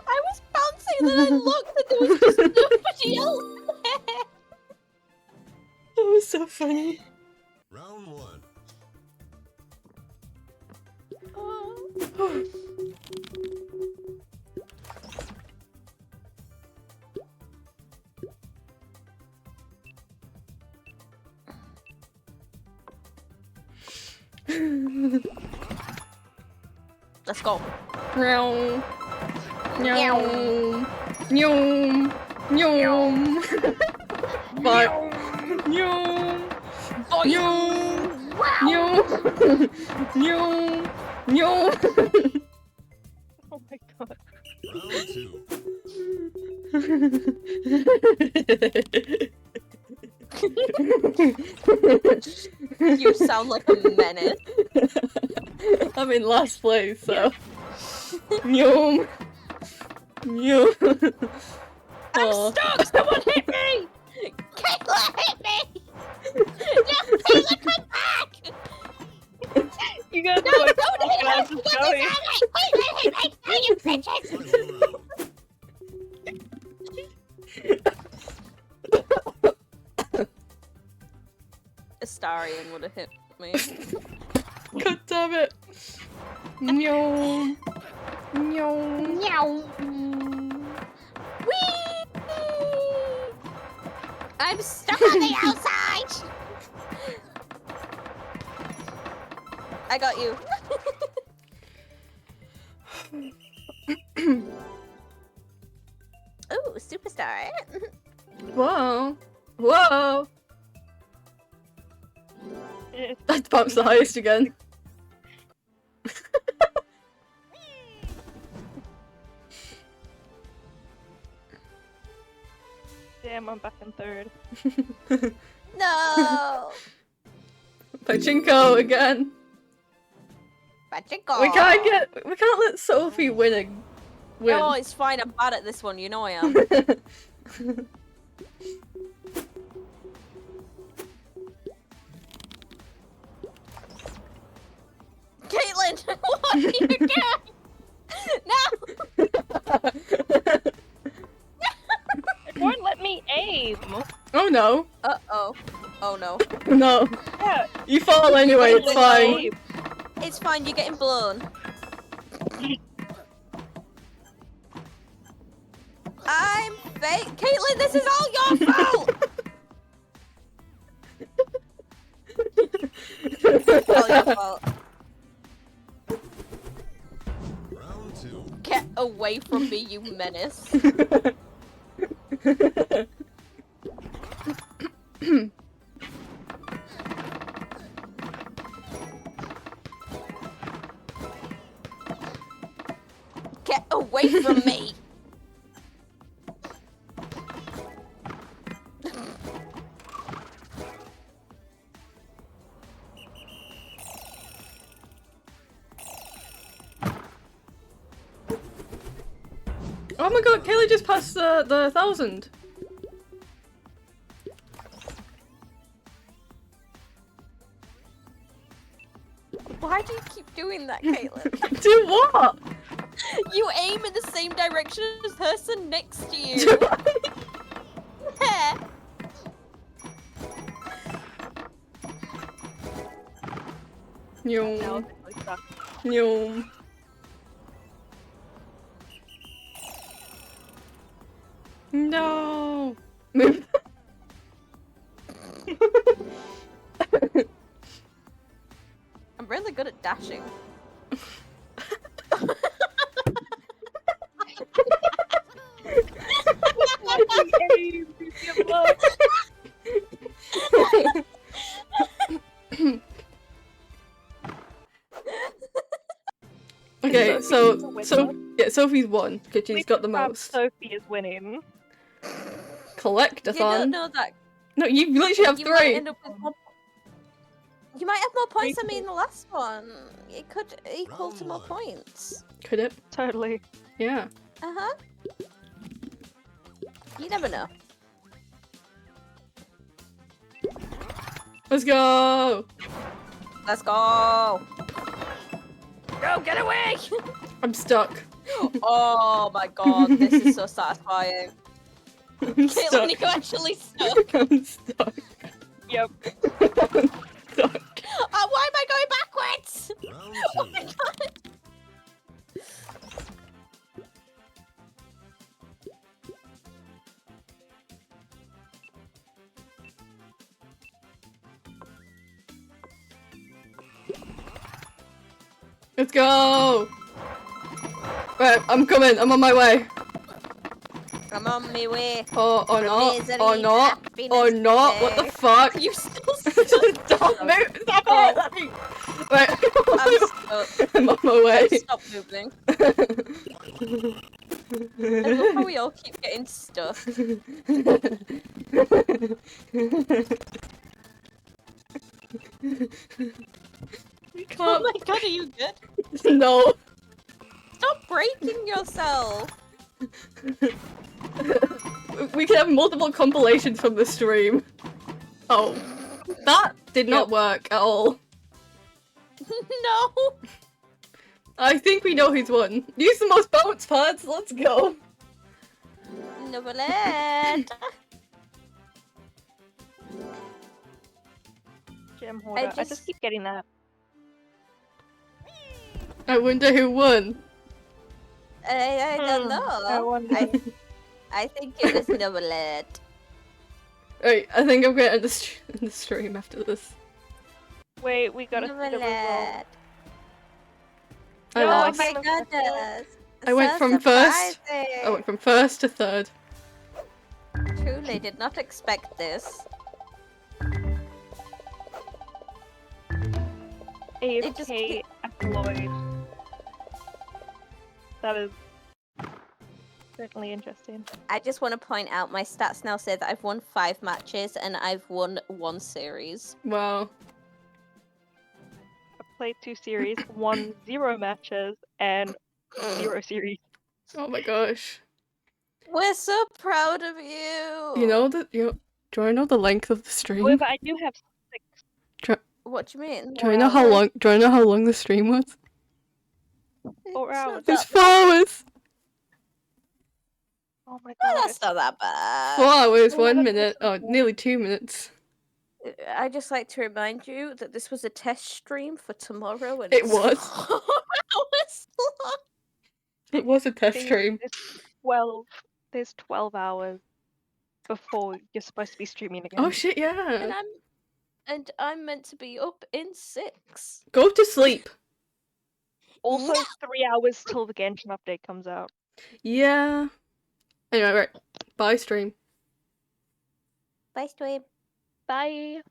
I was bouncing and then I looked and there was just nobody else there. That was so funny. Round 1. Oh. Let's go. Meow. Meow. Meow. Meow. But. Meow. Meow. Meow. Meow. Meow. Oh my god. Round 2. You sound like a menace. I'm in last place, so. Meow. Meow. I'm stuck! Someone hit me! Kayla hit me! No, Kayla, come back! You guys No, are like, don't hit guys her! is going. Kayla hit me! Oh, you bitches! Final round. Astarion would have hit me. God damn it. Meow. Meow. Meow. Whee! I'm stuck on the outside! I got you. Ooh, superstar. Whoa. Whoa. Eh, I bounced the highest again. Damn, I'm back in third. No! Pachinko again. Pachinko! We can't let Sophie win. No, it's fine. I'm bad at this one. You know I am. Caitlin, what are you doing? No! It won't let me aim. Oh no. Uh-oh. Oh no. No. Yeah, You fall anyway, it's won't let me fine. aim. It's fine, you're getting blown. I'm fake. Caitlin, this is all your fault! All your fault. Round 2. Get away from me, you menace. Get away from me! Oh my god, Kayla just passed the 1,000. Why do you keep doing that, Caitlin? Do what? You aim in the same direction as the person next to you. Yeah. Now Nyum. it's really stuck. Nyum. No. Move. I'm really good at dashing. Museum love. Okay, Sophie's the winner. yeah, Sophie's won because she's got the Perhaps most. Sophie is winning. Collectathon. You don't know that. No, you literally have You might 3. end up with more. You might have more points than me in Three the last one. It could equal Round to more one. points. Could it? Totally. Yeah. Uh huh. You never know. Let's go. Let's go. Go, get away! I'm stuck. Oh my god, this is so satisfying. I'm Caitlin, stuck. you actually stuck. I'm stuck. Yep. I'm stuck. Why am I going backwards? Round Oh two. my god. Let's go. Right, I'm coming. I'm on my way. I'm on my way. Or From not. misery Or to not. Or happiness not. What the today. fuck? You're still stuck. Stop moving. Stop Oh. it. Let me. Right. I'm stuck. I'm on my way. Stop moving. I love how we all keep getting stuck. We Oh can't. my god, are you good? No. Stop breaking yourself. We can have multiple compilations from the stream. Oh. That did not work at all. No. I think we know who's won. Use the most bounce pads. Let's go. Novelette. Gem hoarder. I just just- keep getting that. I wonder who won. I don't I know. wonder. I think it was Novelette. Right, I think I'm gonna end the stream after this. Wait, we gotta see the result. Novelette. I Oh lost. my goodness. I went So from first. surprising. I went from first to third. Truly did not expect this. It just AFK Lloyd. That is certainly interesting. I just want to point out my stats now say that I've won 5 matches and I've won 1 series. Wow. I played 2 series, won 0 matches, and 0 series. Oh my gosh. We're so proud of you. You know that do I know the length of the stream? However, I do have 6 What do you mean? Do I know how long? Do I know how long the stream was? 4 hours. It's 4 hours. Oh my Oh, god. that's not that 4 bad. hours, Oh, 1 that's minute. so Oh, cool. nearly 2 minutes. I just like to remind you that this was a test stream for tomorrow. And It it's was. 4 hours long. It was a test There's- stream. There's 12 hours before you're supposed to be streaming again. Oh shit, yeah. And I'm meant to be up in 6. Go to sleep. Also, No. 3 hours till the Genshin update comes out. Yeah. Anyway, right. Bye, stream. Bye, stream. Bye.